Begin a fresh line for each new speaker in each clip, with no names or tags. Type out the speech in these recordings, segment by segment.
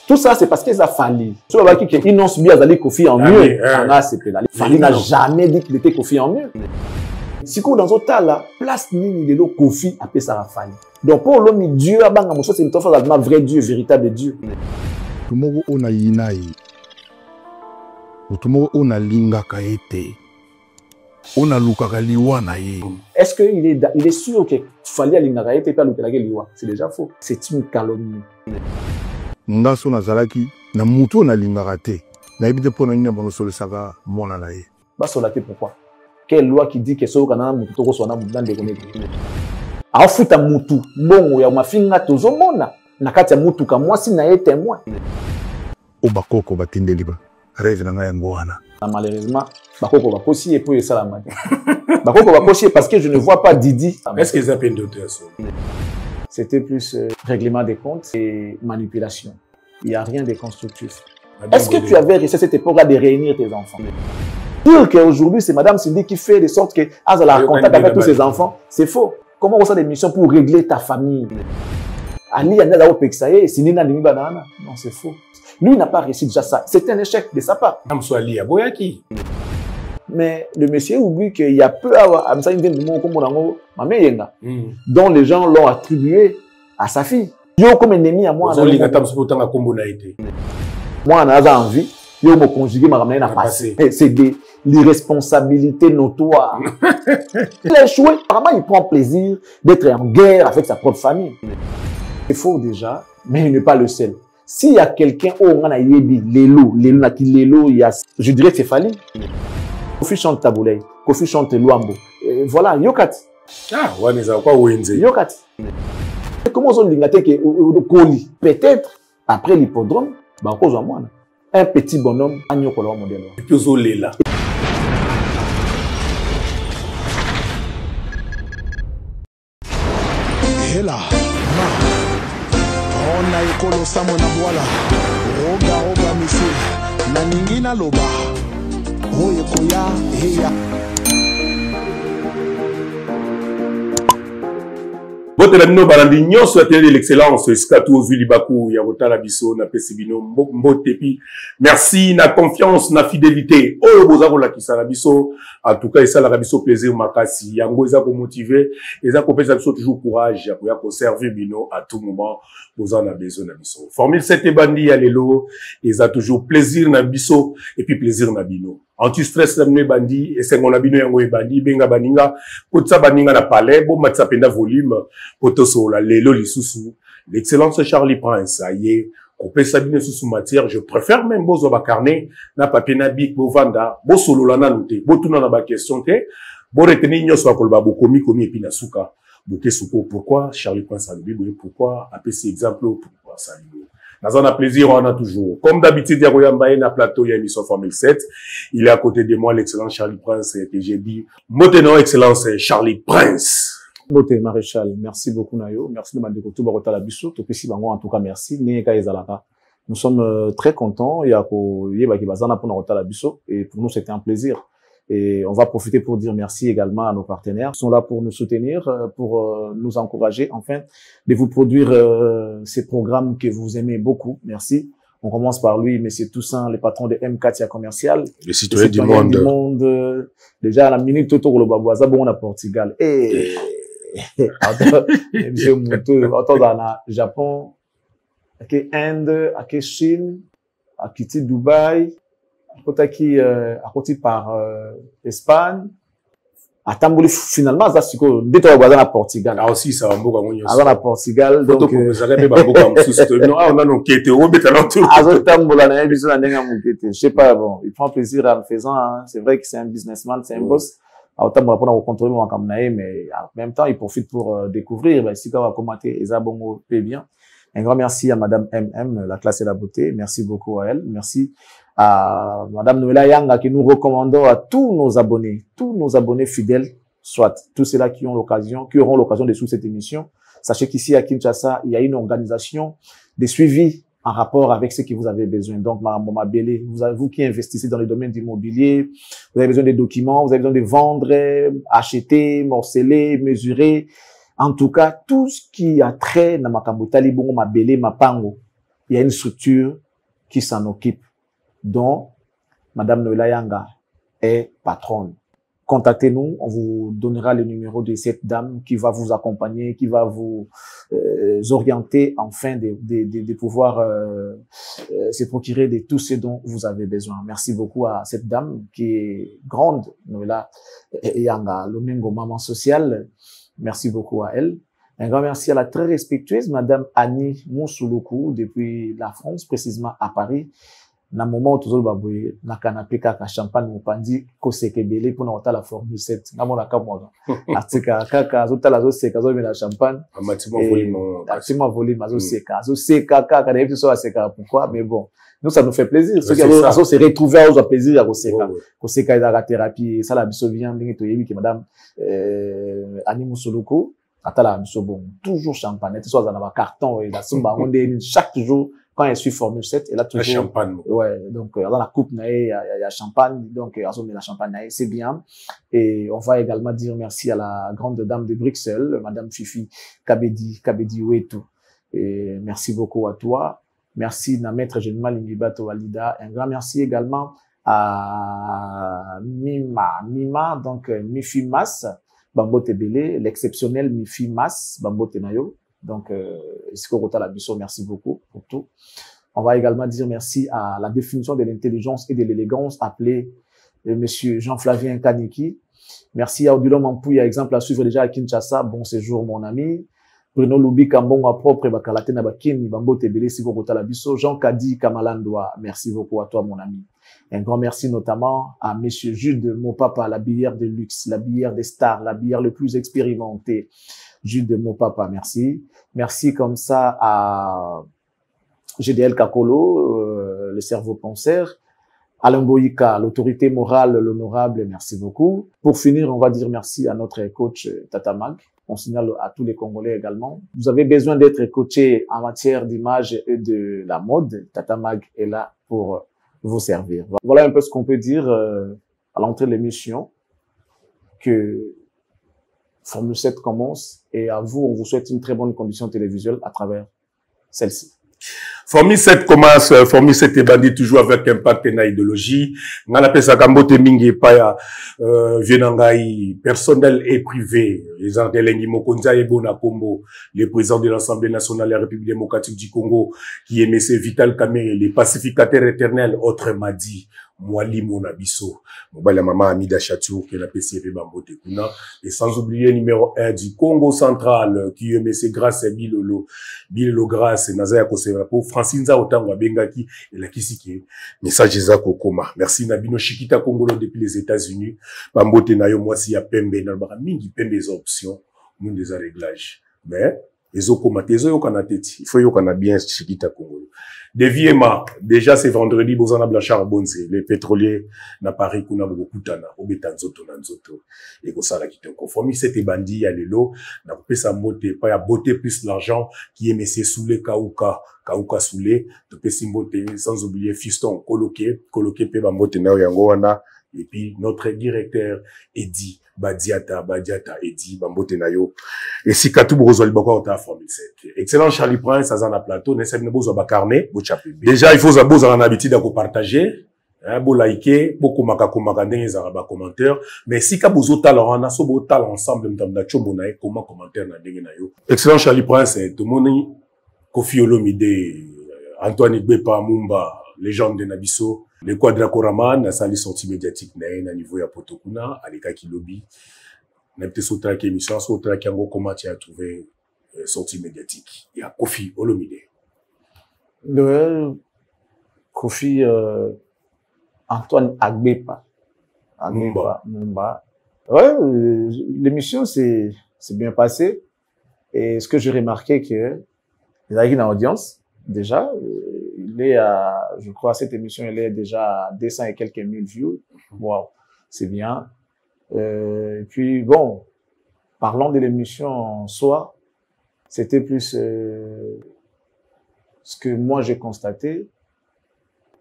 Tout ça, c'est parce qu'ils ont fallu. Sur le baki, ils n'ont subi à Kofi en mieux. Fali n'a jamais dit qu'il était Kofi en mieux. Si vous dans ce là, place ni de l'eau Kofi après ça a fallu. Donc pour l'homme Dieu, c'est une vrai Dieu, véritable Dieu.
Tout le monde on a yinaï. Tout le monde on a lingaka ete. On a lukaka liwa na ye.
Est-ce qu'il est sûr qu'il fallait lingaka ete pas lukaka liwa? C'est déjà faux. C'est une calomnie.
Nga so nazalaki na mutu na lingaka te. Na ebite pona nina bango solo saka mona na ye.
Ba solate pourquoi? Quelle loi qui dit que so kana mutu to ko sona mutu ndande konete? A futa mutu bongo ya mafinga tozo mona. Na kati ya mutu ka mwasi na ye témoin.
O bakoko batindeli ba. Rêve na nga yango wana.
Malheureusement, bakoko bakosi et pour ça la mode. Bakoko bakosi parce que je ne vois pas Didi.
Est-ce qu'ils appellent d'autres?
C'était plus règlement des comptes et manipulation. Il n'y a rien de constructif. Est-ce que tu avais réussi à cette époque-là de réunir tes enfants? Dire qu'aujourd'hui, c'est Madame Cindy qui fait de sorte que elle a contact avec tous ses enfants, c'est faux. Comment on a des missions pour régler ta famille? Ali Yanela Opexaye, Sinina Nimi Banana. Non, c'est faux. Lui, il n'a pas réussi déjà ça. C'est un échec de sa part. Mais le monsieur oublie qu'il y a peu à dont les gens l'ont attribué à sa fille. Yo comme ennemi à moi. Moi, on a envie. Yo me conjuguer ma ramène à passer. C'est de l'irresponsabilité notoire. Il a échoué. Apparemment, il prend plaisir d'être en guerre avec sa propre famille. C'est faux déjà, mais il n'est pas le seul. S'il y a quelqu'un, on a yebi, Lelo, je dirais que c'est Fali. Kofi chante Taboulay, Kofi chante Luambo. Voilà, Yokati.
Ah, ouais, mais ça va pas Wenze.
Yokati. Comment on dit que Koli? Peut-être, après l'hippodrome, un petit bonhomme, un Yokolo modèle.
Et puis, on est là.
Et là, on a écolo Samo Naboala, Roga Missile, Naningina Loba.
Votre ami balandi nyonso atelier de l'excellence Skatou Ozuli Bakou Yavota Labiso na Pesibino Mbotepi. Merci na confiance na fidélité. Oh bozako la kisa Labiso. En tout cas ça la Labiso plaisir makasi. Yango eza ko motiver, eza ko pesa biso toujours courage ya ko servir bino à tout moment. Bozan na besoin na biso. Formule 7 bandi ya lelo, eza toujours plaisir na biso et puis plaisir na bino. Anti-stress na mne bandi, et c'est mon abino yango e bandi, benga baninga, kotsa baninga na palais, bon matsa penda volume, kotoso la lelo lisusu, l'excellence Charlie Prince, aye, kopé sabine sous matière, je préfère même bozo bakarne, na papier na bik, bo vanda, bo solo la nanoute, bo tuna na ba question te, bo retenir nyos wa kolba bo komi et puis na souka, bo ke souko, pourquoi Charlie Prince a le pourquoi, après ces exemples, pourquoi ça lui. Dans un plaisir, on a toujours. Comme d'habitude, il y a un plateau, il y a une émission Formule 7. Il est à côté de moi, l'excellent Charlie Prince, que j'ai dit. Motenon, excellence, Charlie Prince.
Moté Maréchal, merci beaucoup, Nayo. Merci de m'avoir tout barota la biso. En tout cas, merci. Nous sommes très contents. Il y a et pour nous, c'était un plaisir. Et on va profiter pour dire merci également à nos partenaires qui sont là pour nous soutenir, pour nous encourager, enfin, de vous produire ces programmes que vous aimez beaucoup. Merci. On commence par lui, Monsieur Toussaint, le patron de M4 Commercial.
Le citoyen du monde.
Déjà, à la minute, Toto Golobaboisa, bon, on a Portugal. Et, Monsieur Moutou, dans le Japon, à Inde, à Chine, à Dubaï, à côté par Espagne, à Tambouli, finalement, ça c'est quoi? Dès qu'on va à Portugal.
Ah aussi, ça va beaucoup
à Portugal.
Donc, vous avez pas beaucoup on a nos quêtes, on met à l'entour.
Je sais pas, bon, il prend plaisir en le faisant, hein. C'est vrai que c'est un businessman, c'est un boss. À autant pour avoir contrôlé mon caméra, mais en même temps, il profite pour découvrir, si on va commenter, et ça, bon, paye bien. Un grand merci à Madame MM, la classe et la beauté. Merci beaucoup à elle. Merci à Madame Noëlla Yanga qui nous recommandons à tous nos abonnés fidèles, soit tous ceux-là qui auront l'occasion de suivre cette émission. Sachez qu'ici à Kinshasa, il y a une organisation de suivi en rapport avec ce que vous avez besoin. Donc, Maman Bélé, vous qui investissez dans le domaine de l'immobilier, vous avez besoin des documents, vous avez besoin de vendre, acheter, morceler, mesurer. En tout cas, tout ce qui a trait dans Makambutali, Bongo, Mabélé, Mapango, il y a une structure qui s'en occupe, dont Madame Noëlla Yanga est patronne. Contactez-nous, on vous donnera le numéro de cette dame qui va vous accompagner, qui va vous orienter afin de pouvoir se procurer de tout ce dont vous avez besoin. Merci beaucoup à cette dame qui est grande, Noëlla Yanga, Lomengo Maman Sociale. Merci beaucoup à elle. Un grand merci à la très respectueuse Madame Annie Moussouloukou depuis la France, précisément à Paris. Na moment où toujours baboué na canapé kaka champagne mopandi ko sekebele pour na la Formule 7 na mona ka moga atika kaka zotala zo seka zo mena champagne atima volume azo seka kaka na yebi so aseka pourquoi mais bon nous ça nous fait plaisir ceux qui azo se retrouver aux plaisir à ko seka la thérapie ça la biso bien ndenge to yebi que Madame Annie Moussouloukou atala biso bon toujours champagne to so za na ba carton et la sumba onde chaque jour. Quand elle suit Formule 7, elle a toujours...
champagne.
Ouais, donc dans la coupe, il y a champagne, donc elle met la champagne, c'est bien. Et on va également dire merci à la grande dame de Bruxelles, Madame Fifi Kabedi Ouetou. Et merci beaucoup à toi. Merci à Maître Général Lingibato Walida. Un grand merci également à Mima, donc Mifi Mas, Bambo Tebele, l'exceptionnel Mifi Mas, Bambo Tenayo. Donc, merci beaucoup pour tout. On va également dire merci à la définition de l'intelligence et de l'élégance appelée Monsieur Jean-Flavien Kaniki. Merci à Odilon Mampouya, exemple à suivre déjà à Kinshasa. Bon séjour, mon ami. Bruno Loubi Kambonga propre, Bakalate Nabakin, Bambo Tebele, Sikokota Labiso. Jean Kadi Kamalandoa. Merci beaucoup à toi, mon ami. Un grand merci notamment à Monsieur Jude Mopapa, la bière de luxe, la bière des stars, la bière le plus expérimentée. Jude Mopapa, merci. Merci comme ça à GDL Kakolo, le cerveau penseur. Alain Boyika, l'autorité morale, l'honorable, merci beaucoup. Pour finir, on va dire merci à notre coach Tata Mag. On signale à tous les Congolais également. Vous avez besoin d'être coaché en matière d'image et de la mode. Tata Mag est là pour vous servir. Voilà un peu ce qu'on peut dire à l'entrée de l'émission. Que Formule 7 commence et à vous, on vous souhaite une très bonne condition télévisuelle à travers celle-ci.
Formule 7 commence, Formule 7 est bandit toujours avec impact et na idéologie. On appelle ça Kambote Mingi Paya, Vienangai, personnel et privé. Les Andelengi Mokonza et Bonakombo, le président de l'Assemblée nationale de la République démocratique du Congo, qui est M. Vital Kamerhe, les pacificateurs éternels, autrement dit, Mwali Monabiso, la maman Amida Chatou, qui est la PCV Bambote Kuna, et sans oublier numéro 1 du Congo central, qui est M. Grasse Bilolo Grasse, Nazaya Koseva, pour Francine Zaotangwa Bengaki, et la Kisiki, message Zako Koma. Merci Nabino Shikita Congolo depuis les États-Unis, Bambote Nayo, moi si y a Pembe, Nalbara Mingi Pembe des options, nous des réglages. Mais, les Okoma, les Okanateti, il faut Yokana bien Shikita Congolo. Deviema, déjà c'est vendredi, Bozana Blachar Bonze, les pétroliers na Paris, kuna Bokutana, Obetanzoto, Nanzoto, et Gosala qui te conforme. C'était bandit, ya lelo, na coupé sa moté, pas ya beauté plus l'argent, qui est Messé Soulé, Kauka Soulé, te pé simboté, sans oublier Fiston, Coloqué, pe Bambote na Yangoana, et puis notre directeur, Eddie, Badiata, Eddie, Bambote Nayo. Et si Katou Brozoli Boko ta Formule 7. Excellent Charlie Prince, à Zana Plateau, Nessem Nebozo Bakarne, déjà, il faut avoir l'habitude de partager, beau liker, beaucoup maka des commentaires, mais si ka bozo talent, on a so beau talent ensemble, m'tamda chombo na comment commentaire na dengue na yo. Excellent Charlie Prince, tout le monde, Kofi Olomide, Antoine Igbepa Mumba, légende de Nabiso, le Quadracorama, na sali sortie médiatique na niveau ya Potokuna, Aleka Kilobi, na peut-être sauter qui émission, sauter qui en comment tu as trouvé sortie médiatique. Il y a Kofi Olomide.
Kofi Antoine Agbepa. Mumba. Ouais, l'émission c'est bien passé. Et ce que j'ai remarqué que il y a une audience déjà. Il est à, je crois, cette émission, elle est déjà à 200 et quelques mille views. Wow, c'est bien. Et puis bon, parlons de l'émission en soi, c'était plus ce que moi j'ai constaté,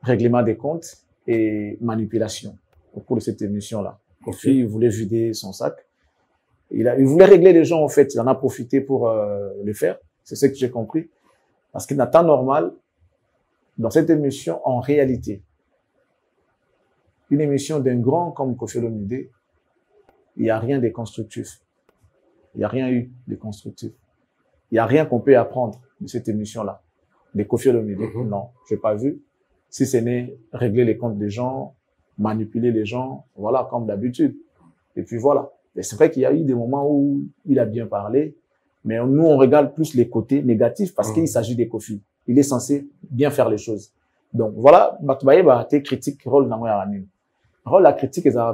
règlement des comptes et manipulation au cours de cette émission-là. Kofi, il voulait vider son sac. Il voulait régler les gens, en fait. Il en a profité pour le faire. C'est ce que j'ai compris. Parce qu'il n'a pas normal dans cette émission, en réalité, une émission d'un grand comme Koffi Olomide, il n'y a rien de constructif. Il n'y a rien eu de constructif. Il n'y a rien qu'on peut apprendre de cette émission-là. De Koffi Olomide, non, je n'ai pas vu. Si ce n'est régler les comptes des gens, manipuler les gens, voilà, comme d'habitude. Et puis voilà. Et c'est vrai qu'il y a eu des moments où il a bien parlé, mais nous, on regarde plus les côtés négatifs parce qu'il s'agit de Koffi. Il est censé bien faire les choses. Donc voilà, Batubaye, tes critiques, rôle dans la rôle la critique, ils ont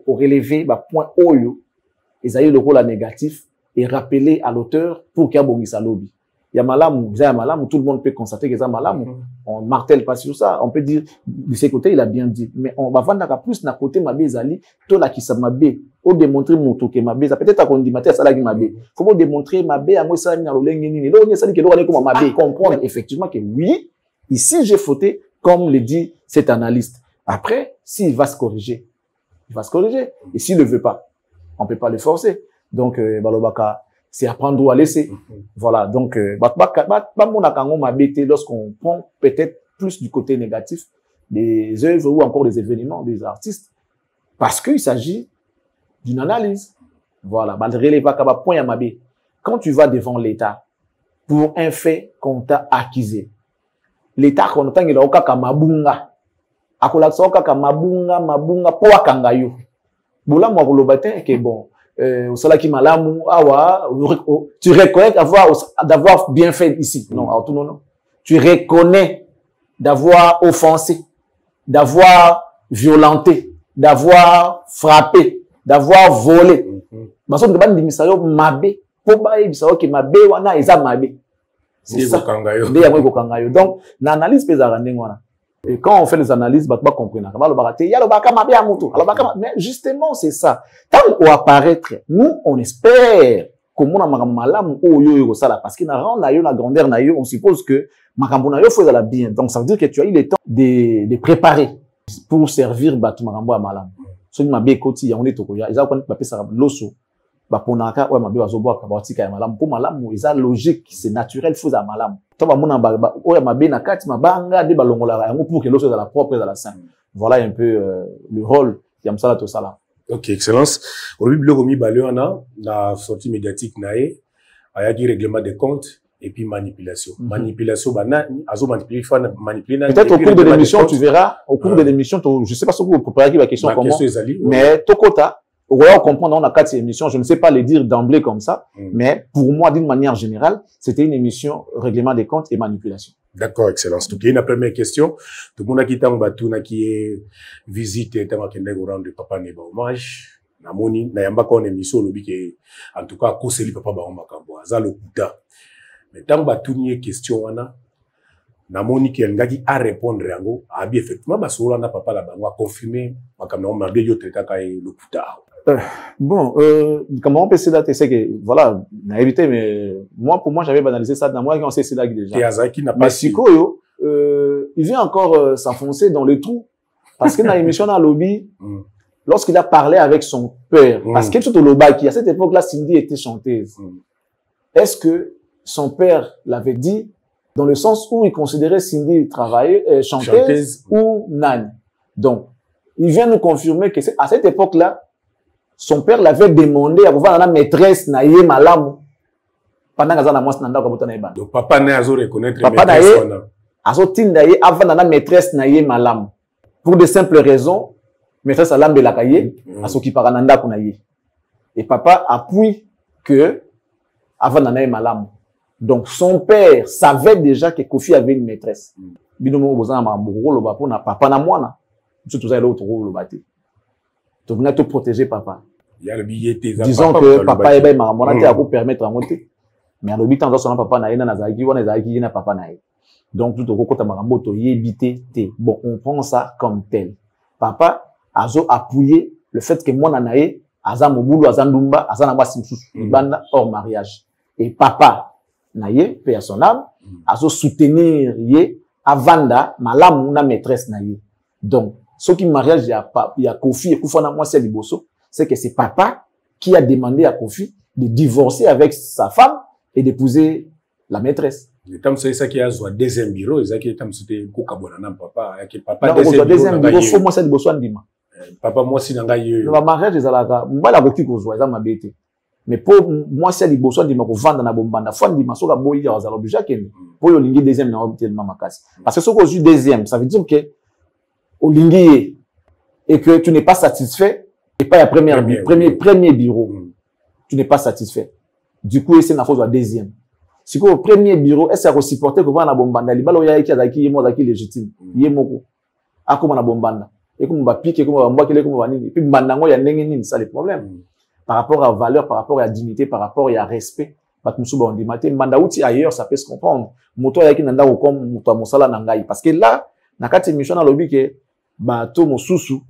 relevé, point oyo, ils ont eu le rôle négatif et rappeler à l'auteur pour qu'il y ait bon lobby. Il y a malam, tout le monde peut constater qu'il y a malam. On martèle pas sur ça. On peut dire, de ses côtés, il a bien dit. Mais on va vendre plus d'un côté Mabé Zali, tout là qui s'est Mabé, ou démontrer mon tour que Mabé, ça peut-être qu'on dit Maté à Salagi Mabé. Faut pas démontrer Mabé à moi ça, n'a l'olengini. Là, on y a ça qui doit aller comme Mabé. Comprendre effectivement que oui, ici j'ai fauté, comme le dit cet analyste. Après, s'il va se corriger, il va se corriger. Et s'il ne veut pas, on peut pas le forcer. Donc, Balobaka, c'est apprendre où à laisser. Voilà. Donc, lorsqu'on prend peut-être plus du côté négatif des œuvres ou encore des événements des artistes, parce qu'il s'agit d'une analyse. Voilà. Quand tu vas devant l'État pour un fait qu'on t'a accusé, l'État qu'on entend, il a aucun kamabunga. Akolaksa aucun mabunga, po akangayo. Boula, moi, volobatin, que bon. Tu reconnais d'avoir bien fait ici. Non, non, non. Tu reconnais d'avoir offensé, d'avoir violenté, d'avoir frappé, d'avoir volé. C'est ça. Donc, l'analyse peut et quand on fait les analyses, bah, comprendre. Mais justement, c'est ça. Tant qu'on apparaître, nous, on espère que mon malam parce qu'il a la grandeur on suppose que makambo na yo faut la bien. Donc ça veut dire que tu as eu le temps de préparer pour servir batu makambo à malam. So ni mabe koti ya on est tokoya, ils ont quoi papier ça loso. Ba ponaka ouais mabe bazoboa ka batika ya malam. Pour malam, ils ont logique, c'est naturel faut à malam. Toi mona ba oya mabe na kati mabanga de balongola yango pour que l'eau soit la propre et la saine. Voilà un peu le rôle yamsala to sala.
Ok, excellence. Au début, le Baleona, la sortie médiatique nae, a y a dit règlement des comptes et puis manipulation. Manipulation,
peut-être au cours de l'émission, tu verras, au cours de l'émission, je sais pas si vous préparez la question comment, mais Tokota, on va comprendre, on a 4 émissions, je ne sais pas les dire d'emblée comme ça, mais pour moi, d'une manière générale, c'était une émission règlement des comptes et manipulation.
D'accord, excellence. Donc, il y a une première question. Tout le monde qui t'a qui est visite, t'a rendre papa n'est pas hommage. Namoni, na yamba kon émission lobi que, en tout cas, koseli papa ba makambo. Aza le kuta. Mais tant que question wana, namoni qui ngaki à répondre yango, a bien effectivement, ba sola na papa la bango a confirmé, makambo na mabé yo traita kai le kuta.
Bon, comment on peut se dater, c'est que, voilà, n'a évité, mais moi, pour moi, j'avais banalisé ça dans moi, on sait c'est là déjà. Mais Sikoyo, il vient encore s'enfoncer dans le trou. Parce que dans l'émission dans lobby, lorsqu'il a parlé avec son père, parce que tout au Lobaki, à cette époque-là, Cindy était chanteuse. Est-ce que son père l'avait dit dans le sens où il considérait Cindy travailler, chanteuse ou nan? Donc, il vient nous confirmer que à cette époque-là, son père l'avait demandé à pouvoir la maîtresse naïe malam pendant que na mwasi nanda ko botana iba.
Donc papa na azo reconnaître
papa maîtresse na azo tindaye avant na maîtresse naïe malam pour de simples raisons maîtresse alambe la kaye aso ki parananda ko naïe. Et papa appuie que avant na malam. Donc son père savait déjà que Koffi avait une maîtresse. Binomo bozana ma bokolo ba pona papa na mwana. Tout ça l'autre rôle baté. Tu venais te protéger, papa. Disons que papa est bien, maman a pour permettre à monter. Mais à l'habitant, dans son papa n'a pas na papa n'a. Donc, tout au côté maramboto, yébité, bon, on prend ça comme tel. Papa a appuyé le fait que moi nanae, aza moboulou, aza ndumba, aza na simsous, ibanda hors mariage. Et papa naye, paix à son âme, a soutenir yé, avanda, malam na maîtresse naye. Donc, ce qui mariage, il y a Koffi et Koufana moi c'est Liboso, c'est que c'est papa qui a demandé à Koffi de divorcer avec sa femme et d'épouser la maîtresse.
Tam c'est ça qui a un deuxième bureau, c'est qui tam c'était kokabona na papa, qui papa
deuxième bureau faut moi ça de bosso ndima.
Papa moi si nanga yo.
Le mariage ezalaka mbala boki kozwa eza mabete. Mais pour moi c'est de bosso ndima ko vendre na bombanda, faut ndima soka boyi ya zalo obligé kende. Pour yo lingi deuxième na tellement makasi. Parce que soko ju deuxième, ça veut dire que au lingi et que tu n'es pas satisfait et pas la premier bureau. Tu n'es pas satisfait. Du coup, c'est la faute au deuxième. Si au premier bureau, est-ce que supporter que vous avez bombanda, les balles qui est légitime, yemoko. A comme on a bombanda. Et comme on va piquer, comme on va moquer, comme on va ni. Puis bandango il y a n'engeni, ça les problèmes. Par rapport à valeur, par rapport à dignité, par rapport à respect. Pas que nous sommes dit matin, mandauti ailleurs, ça peut se comprendre. Moto ya ki nanda ou comme moto mosala nangai. Parce que là, nakati mission na lobby que bato mosusu.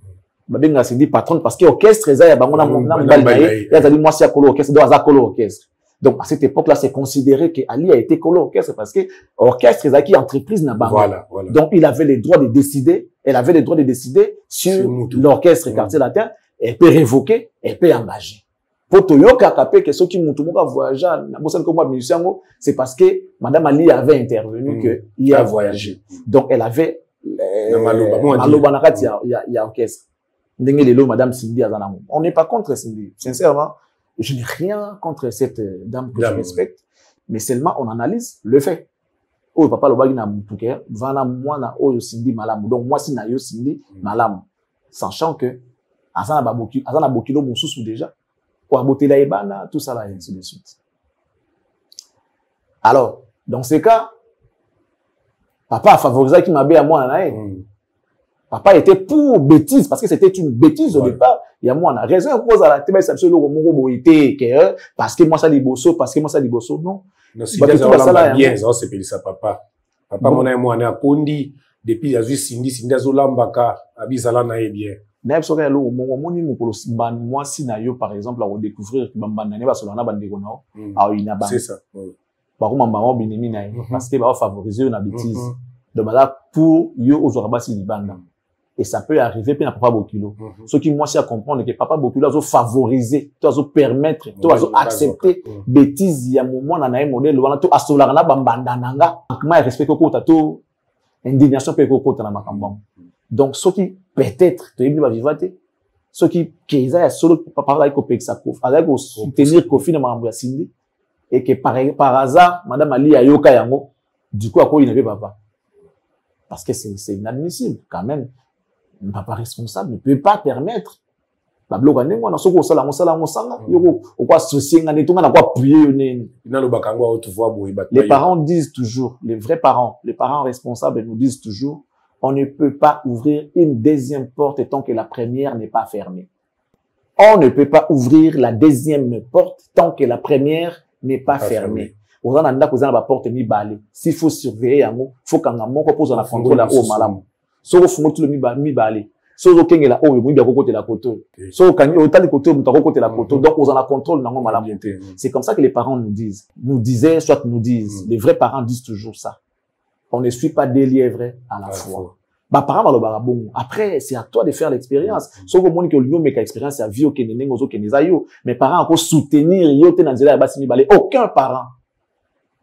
Babenga c'est dit patron parce que orchestre ça ya bangona mbali ya zali moi si akolo orchestre donc azakolo orchestre. Donc à cette époque là c'est considéré que Ali a été colo orchestre parce que orchestre ça qui entreprise na bango. Voilà. Donc il avait les droits de décider, elle avait les droits de décider sur l'orchestre quartier latin, elle peut révoquer, elle peut engager. Pour toyoka kapé que ceux qui mutu moka voyager na bossa comme moi musicien c'est parce que madame Ali avait intervenu que il a voyagé. Donc elle avait maloba na kati ya orchestre. Madame Cindy Azanamou. On n'est pas contre Cindy. Sincèrement, je n'ai rien contre cette dame que je respecte. Mais seulement, on analyse le fait. Oh, papa, le bagui na moutuke, vana moi na oh Cindy malam. Donc, moi, si na yo Cindy malam. Sachant que, azana bokilo mon sous déjà. Ou aboté la ebana, tout ça là, et ainsi de suite. Alors, dans ces cas, papa a favorisé qui m'a bé à moi, papa était pour bêtise, parce que c'était une bêtise au départ. Il y a moi, on a raison, on pose à la tête, parce que moi ça dit bosso, non.
Non, si bien, c'est ça, papa. Papa, mon ami, on a pondi, depuis, il y a juste Cindy Azolambaka, Abizala na bien.
Moi, si na yo, par exemple, à redécouvrir,
c'est ça.
Parce que, va favoriser une bêtise. Donc, là, pour yo, aujourd'hui, c'est Libanda. Et ça peut arriver, puis papa Bokilo. Ce qui, moi, c'est à comprendre que papa Bokilo a favorisé, a permettre, a accepter, bêtises, il y a un moment, dans un modèle, on a tout, à solarana, bambandananga, moi, respect au tato, indignation, peut au côté, donc, ce qui, peut-être, tu es vivre vivate, ce qui, qu'ils aient solo, papa, avec au Pexakof, avec au soutenir Kofi, na Mambouya Cindy, et que par hasard, madame Ali a yoka yango, du coup, à quoi il n'avait pas. Parce que c'est inadmissible, quand même. Un papa responsable ne peut pas permettre. Les parents disent toujours, les vrais parents, les parents responsables nous disent toujours, on ne peut pas ouvrir une deuxième porte tant que la première n'est pas fermée. On ne peut pas ouvrir la deuxième porte tant que la première n'est pas fermée. S'il faut surveiller un mot, il faut qu'on pose la contrôle là haut malam. So faut tout le mi balé. So kenge la haut, il y a côté la côté. So quand autant de côté, on côté la côté. Donc on a contrôle dans malam. C'est comme ça que les parents nous disent, nous disaient, soit nous disent. Les vrais parents disent toujours ça. On ne suit pas des lièvres à la fois. Bah parents va le bon. Après c'est à toi de faire l'expérience. So que monde que l'union mais expérience à vie au Kenya ngozo Kenya yo. Mes parents encore soutenir yo te nanzela ba simi balé. Aucun parent.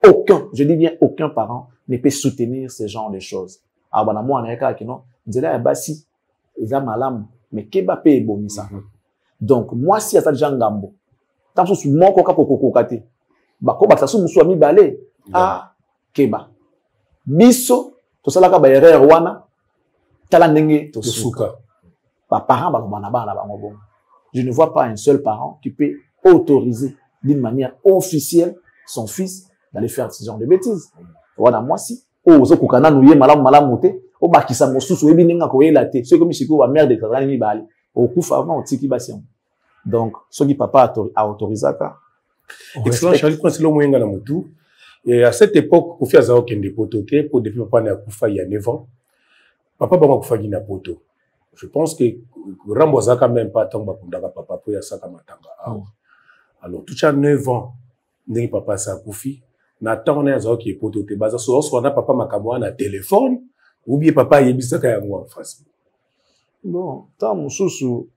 Aucun, je dis bien aucun parent ne peut soutenir ce genre de choses. Ah, bah, moi, on est là, non, Nzela Bassi, ils ont malam, mais Keba paye bonisa. Donc, moi, si à ça, Jean Gambo, tant que je mon coca coco kate, bah, comme ça, sous mi balé, ah, Keba. Biso, tout ça là, ka bayere wana, talandenge, to suka. Bah, parent, bah, bon. Je ne vois pas un seul parent qui peut autoriser d'une manière officielle son fils d'aller faire ce genre de bêtises. Voilà, moi, si. Oh, zo kukana nouye malam moté. Oh, bakisa mosusu, ebi nenga koye late. C'est comme si la mère de Kazani mi bali. Au coup, avant, tiki basiam. Donc, ce qui papa a autorisé ça.
Excellent, Charlie, quand c'est le moyen dans la moto. Et à cette époque, Kofi Azao kende poto te, pour depuis papa n'a Koufa il y a 9 ans. Papa bama Koufa gina poto. Je pense que Rambo Zaka même pas tant bakundaka papa pour ya saka matanga. Alors, tout ça 9 ans, n'est papa sa Koufi. Nathan on est Azao qui est poto te. Baza so on a papa makamwa na téléphone, ou bien papa yebisaka ya moi en face.
Bon, tant mususu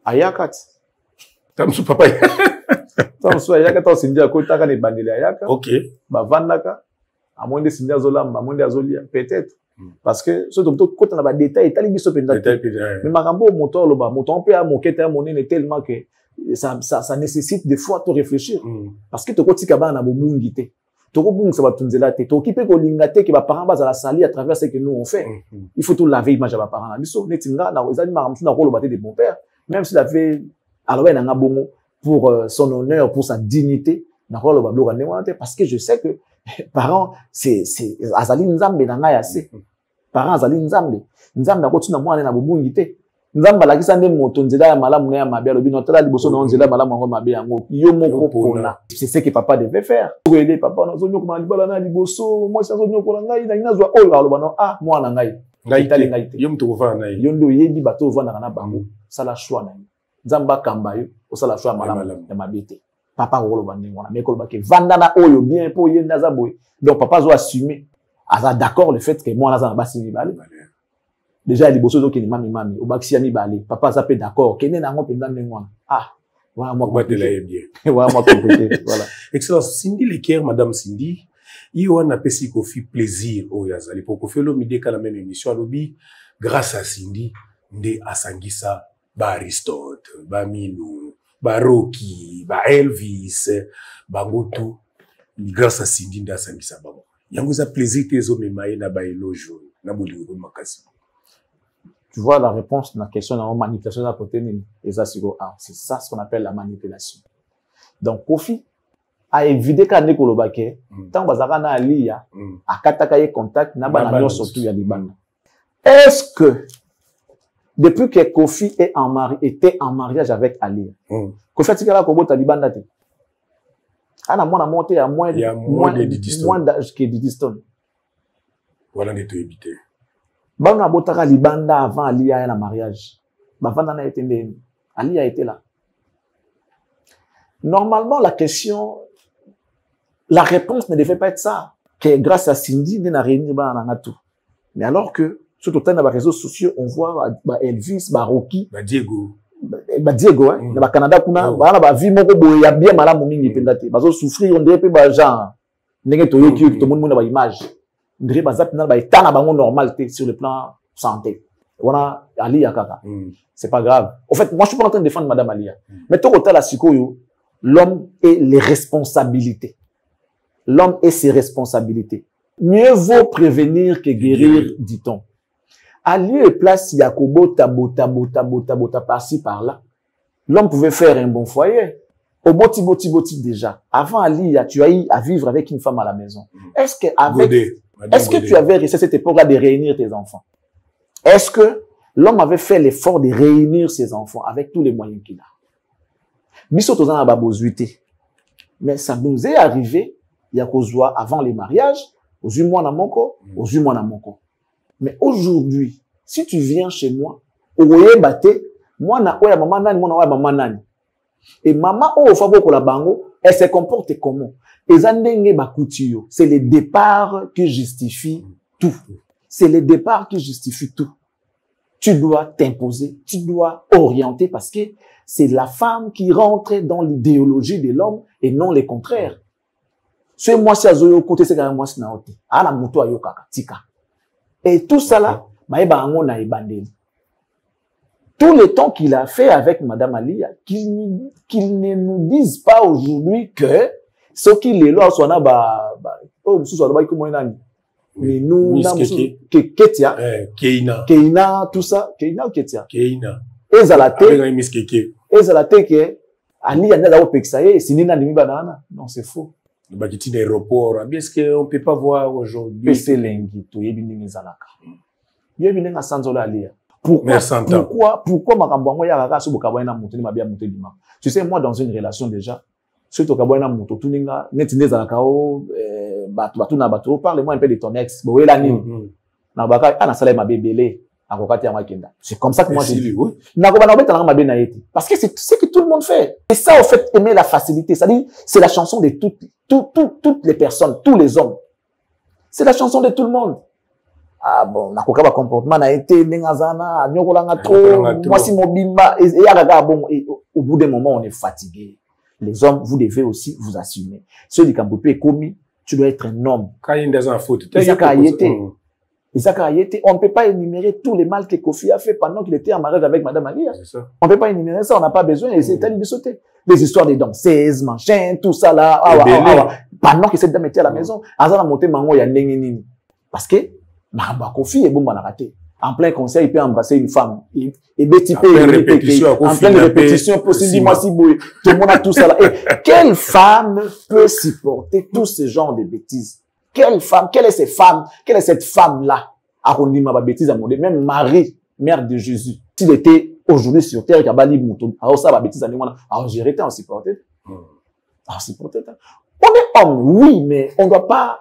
ayakat.
Tant mususu papa.
Tant mususu ayakat, tant sindia ko taka ne bandele ayakat.
OK.
Ba vandaka. à moins de signer Zolam, à moins de Zolia, peut-être. Parce que, ce quand on a des détails, il y a des détails. Mais Marambo, moteur, on peut moquer ta monnaie tellement que ça nécessite des fois de réfléchir. Parce que tu as dit que tu as dit que ça va te dire tu occupé que l'ingate que les parents vont la salir à travers ce que nous on fait. Il faut tout laver l'image des parents. Biso netinga na ozali maramsu na kolo de mon père, même s'il avait alors il a bongo pour son honneur, pour sa dignité, na kolo ba parce que je sais que parents c'est azali nzambe na ngai assez. Parents azali nzambe na kotina mwana na bobungi te. Nzamba la kisa nde moto nzela ya malamu na ya mabe alobi notala liboso na nzela malamu ngo mabe yango yo moko pona. C'est ce que papa devait faire. Pour aider papa na zonyo ko libala na liboso moi ça zonyo ko ngai na inazwa oyo aloba no mwana ngai tali ngai te.
Yo mto ko fa na ye.
Yo ndo yebi bato vanda na bango sala choix na ye. Nzamba kamba yo o sala choix malamu ya mabe te. Papa oloba ndengona mais ko loba ke vanda na oyo bien po ye ndaza boy. Donc papa zo assumer asa d'accord le fait que moi na za basi libala. Déjà les bossos qui mami au baxi ami balé papa ça peut d'accord kene na ngo pendant ngwana voilà moi
te la bien
voilà moi compléter voilà
excellence Cindy Leker madame Cindy il a pesi kofi plaisir au yazali pour kofi lo mide kala même émission alobi grâce à Cindy nde asangisa ba Aristote ba Minou ba Rocky ba Elvis ba Ngotu grâce à Cindy nde asangisa bango yango za plaisir tezo memaye na ba elojo na bolingo makasi.
Tu vois la réponse à la question de la manipulation de la protéine. C'est ça ce qu'on appelle la manipulation. Donc, Kofi a évité qu'à Nekolobake, tant que na Alia, a katakaye contact, n'a pas la surtout ya Liban. Est-ce que, depuis que Kofi était en mariage avec Ali, Kofi a dit que la Kobo Taliban date. Ana moi, monté à moins d'âge que Didiston.
Voilà, n'est-ce évité.
Bana botaka libanda avant Ali a la mariage. Bavanda na été né. Ali a été là. Normalement, la réponse ne devait pas être ça. Que grâce à Cindy, on a réuni tout. Mais alors que, sur les réseaux sociaux, on voit Elvis, Rocky,
Diego,
hein. Dans Canada, on vie moko boye ya bien malamu mingi pendate. Bazo souffrir, on dirait pas genre, n'engé toye qui tout le monde a image. On dirait normal sur le plan santé. Voilà, Ali Yakaka. C'est pas grave. En fait, moi, je suis pas en train de défendre Madame Alia. Mais tout au la Sikoyo, l'homme et les responsabilités. L'homme et ses responsabilités. Mieux vaut prévenir que guérir, dit-on. À lieu et place Yakobo, tabota, par-ci, par-là. L'homme pouvait faire un bon foyer. Au boti déjà. Avant Ali, tu as eu à vivre avec une femme à la maison. Est-ce que tu avais réussi à cette époque-là de réunir tes enfants? Est-ce que l'homme avait fait l'effort de réunir ses enfants avec tous les moyens qu'il a? Mais ça nous est arrivé, il y a avant les mariages, aux mois moko. Mais aujourd'hui, si tu viens chez moi, et maman, elle se comporte comment? C'est le départ qui justifie tout. C'est le départ qui justifie tout. Tu dois t'imposer, tu dois orienter parce que c'est la femme qui rentre dans l'idéologie de l'homme et non le contraire. C'est moi, c'est Azoyo côté, c'est moi, c'est Naote. Ah, la moto ayoka, tika. Et tout ça là, tout le temps qu'il a fait avec Madame Alia, qu'il ne nous dise pas aujourd'hui que ce qu'il est là, soit mais nous, Ketia, Keina, tout ça, Keina ou Ketia? Keina. Ezalate que Ali y a là au Pexaye, c'est Nina Nimi Banana. Non, c'est faux.
L'aéroport, est-ce qu'on ne peut pas voir aujourd'hui?
PC Lengi, tu es bien Zalaka. Yebinenga Sanzola Alia. Pourquoi Makambwango Yaraka sous Bokabwana Moutoni Mabia Moutelima? Tu sais, moi, dans une relation déjà, surtout Kabwana Mouto, Tuninga, Netine Zalakao, Batu Nabato, parle-moi un peu de ton ex. Boélani. Nabaka, Ana Salem Abébélé, Akokati Amakenda. C'est comme ça que moi je dis. Parce que c'est ce que tout le monde fait. Et ça, au fait, aimer la facilité. C'est-à-dire, c'est la chanson de toutes les personnes, tous les hommes. C'est la chanson de tout le monde. Ah bon, nakoka ba comportement na été nengazana, nyokolanga trop, moi si mobimba et yagaga bon, au bout d'un moment on est fatigué. Les hommes, vous devez aussi vous assumer. Ceux du Cambopé commis, tu dois être un homme.
Quand il y a une faute.
On ne peut pas énumérer tous les mal que Kofi a fait pendant qu'il était en mariage avec Madame Alia. On ne peut pas énumérer ça, on n'a pas besoin. Et c'est tellement sauté. Les histoires des danseuses, machin, tout ça là. Pendant que cette dame était à la maison, Azara monté mango ya nini. Parce que, Kofi est bon, on a raté. En plein conseil, il peut embrasser une femme. En pleine répétition, possible, moi, si tout le monde a tout ça là. Et quelle femme peut supporter tout ce genre de bêtises? Quelle femme, quelle est cette femme-là? Arondima, bêtise à mon Dieu. Même Marie, mère de Jésus. S'il était aujourd'hui sur terre, il y a bali mouton. Alors ça, bêtise à nous, alors j'ai arrêté en supporter. On est homme, oui, mais on ne doit pas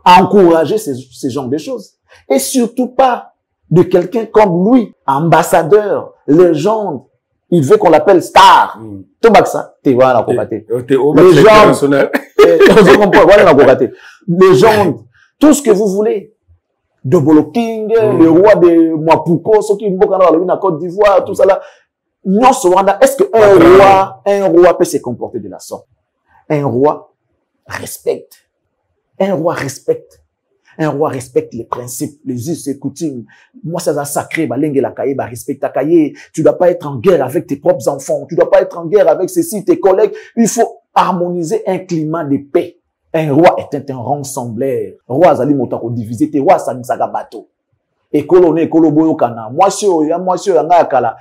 encourager ces genres de choses. Et surtout pas de quelqu'un comme lui, ambassadeur, légende. Il veut qu'on l'appelle star. Tout ça, t'es voilà, légende. Légende. Tout ce que vous voulez. De Boloking, le roi de Mwapuko, ceux qui vont dans la Côte d'Ivoire, tout ça là. Non, est-ce qu'un roi peut se comporter de la sorte? Un roi respecte. Un roi respecte. Un roi respecte les principes, les us et coutumes. Moi, ça sacré, balengue la cahier, respecte ta cahier. Tu dois pas être en guerre avec tes propres enfants. Tu dois pas être en guerre avec ceci, tes collègues. Il faut harmoniser un climat de paix. Un roi est un rassembleur. Roi zali motako divisé, tes rois sanisaka bateau. Ekolo boyo kana. Moi si yanga kala.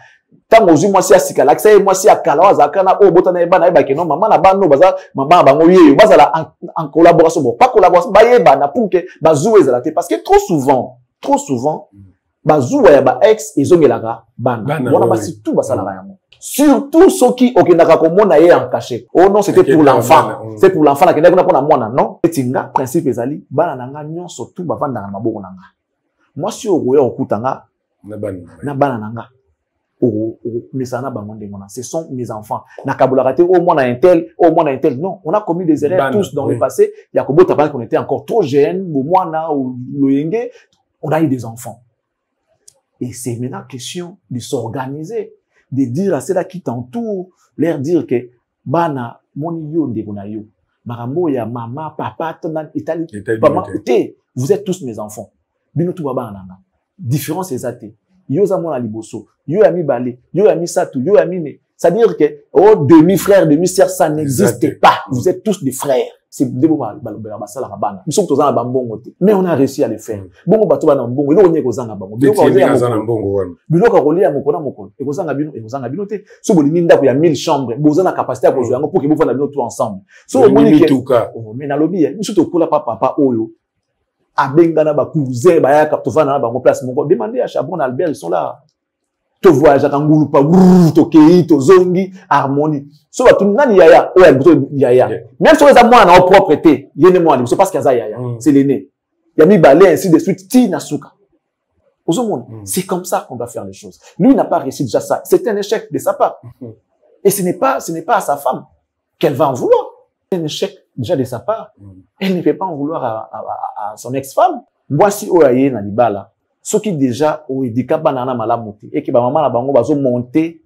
Tango zi moi si asikala, aksaye moi si akala wazakana o botana eba ke non maman na bano baza maman bango ye bazala en collaboration bon pas collaboration ba yeba na pour que bazoué zala te parce que trop souvent bazoué ya ba ex ezongelaka bana wana basi tout basala yango surtout ceux qui okendaka komona ye en cachet oh non c'était pour l'enfant c'est pour l'enfant la kenda kuna pona mwana non etinga principe ezali bana nanga nyonso tout bavanda na maboko nanga moi si okoya okutanga na bana nanga ce sont mes enfants. Non, on a commis des erreurs tous dans le passé. Il y a qu'on était encore trop jeunes, on a eu des enfants. Et c'est maintenant question de s'organiser, de dire à ceux-là qui t'entourent, leur dire que, bana, mon yo, marambo ya maman, papa, Italie, vous êtes tous mes enfants. Binotu baba nanga. Différence exacte. Yo za mona liboso, yo ami balé, yo ami satou, yo ami né. C'est-à-dire que, oh, demi-frère, demi-sœur, ça n'existe pas. Vous êtes tous des frères. C'est des moments, nous sommes tous en bambongo. Mais on a réussi à le faire. Bongo bato bana mbongo, ilo onye kozanga bango. Bilo ka rolia mokona mokona. E kozanga bino te. So bolini ndako ya 1000 chambres, bozana capacité à kozwa yango pour que vous fana bino tout ensemble. So moni ke mais na lobi, nous sommes kola papa oyo. Abengana ba cousin ba ya kaptofana na bango place moko. Demandez à Chabon Albert, ils sont là. To voyage à Kangulu pa to kei to zongi harmonie. So ba tout nani yaya o ya buto yaya. Même si les amours en propreté, yene moi, c'est parce qu'il y a yaya, c'est l'aîné. Il y a mis balai ainsi de suite ti nasuka. C'est comme ça qu'on doit faire les choses. Lui n'a pas réussi déjà ça. C'est un échec de sa part. Et ce n'est pas à sa femme qu'elle va en vouloir. C'est un échec déjà de sa part. Elle ne peut pas en vouloir à son ex-femme. Voici oyaye na libala. Ceux qui déjà au handicap banana malamuti et que ba maman la bango bazo monter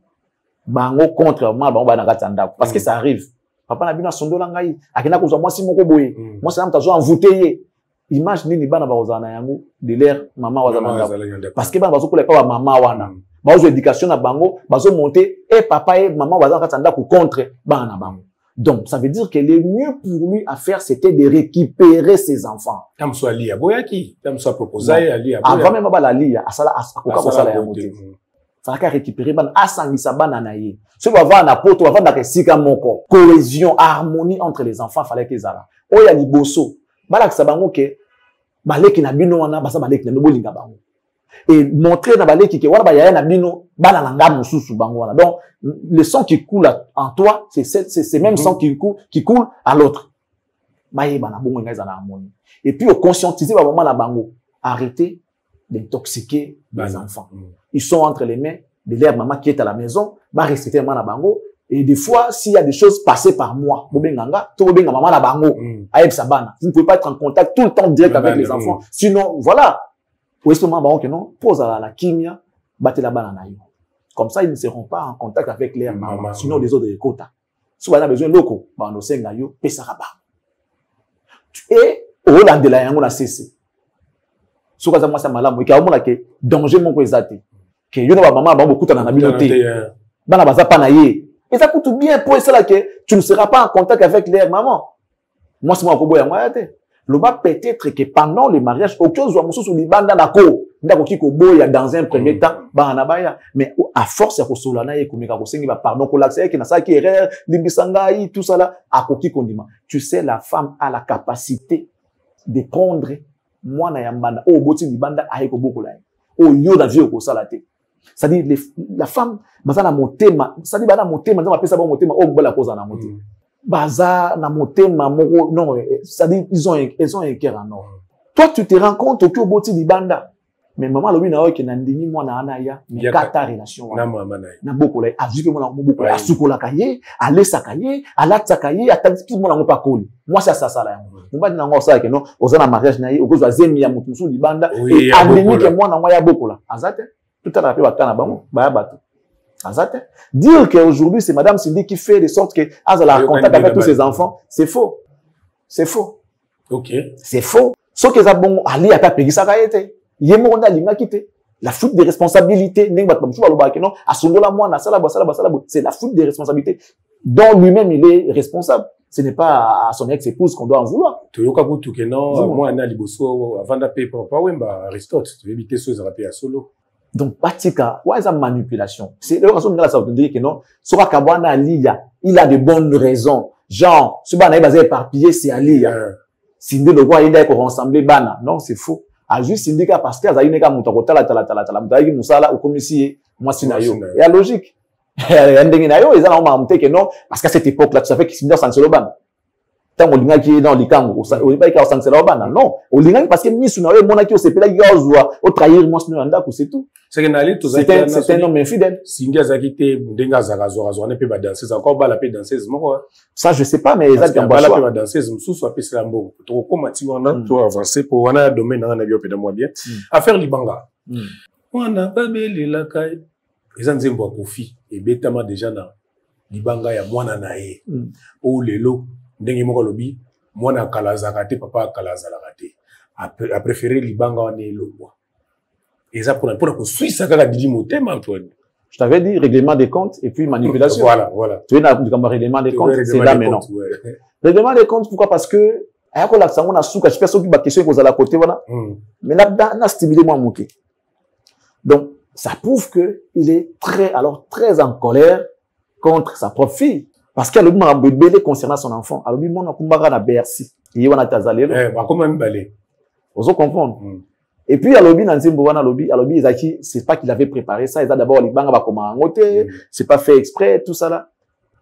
bango contre maman bango banaka tanda parce que ça arrive. Papa na bina sondola ngai akina ko moi si moko boye. Moi ça mtazo envoûter. Image nini bana bazana yango de l'air maman wazana parce que bana bazo kola pa maman wana. Bazo éducation na bango bazo monter et papa et maman wazana tanda ko contre bana bango. Donc, ça veut dire que le mieux pour lui à faire, c'était de récupérer ses enfants.
Comme soit Lia Boyaki, comme soit proposé à Lia.
Avant même à la Lia, à Sala, à Yamoté. Ça va récupérer, à Sangisa Bananaye. Ce va avoir un apôtre, va avoir un Sika Moko. Cohésion, harmonie entre les enfants, fallait qu'ils aient. Oya Liboso. Balak Sabango ke, Baleki na bino wana, basa Baleki na nobolinga bango. Et montrer na baleki ke wana ba yaya na bino bana nanga mususu bango wana. Donc le sang qui coule en toi, c'est même sang qui coule à l'autre. Baye bana bongo ngaza na harmonie. Et puis au conscientiser ba maman na bango, arrêter d'intoxiquer les enfants. Ils sont entre les mains de leur maman qui est à la maison, ba respecter maman na bango. Et des fois, s'il y a des choses passées par moi, bobenganga, to bobenga maman na bango, aïb sabana. Vous ne pouvez pas être en contact tout le temps direct avec les enfants. Sinon, voilà. Ou est-ce que maman que non, pose à la kimia, battez la banane. Comme ça, ils ne seront pas en contact avec les mamans, sinon les autres de quota. Si on a besoin de locaux, on a besoin de pesaraba. Et olandela yango na cesse soka za mwasa malamu ke amona ke danger moko ezate ke yo na ba mama ba bokutana na bino te bana baza pa na ye eza kutu bien pour cela que tu ne seras pas en contact avec leur maman moi c'est moi ko boya moi te loba peut-être que pendant le mariage aucun soit mususu libanda na ko ndako kiko boya dans un premier temps bana baya mais à force ya ko solana ye komeka ko sengi ba pardon ko l'accès que na ça qui erreur limbisanga yi tout ça là akoki kondima tu sais la femme a la capacité de prendre moi na yambanda o boti libanda ayeko bokola o yo da vie ko sala te c'est-à-dire la femme baza na motema c'est-à-dire bana motema nza mapesa ba motema o bola koza na motema baza na motema moko non c'est-à-dire ils ont un cœur en or toi tu te rends compte que boti libanda mais maman lobi na o ke na ndimi mwana anaya mais kata relation
na mama
na bokola ajupe mwana bokola asukola kaye alesa kaye alatsa kaye ataki mwana ngo pakoli moi ça sala yango mobali na ngo ça ke non ozana mariage na ye okozwa zemi ya mutu musu libanda et andimi ke mwana ngo ya bokola azate tout à l'heure bakana bango ba bato azate dire que aujourd'hui c'est madame Cindy qui fait de sorte que azala contact avec tous ses enfants c'est faux
OK
c'est faux ce que ça bon ali ata pegisa kaete yemo na linga kite la fuite de responsabilité ndenge bato bamusu baloba ke non asongola mwana sala c'est la fuite de responsabilité dont lui-même il est responsable. Ce n'est pas à son ex-épouse qu'on doit en vouloir.
Tu yoka kutu ke non moi na liboso avant d'appel papa wemba Aristote tu éviter ceux à rappeler à solo.
Donc patika ouais ça manipulation. C'est le raison de la ça veut dire que non soka kabwana aliya il a de bonnes raisons. Genre ce bana basé éparpillé c'est aliya. Sindi le roi il est pour rassembler bana. Non, c'est faux. A juste syndicat parce que azaine ka muto kotala tala mutaki musala okomisi moi sinayo. Et la logique ndenge na yo eza na mamute ke non parce qu'à cette époque là tu savais que Sindia sanselo bana tant olinga ki dans likango o ba ka sanselo bana non olinga parce que misu na yo mona ki o sepela ki ozwa o trahir moi sino ndako c'est tout
c'est que nali to
c'est un homme infidèle
Sindia zakite ndenga zakazo ne peut pas danser encore ba la peut danseuse moko
ça je sais pas mais eza
quand ba la peut danseuse mususu apesela mbongo to komati wana to avancer pour wana domaine na bio peut moi bien affaire libanga wana ba belela kai eza nzembo ya kofi ebetama déjà na libanga ya mwana na ye o lelo ndenge moko lobi mwana kalazaka te papa kalazalaka te a préféré libanga wana elongwa eza pour ko suisa kaka Didi Motema Antoine.
Je t'avais dit règlement des comptes et puis manipulation.
Voilà.
Tu es dans le règlement des comptes, c'est là maintenant. Règlement des comptes, pourquoi? Parce que ayako la sango na souka, je pense que ba question ko à la côté voilà. Mais là na stimuler moi moké. Donc ça prouve que il est très en colère contre sa propre fille parce qu'elle a bébé concernant son enfant. Alors lui mon akumbara na Bercy. Il y a tazalelo.
Bah comment même balé.
Vous comprendre. Et puis alobi na nzembo wana alobi ezaki c'est pas qu'il avait préparé ça, il a d'abord les banga ba comment ngoté, c'est pas fait exprès tout ça là.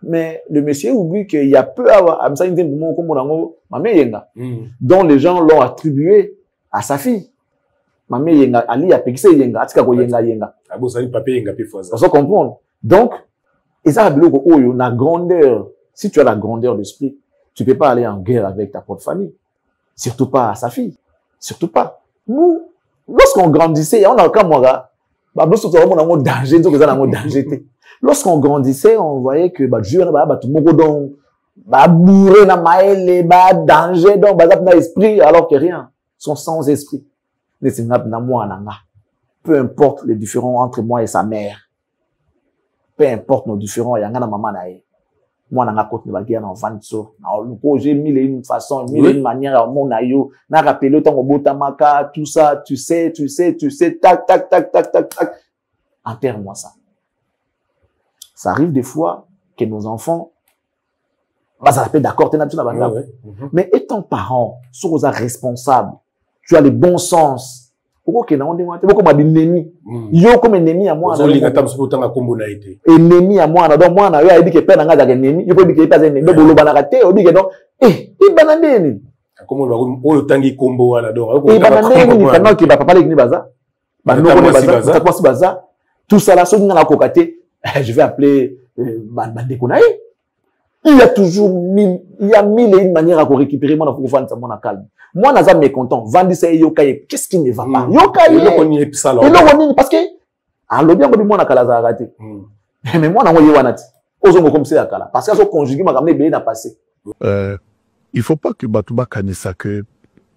Mais le monsieur oublie qu'il y a peu à amsa nzembo mo ko monango mame yenga. Dont les gens l'ont attribué à sa fille. Mame yenga ali a pekise yenga atika ko yenga
abo sali papier yenga pe foza
vous comprendre donc eza biloko oyo na grandeur si tu as la grandeur d'esprit tu peux pas aller en guerre avec ta propre famille surtout pas à sa fille surtout pas nous lorsqu'on grandissait on a comme moi ba boso to on a un danger donc eza na danger lorsqu'on grandissait on voyait que ba Dieu na ba tout moko donc ba bourré na maele ba danger donc ba na esprit alors que rien sont sans esprit. Peu importe les différends entre moi et sa mère. Peu importe nos différends, il y a un maman nae. Moi, n'a pas de bagarre en vanso. J'ai mille et une façons, mille et une manières à mon aïe. N'a rappelé ton botamaka, tout ça, tu sais, tac. Enterre-moi ça. Ça arrive des fois que nos enfants, bah, ça s'appelle d'accord, mais étant parent, sois responsable. Tu as le bon sens. Pourquoi que non comme un ennemi. Yo comme ennemi à moi. Ennemi à moi. Donc moi na yo a dit que père nanga ennemi. Yo peut dire que pas ennemi. Donc bolo banakate, on dit que non. Il banane.
Comme on tangi combo wana donc.
Il banane ni pendant que papa les ni baza. Ba no ko baza, ça quoi si baza. Tout ça là so ngana kokate, je vais appeler bande konaï. Il y a mille et une manières à récupérer moi pour vendre ça mon calme. Moi naza mécontent, vendre ça yokaye, qu'est-ce qui ne va pas? Yokaye. Il parce que en lobby on dit moi na kala za raté. Mais moi na ngoye wanati. Ozongo comme c'est akala parce que so conjugué m'a ramené bien na passé.
Il faut pas que Batouba kanisa que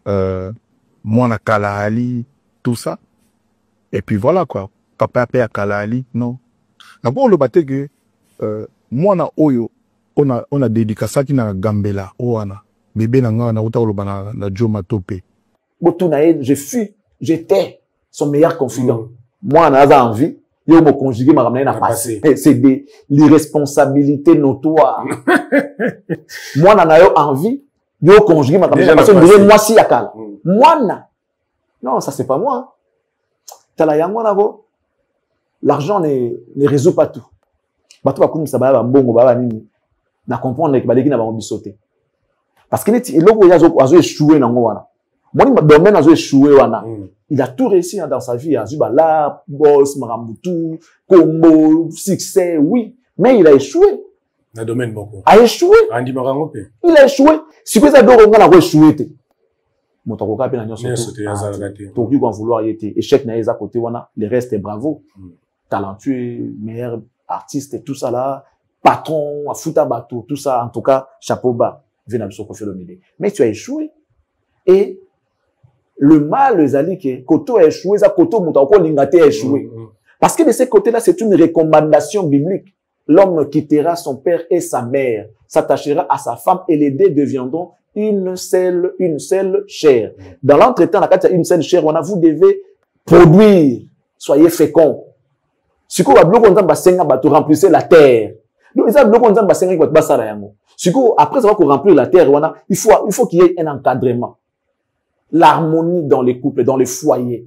moi na Kalahali, tout ça. Et puis voilà quoi. Papa a Kalahali, non. D'abord le baté que moi na Oyo, on a dédicace qui na Gambela, Oana. Bébé na nga na uta olobana na Joe Matope.
Je fus, j'étais son meilleur confident. Moi, on a envie, il me conjugué, m'a ramené à passer. C'est de l'irresponsabilité notoire. Moi, on a envie, il me conjugué, m'a ramené à passer. Moi, si, yakal. Moi, non, ça, c'est pas moi. L'argent ne résout pas tout. Bato, comme ça, va bon, va nini. Na comprendre que baleki na ba bisoté. Parce que les logo a échoué dans moi. Moi, le domaine a échoué. Il a tout réussi dans sa vie. Il a Zubala, Boss, Marambutu, Combo, succès, oui. Mais il a échoué.
Le domaine beaucoup.
A échoué.
Andy Marangope.
Il a échoué. Si vous avez dit qu'on a échoué, Motokoka pe na nyonso to ki kon vouloir yete échec na eza côté wana le reste est bravo. Talentueux, meilleur artiste et tout ça là, patron, à fouta bateau, tout ça en tout cas chapeau bas. Vena biso ko faire le mais tu as échoué. Et le mal, les alliés, que Koto a échoué, ça Koto Moutako Lingate a échoué. Parce que de ce côté-là, c'est une recommandation biblique. L'homme quittera son père et sa mère, s'attachera à sa femme et les deux deviendront une seule chair. Dans l'entretemps, il y a une seule chair, vous devez produire, soyez féconds. Si vous avez remplissez la terre. Donc, après avoir rempli la terre, il faut qu'il y ait un encadrement. L'harmonie dans les couples, dans les foyers.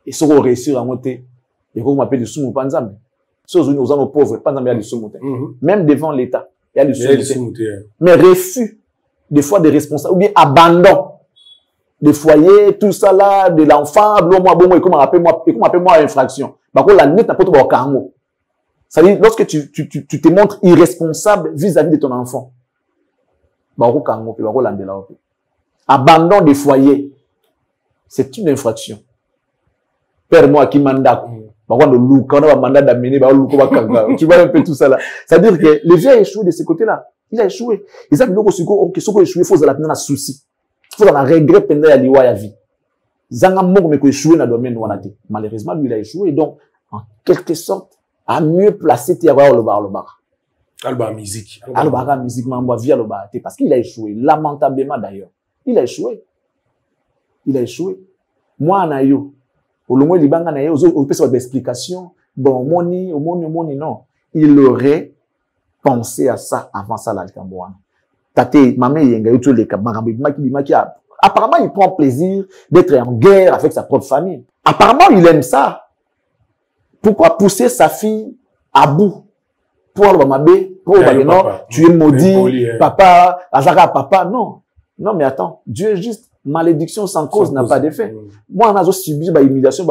Et si on réussit à monter, et qu'on m'appelle du soumou panzambe. Si nous avons pauvres, panzambe, il y a du soumou. Même devant l'État, il y a du soumou. Mais refus, des fois, des responsables, ou bien abandon des foyers, tout ça là, de l'enfant, et comment appelle-moi infraction. Par contre, la net n'a pas tout au ça veut dire, lorsque tu te montres irresponsable vis-à-vis de ton enfant, abandon des foyers, c'est une infraction. Père, moi, qui mandat, tu vois un peu tout ça là. C'est-à-dire que le vieux a échoué de ce côté-là. Il a échoué. Ils ont dit que ce qui a échoué, il faut que la souci. Il faut que la regret pendant la vie. Zanga mok me ko échoué dans le domaine wanate. Malheureusement, lui, il a échoué. Donc, en quelque sorte, à mieux placer Tiago le bar.
Alba musique.
Alba musique, m'envoie via le bar. Parce qu'il a échoué. Lamentablement d'ailleurs. Il a échoué. Il a échoué. Moi, en ayo. Au moins, il y a des explications. Bon, moni, non. Il aurait pensé à ça avant ça, là, le Cambouane. Tate, maman, il y a apparemment, il prend plaisir d'être en guerre avec sa propre famille. Apparemment, il aime ça. Pourquoi pousser sa fille à bout? Pour tu es maudit, papa, Azara, papa, non. Non, mais attends, Dieu est juste. Malédiction sans cause n'a pas d'effet. Moi, on a subi une humiliation,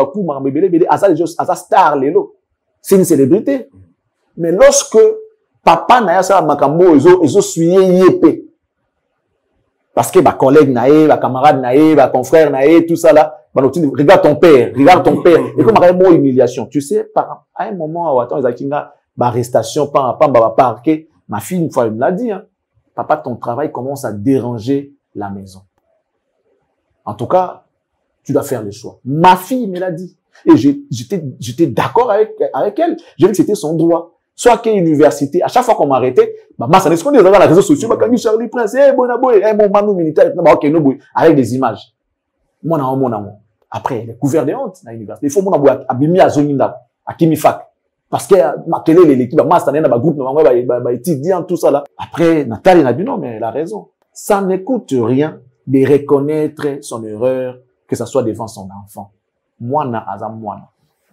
c'est une célébrité. Mais lorsque papa n'a pas makambo, ils ont suivi yépé. Parce que ma collègue naïe, ma camarade naïe, ma confrère naïe, tout ça là, regarde ton père. Et comme il y a humiliation, tu sais, à un moment, attends, ils ont arrestation, parquet. Ma fille, une fois, elle me l'a dit, hein, papa, ton travail commence à déranger la maison. En tout cas, tu dois faire le choix. Ma fille me l'a dit. Et j'étais d'accord avec elle. J'ai vu que c'était son droit. Soit qu'à l'université, à chaque fois qu'on m'arrêtait, ça n'est ce qu'on dit dans les réseaux sociaux, Charlie Prince, mon manou militaire, avec des images. Mon amour. Après, il est couvert de honte dans l'université. Il faut mon amour abîmer à Zoninda, à Kimifak. Parce que, l'équipe, groupe, étudiant, tout ça là. Après, Nathalie a dit non, mais elle a raison. Ça n'écoute rien de reconnaître son erreur, que ce soit devant son enfant. Moi,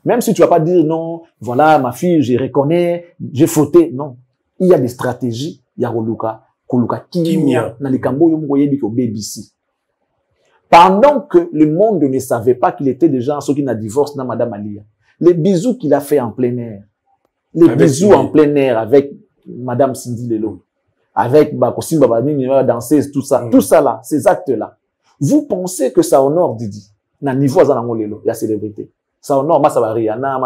même si tu vas pas dire non, voilà, ma fille, je reconnais, j'ai fauté. Non. Il y a des stratégies. Il y a Koluka Kimia, dans les Cambo, BBC. Pendant que le monde ne savait pas qu'il était déjà ceux qui n'a divorcé dans Madame Alia. Les bisous qu'il a fait en plein air. Les bisous en plein air avec Madame Cindy Lelo. Avec Bakosim Babani, danseuse, tout ça. Tout ça là, ces actes-là. Vous pensez que ça honore Didi? Na niveau Lelo, la célébrité. Ça honore Massa Rihanna,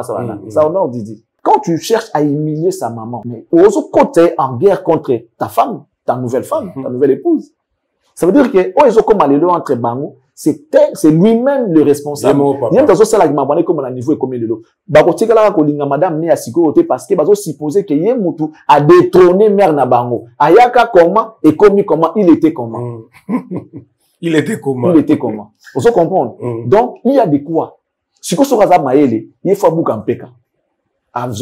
ça honore Didi. Quand tu cherches à humilier sa maman, mais aux autres côtés, en guerre contre ta femme, ta nouvelle épouse. Ça veut dire que, oh, ils ont comme aller entre bango, c'est lui-même le responsable. Il y a une ça qui m'a comme à niveau et comme le lot. Bakotika la kolinga madame ni à sécurité parce que bazo supposer que Yemutu a détrôné mère na bango. Ayaka comment et commis comment, il était comment.
Il était comment?
Il était comment? Vous comprendre? Donc, il y a des quoi. Si vous avez maïle, il faut bouc en péka.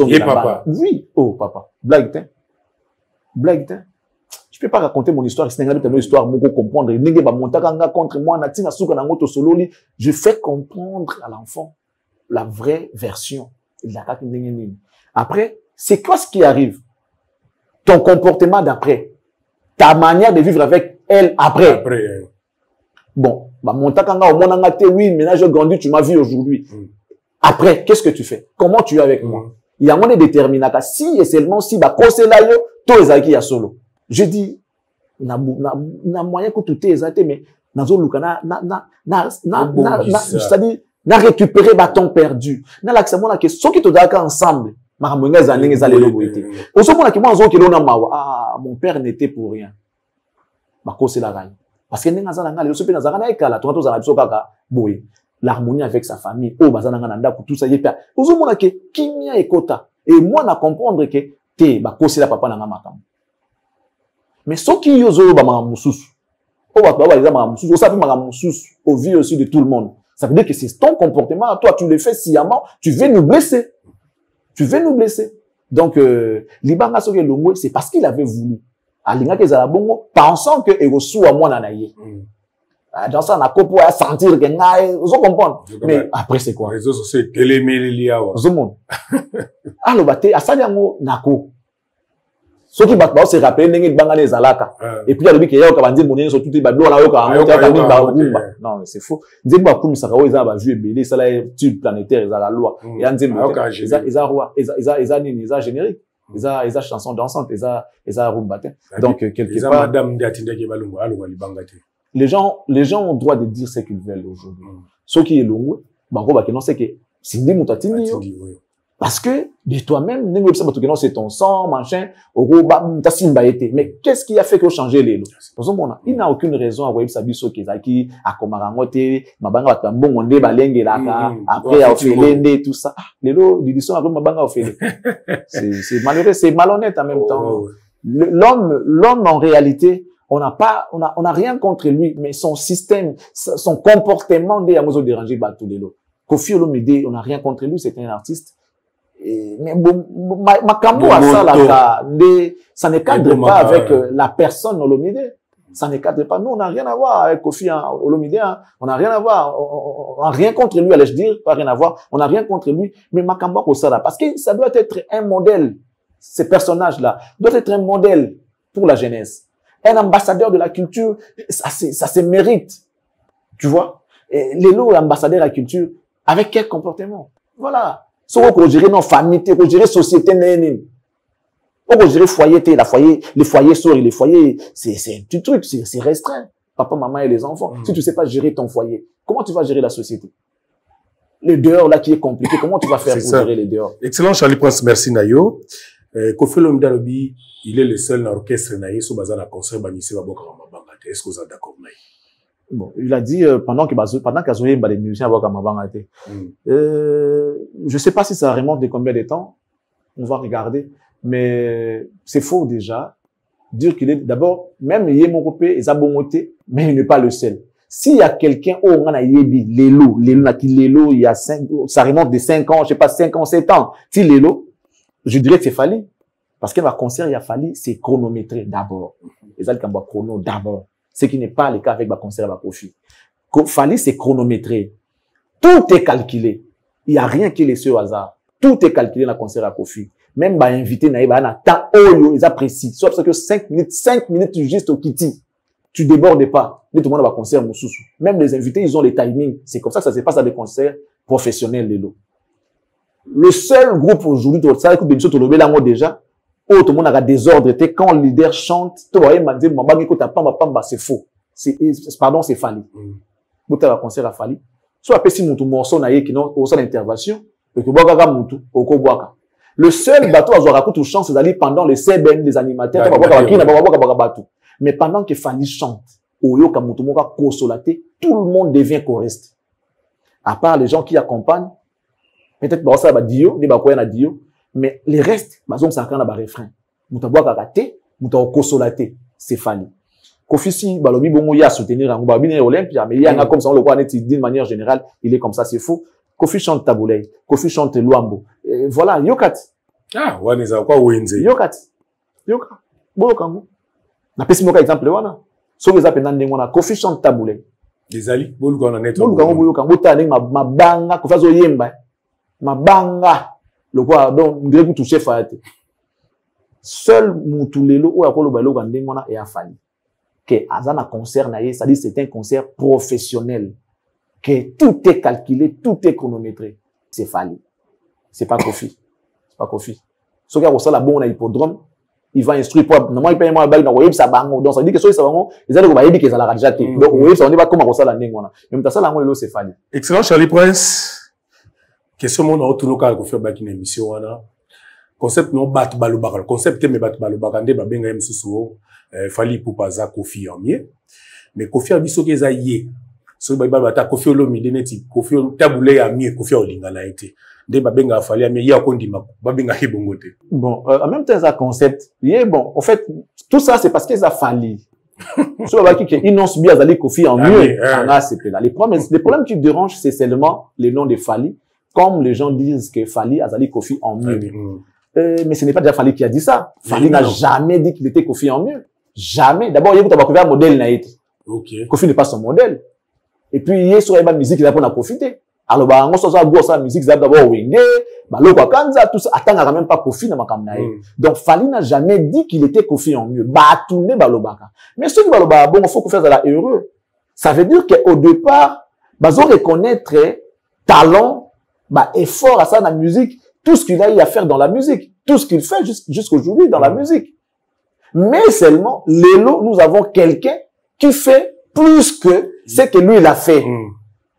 Et papa?
Oui. Oh, papa. Blague, t'es. Blague, t'es. Je peux pas raconter mon histoire, c'est une histoire, pour comprendre. Contre moi, je fais comprendre à l'enfant la vraie version. Après, c'est quoi ce qui arrive? Ton comportement d'après. Ta manière de vivre avec elle après. Bon, oui, maintenant j'ai grandi, tu m'as vu aujourd'hui. Après, qu'est-ce que tu fais? Comment tu es avec moi? Il y a un déterminant. Si et seulement si, solo. Je dis, na moyen que tout est exacté, mais c'est-à-dire, na récupérer bâton perdu. Na l'accès, moi, que ceux qui te donnent ensemble, mon père n'était pour rien. Parce que l'harmonie avec sa famille, tout ça, et moi, na comprendre que te, la papa n'a pas. Mais ceux qui osent au vu aussi de tout le monde. Ça veut dire que c'est ton comportement. Toi, tu le fais sciemment. Tu veux nous blesser. Tu veux nous blesser. Donc, Libanga Soke Longo, c'est parce qu'il avait voulu. Alinga Kezalabongo, pensant que Erosu à moi nanaye. Dans ça, on a compris à sentir que vous comprenez. Mais après, c'est quoi?
Les réseaux sociaux, télémélia.
Alors, à Saliango, Nako. Ceux qui battent se rappellent n'engagent pas les alaka. Et puis il y a le mec qui est au Kabandi monnaie sur tout les badlo là au non c'est faux. Nzemba comme ça quand ils ont vu belé ça là tube planétaire ils ont la loi. Et Nzemba ils ont générique. Ils ont chanson dansante, ils ont rumba. Donc quelque part
madame Ndiatinda qui va longo alo libangate.
Les gens ont droit de dire ce qu'ils veulent aujourd'hui. Ceux qui est longo bango ba non c'est que Sindi Mutatini. Parce que de toi-même, c'est ton sang, machin, mais qu'est-ce qui a fait que changer les lots? Il n'a aucune raison à voir ça biso Kezaki, à Komaramote, Mabanga Tambonde, Balenge, après à Ophelende, tout ça. Les lots, l'idisson après Mabanga Ophelende. C'est malheureux, c'est malhonnête en même temps. L'homme, en réalité, on n'a rien contre lui, mais son système, son comportement, des amours dérangés, bah, tous les lots. Kofi Olomide, on n'a rien contre lui, c'est un artiste. Mais ça ne cadre pas avec la personne Olomide. Ça ne cadre pas. Nous, on n'a rien à voir avec Kofi Olomide. On n'a rien à voir. On n'a rien contre lui, allais-je dire. Pas rien à voir. On n'a rien contre lui. Mais Makamba Kosala, parce que ça doit être un modèle. Ces personnages-là doivent être un modèle pour la jeunesse. Un ambassadeur de la culture, ça se mérite. Tu vois? Et les lots ambassadeurs de la culture, avec quel comportement? Voilà. Si on gérer nos familles, on gérer société, on gérer foyer, les foyers sont les foyers, c'est un petit truc, c'est restreint. Papa, maman et les enfants. Si tu sais pas gérer ton foyer, comment tu vas gérer la société? Le dehors, là, qui est compliqué, comment tu vas faire pour gérer les dehors?
Excellent, Charlie Prince, merci, Nayo. Kofi Olomide Alobi, il est le seul dans l'orchestre Naye, sur bazar la concert, Banissé Baboka Mabanga. Est-ce que vous êtes d'accord, Naye?
Bon, il a dit, pendant qu'il y a des musiciens à Mabanga, je sais pas si ça remonte de combien de temps. On va regarder. Mais c'est faux déjà. Dire qu'il est, d'abord, même Yemokopé, ils ont bonmoté, mais il n'est pas le seul. S'il y a quelqu'un, on a Yebi, Lélo, il y a ça remonte de 5 ans, je sais pas, 5 ans, 7 ans. Si Lélo, je dirais que c'est Fali. Parce que le concert, il y a Fali, c'est chronométré d'abord. Les autres, quand chrono d'abord. Ce qui n'est pas le cas avec le concert à Kofi. Fali, c'est chronométré. Tout est calculé. Il n'y a rien qui est laissé au hasard. Tout est calculé dans le concert à Kofi. Même, invité, ils apprécient. Soit parce que 5 minutes juste au Kitty. Tu débordes pas. Tout le monde va concert, même les invités, ils ont les timings. C'est comme ça que ça se passe à des concerts professionnels, Lélo. Le seul groupe aujourd'hui, ça écoute bien sûr, tu le déjà. Tout le monde a des ordres. Quand le leader chante, tu vois, c'est faux. Pardon, c'est Fali. Vous avez un concert à Fali. Soit après si mon morceau n'a qui non, au sein d'intervention, le seul bateau à Zorakou tout chante, c'est d'aller pendant les CBN, les animateurs, mais pendant que Fali chante, Oyo Kamutumoka Kosolaté, tout le monde devient choriste. À part les gens qui accompagnent, peut-être bah ça va dio, ni bah quoi na dio, mais les restes, bah donc ça quand na ba refrain. Mutaboa kakate, mutaboa Kosolaté, c'est Fally. Kofi si balobi bongo ya soutenir en babine Olympia, mais il y a comme ça on le voit d'une manière générale, il est comme ça, c'est faux. Kofi chante Taboulay, Kofi chante Luambo. Voilà, yokat.
Ah, waneza kwa wenze.
Yokat. Yoka. Bolo kango. Na pesi moka exemple wana. So les appels dans wana Kofi chante Taboulay.
Desali, bolo kana net.
Bolo kango boyo kango ta ma banga ko fazo yemba. Ma banga. Le quoi donc ngrebu toucher faate. Seul mutulelo o yakolo balo kande wana e afali. Que azana concert na ye, c'est-à-dire c'est un concert professionnel. Que tout est calculé, tout est chronométré. C'est Fally. C'est pas Kofi. C'est pas Kofi. Ce gars, on la bonne à hippodrome, il va instruire pour, normalement, il paye moi, il va ça bango. Donc, ça veut dire que soit ça bango, ils allaient va dire qu'ils allaient déjà été. Donc, oui, ça, on dit pas comment on ça la nengo. Mais, ça, la nengo, c'est Fally.
Excellent, Charlie Prince. Question, mon autre local, qu'on fait back une émission, wana. Concept, non, bat balobaka. Concept, mais bat balobaka, nde, babenga msusuo, Fally pour pas za Kofi en mieux. Mais Kofi a biso keza yé. So ba bata Kofi Olomide neti Kofi Taboulay a mieux Kofi Olingana été de babenga Fally a mieux ya kondima babenga hebongote.
Bon, en même temps ça concept yé bon en fait tout ça c'est parce qu'ils a Fally. So ba ki inonce bien azali Kofi en mieux ana c'est là. Les problèmes qui dérangent c'est seulement les noms de Fally comme les gens disent que Fally azali Kofi en mieux. Mais ce n'est pas déjà Fally qui a dit ça. Fally n'a jamais dit qu'il était Kofi en mieux. Jamais. D'abord il y a un modèle na été.
OK.
Kofi n'est pas son modèle. Et puis, il y a sur la musique, il a pour en profiter. Alors, bah, on s'en sort sa musique, ça d'abord, wenge, bah, l'eau, kanza, tout ça, attends, quand même pas Kofi, n'a pas comme Donc, Fally n'a jamais dit qu'il était Kofi en mieux. Bah, tourner, bah, l'obaka. Mais ceux qui bah, l'obaka, bon, il faut qu'on fasse la heureux. Ça veut dire qu'au départ, bah, ils ont reconnaître talent, bah, effort à ça dans la musique, tout ce qu'il a eu à faire dans la musique, tout ce qu'il fait jusqu'aujourd'hui dans la musique. Mais seulement, Lélo, nous avons quelqu'un qui fait plus que ce que lui il a fait.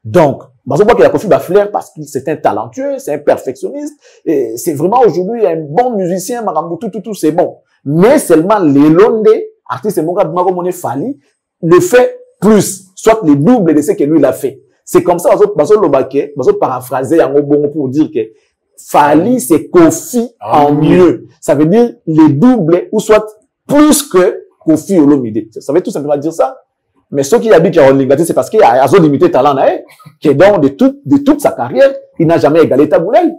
Donc, on voit qu'il a Kofi Baflair parce que c'est un talentueux, c'est un perfectionniste, et c'est vraiment aujourd'hui un bon musicien, tout, c'est bon. Mais seulement les Londe, artiste et mon Fally, le fait plus, soit les doubles de ce que lui il a fait. C'est comme ça, on paraphraser en bon pour dire que Fally c'est Kofi en mieux. Ça veut dire les doubles ou soit plus que Kofi Olomide. Ça veut tout simplement dire ça. Mais ceux qui habitent à Olingati, c'est parce qu'il a un limité talent, qui est donc de toute sa carrière, il n'a jamais égalé Taboulay.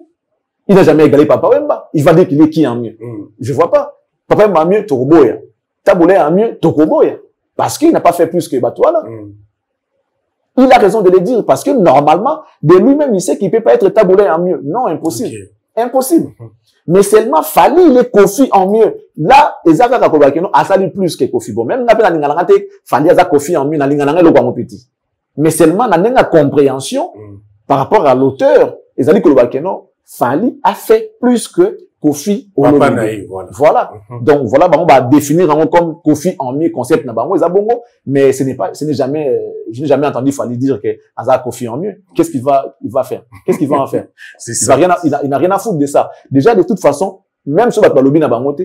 Il n'a jamais égalé Papa Wemba. Il va dire qu'il est qui en mieux. Je vois pas. Papa Wemba a mieux Tokoboya. Taboulay a mieux Tokoboya. Parce qu'il n'a pas fait plus que Batouala. Il a raison de le dire parce que normalement, de lui-même, il sait qu'il peut pas être Taboulay en mieux. Non, impossible. Okay. Impossible. Mais seulement Fally, il est Kofi en mieux. Là, Ezaka Kakobakeno a sali plus que Kofi. Bon, même la Ningalangate, Fally a Kofi en mieux, na Ningalangate le Guamo petit. Mais seulement, na Ninga compréhension, par rapport à l'auteur, Ezali Kolobakeno, Fally a fait plus que Kofi Olomide. Voilà. Donc, voilà, on va définir comme Kofi en mieux concept na bango, Ezabongo, mais je n'ai jamais entendu Fally dire que Aza Kofi en mieux. Qu'est-ce qu'il va faire? Qu'est-ce qu'il va en faire? Il n'a rien à foutre de ça. Déjà, de toute façon, même si Batbalobi na bangote,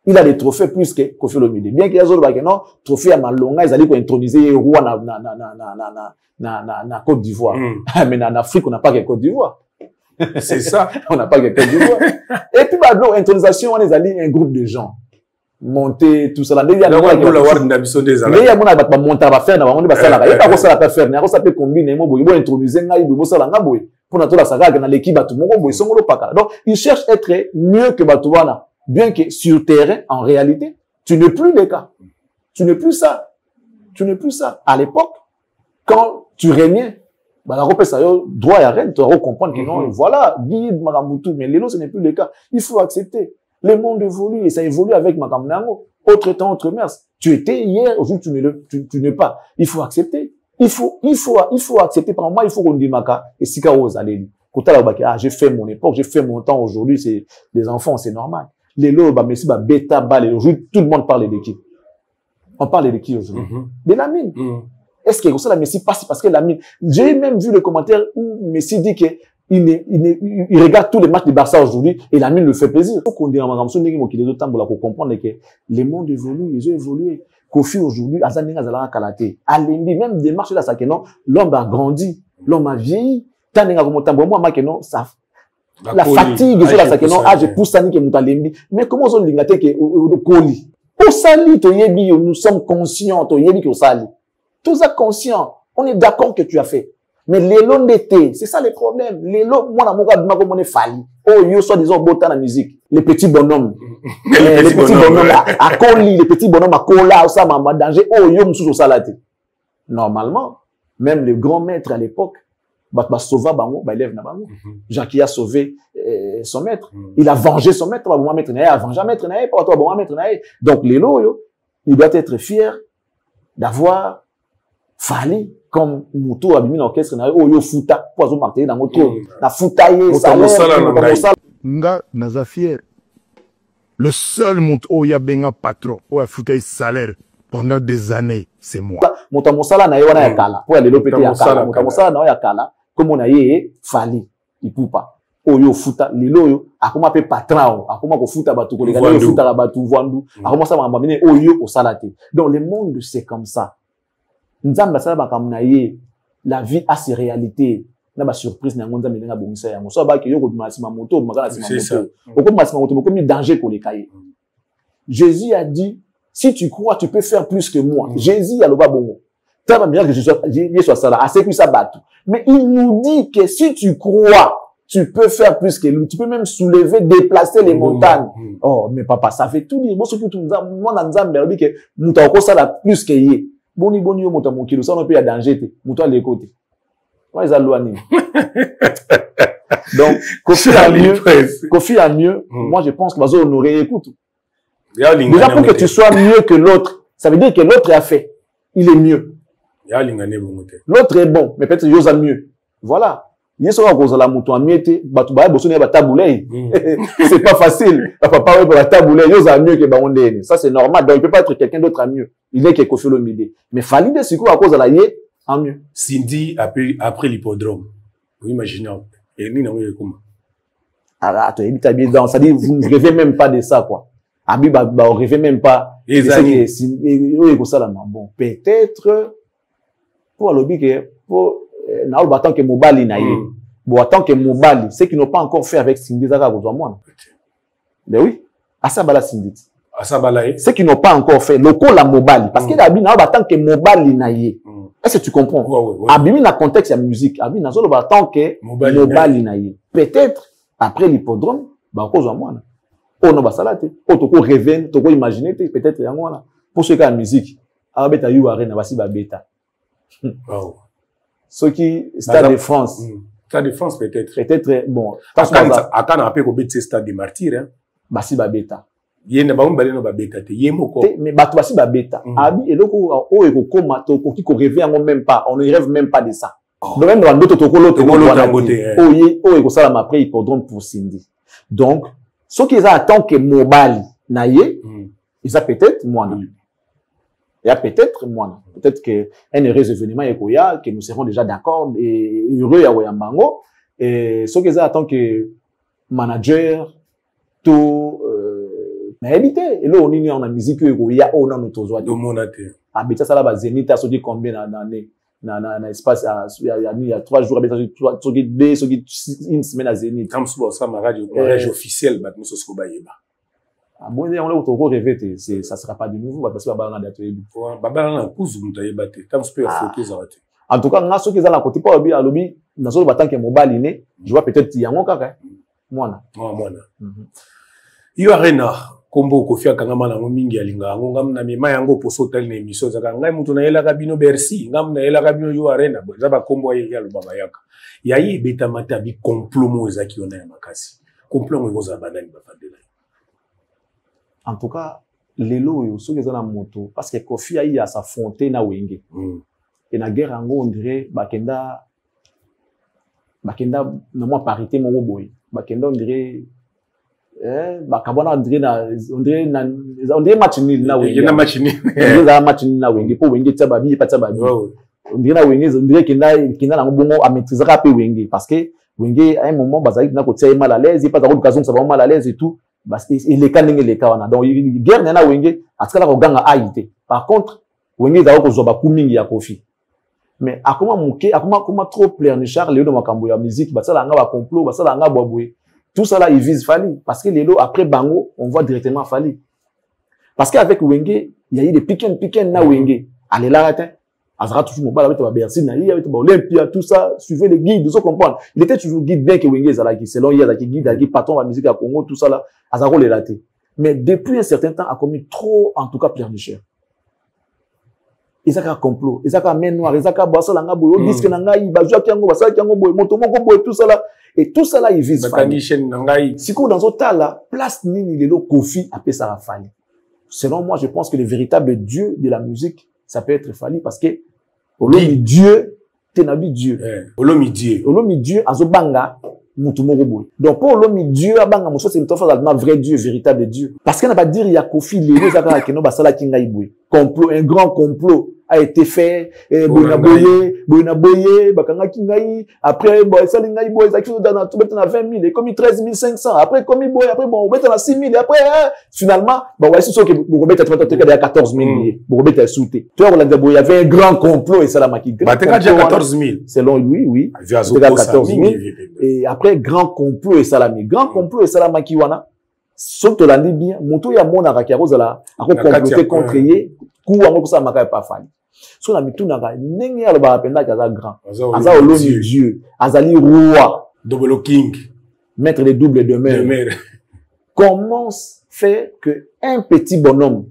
il a des trophées plus que Kofi Olomide. Bien qu'il y ait un trophée à Malonga, ils allaient introniser roi na Côte d'Ivoire. Mais en Afrique, on n'a pas que Côte d'Ivoire.
C'est ça.
On n'a pas que Côte d'Ivoire. Et puis, bah, non, intronisation, on est allés un groupe de gens. Monter, tout ça. Il y a monter à faire, on va faire, il y a pas ça à faire, il y a ça peut combiner, il faut introduire, il faut ça là, pour notre la saga, dans l'équipe, tout le monde, ils sont pas. Donc, ils cherchent à être mieux que Batouana. Bien que sur terrain, en réalité, tu n'es plus le cas. Tu n'es plus ça. Tu n'es plus ça. À l'époque, quand tu régnais, bah, la repère, ça y est, droit et arène, tu vas comprendre que non, voilà, guide, Maramoutou, mais Lélo, ce n'est plus le cas. Il faut accepter. Le monde évolue et ça évolue avec Makamnango. Autre temps, autre mers. Tu étais hier, aujourd'hui, tu n'es pas. Il faut accepter. Il faut accepter. Par moi, il faut qu'on dise Maka et Sika Ozaleli. J'ai fait mon époque, j'ai fait mon temps aujourd'hui, c'est les enfants, c'est normal. Les lots, bah, mais c'est, bah, bêta, bah, aujourd'hui, tout le monde parle de qui? On parle de qui aujourd'hui? De la mine. Est-ce que ça, la Messi passe parce que la mine, j'ai même vu le commentaire où Messi dit que il regarde tous les matchs de Barça aujourd'hui et la mine le fait plaisir. Il faut qu'on dise à Magamson, pour comprendre que les mondes évoluent, ils ont évolué. Kofi aujourd'hui, Azaninga Zala Kalate. Alembi, même démarche là, ça que non, l'homme a grandi, l'homme a vieilli. Taninga comme tambo, moi, ma que non, ça, la fatigue, c'est là, ça que non, ah, je pousse ça, ni que moutalembi. Mais comment on l'ingate que, Koli? Au sali, nous sommes conscients, au sali. Tout ça conscient. On est d'accord que tu as fait. Mais l'élo d'été, c'est ça le problème. L'élo, moi, on est fallu. Oh, yo, soit disons, botan la musique. Les petits bonhommes. Les petits bonhommes à Koli, les petits bonhommes à Kola, ça, ma danger. Oh, yo, m'sous au salate. Normalement, même le grand maître à l'époque, sauva bango, élève na bango. Jean qui a sauvé son maître. Il a vengé son maître, bon maître naé, a vengé maître naé, pas toi bon maître naé. Donc l'élo yo, il doit être fier d'avoir fallu comme Moutou abimi l'orchestre naé, oh yo futa, poison martelé dans moto, na futaye salaire,
nga naza fier. Le seul monte oh ya benga patron, oh ya futaye salaire pendant des années, c'est moi.
Motamosala na wana ya kala, pour aller l'opéter ya kala, motamosala na ya kala. Comme on a yé, fali, il peut pas. Oyo futa, lilo yo, akoma pe patron, akoma ko futa batu, ko lega yo futa la batu, vandu, akoma sa mambamine, oyo o salate. Donc le monde c'est comme ça. Nzamba sala bakamna yé, la vie a ses réalités. Na ba surprise na ngonza melenga bongisa yango. So ba ke yo ko masima moto, makala sima moto. Oko masima moto, oko mi danger ko le kaye. Jésus a dit, si tu crois, tu peux faire plus que moi. Jésus a le bas bongo. Bien que je sois ça là, assez que ça batte. Mais il nous dit que si tu crois, tu peux faire plus que lui. Tu peux même soulever, déplacer les montagnes. Oh, mais papa, ça fait tout dire. Moi, ce que tu nous as, moi, dans Nzambe, dit que nous t'avons ça là plus que yé. Boni, yo, mouta mon kilo, ça on peut y a danger, mouta les côtés. Moi, ils ont donc, Kofi a mieux, moi, je pense que vas-y honorer, écoute. Déjà, pour que tu sois mieux que l'autre, ça veut dire que l'autre a fait. Il est mieux. L'autre est bon, mais peut-être qu'il a mieux. Voilà. Il sera cause la mouton à miette, c'est pas facile. Papa, pour la taboulée, il a mieux que Baondé. Ça, c'est normal. Donc, il peut pas être quelqu'un d'autre à mieux. Il est quelque chose de mieux. Mais Fali de Siko, à cause de la yé, en mieux.
Cindy, après l'hippodrome. Vous imaginez, et ni n'a pas comment.
Ah, tu es bien dans, ça dit, vous ne rêvez même pas de ça, quoi. Abi, on rêvait même pas. Bon, peut-être, pour le que, pour, tant que Mobali naïe. Bon, tant que Mobali, ceux qui n'ont pas encore fait avec Cindy Zaka, vous en moi. Ben oui. Asabala Cindy.
Asabala,
ceux qui n'ont pas encore fait, le col la Mobali. Parce que d'habitude, tant que Mobali naïe. Est-ce que tu comprends? Abimi, dans le contexte de la musique, Abimi, dans le tant que Mobali naïe. Peut-être, après l'hippodrome, bah, cause en moi. Oh non, bah, ça là, oh, toko rêver, toko imaginer, peut-être, en moi, là. Pour ceux qui ont la musique, Abeta Yu Arena, voici Babeta.
Wow.
Ceux qui, Stade de France.
Stade de France, peut-être.
Peut-être, bon.
À quand on appelle qu'on bête Stade de Martyrs, hein?
Basi Babeta.
Yé ba umbalé no babeta te yé moko.
Mais batu basi babeta. Abi, et donc, oh, et koma, toko, qui rêve même pas. On ne rêve même pas de ça. Donc, même dans d'autres toko, l'autre, oh, et ça, m'a pris hippodrome pour Cindy. Donc, ceux qui attendent que Mobali naïe, ils ont peut-être moi. Il y a peut-être moi. Peut-être que un heureux événement est que nous serons déjà d'accord et heureux à Oyambango. Et ceux qui attendent que manager, tout, mais éviter. Et là, on est en musique, il y a on a notre joie. Ah, mais ça, ça là, Zénith a sauté combien d'années? Dans l'espace, il y a 3 jours, une semaine à Zénith.
Comme ça, ma radio officielle, bah, nous sommes au Bayeba.
Ah, bon, on est au rêver, ça sera pas de nouveau, parce que Baba a des
Baba a cousu, nous t'avons battu. Comme ça, photos
en tout cas, ceux qui sont à côté, pas oublier à l'objet, dans ce bâtiment qui est mobile, je vois peut-être qu'il y a un cas, moi.
Yo arena, kombo kofia kangama na mingi ya linga, ngam na mima yango poso tel na emission zaka ngai mutu na yela kabino Bercy, ngam na yela kabino yo arena, bo zaba kombo ya lubaba yaka. Ya yi beta mata bi complot mo ezaki ona ya makasi. Complot mo goza banani ba fadela.
En tout cas, lelo yo so kezana moto parce que Kofi a eu à sa fontaine na wenge. Et na guerre ango on dirait bakenda na moi parité mon boy. Bakenda on dirait bakabona on dirait match nil na wenge.
Yena match nil.
Yena match nil na wenge po wenge tsababi pa tsababi. On dirait na wenge on dirait kenda na bongo a maîtriser ka pe wenge parce que wenge à un moment bazali na ko tia mal à l'aise, il pas d'occasion ça va mal à l'aise et tout. il est canning les cas donc guerre na wenge atkala ko ganga aite par contre wenge za ko zoba kumingi ya kofi mais akoma muke akoma trop pleurnichard les do makambo ya musique basala nga ba complot basala nga boboé tout ça là il vise Fally parce que les do après bango on voit directement Fally parce qu'avec wenge il y a eu des piquen na wenge allez là ratin azara toujours mon bala avec ba Bercy na avec ba Olympia tout ça suivez les guides vous comprendre il était toujours guide bien que wenge zala qui selon il y a qui guide qui patron de la musique à Congo tout ça là azara les raté mais depuis un certain temps a commis trop en tout cas pleurnicheur ezaka complot ezaka main noire ezaka basala nga boyo disque na ngai bazwa kiango basala kiango boyo moto moko boyo tout ça là et tout ça là il vise
Fally chaîne na ngai
siko dans autre là place nini lelo Kofi appelle ça Fally selon moi je pense que le véritable dieu de la musique ça peut être Fally parce que olomi dieu tenabi dieu
olomi dieu
azobanga mutu moko boyo donc pour olomi dieu abanga moso c'est un vrai dieu véritable dieu parce qu'on n'a pas dire il y a Kofi lelo ezaka keno basala kinga boyo complot un grand complot a été fait boyna boye bakanga kingai après boy ça lingai boy ça qui dans tout na 20 000 et comme 13 500 après comme boy après bon on met na 6 000 après finalement bah ouais c'est sûr que vous remettez à 14 000 vous remettez à souter tu vois là il y avait un grand complot et ça la maki
bah t'es déjà 14 000
selon lui oui c'était 14 000 et après grand complot et salami grand complot et salamaki wana sauf to landi bien moto ya mona ka kozala ako comploter contre ye ku wango ça maka pas Fally so na mituna ka ndenge ya ba penda kaza grand aza olomi dieu azali roi
double king
maître des doubles de mer comment fait que un petit bonhomme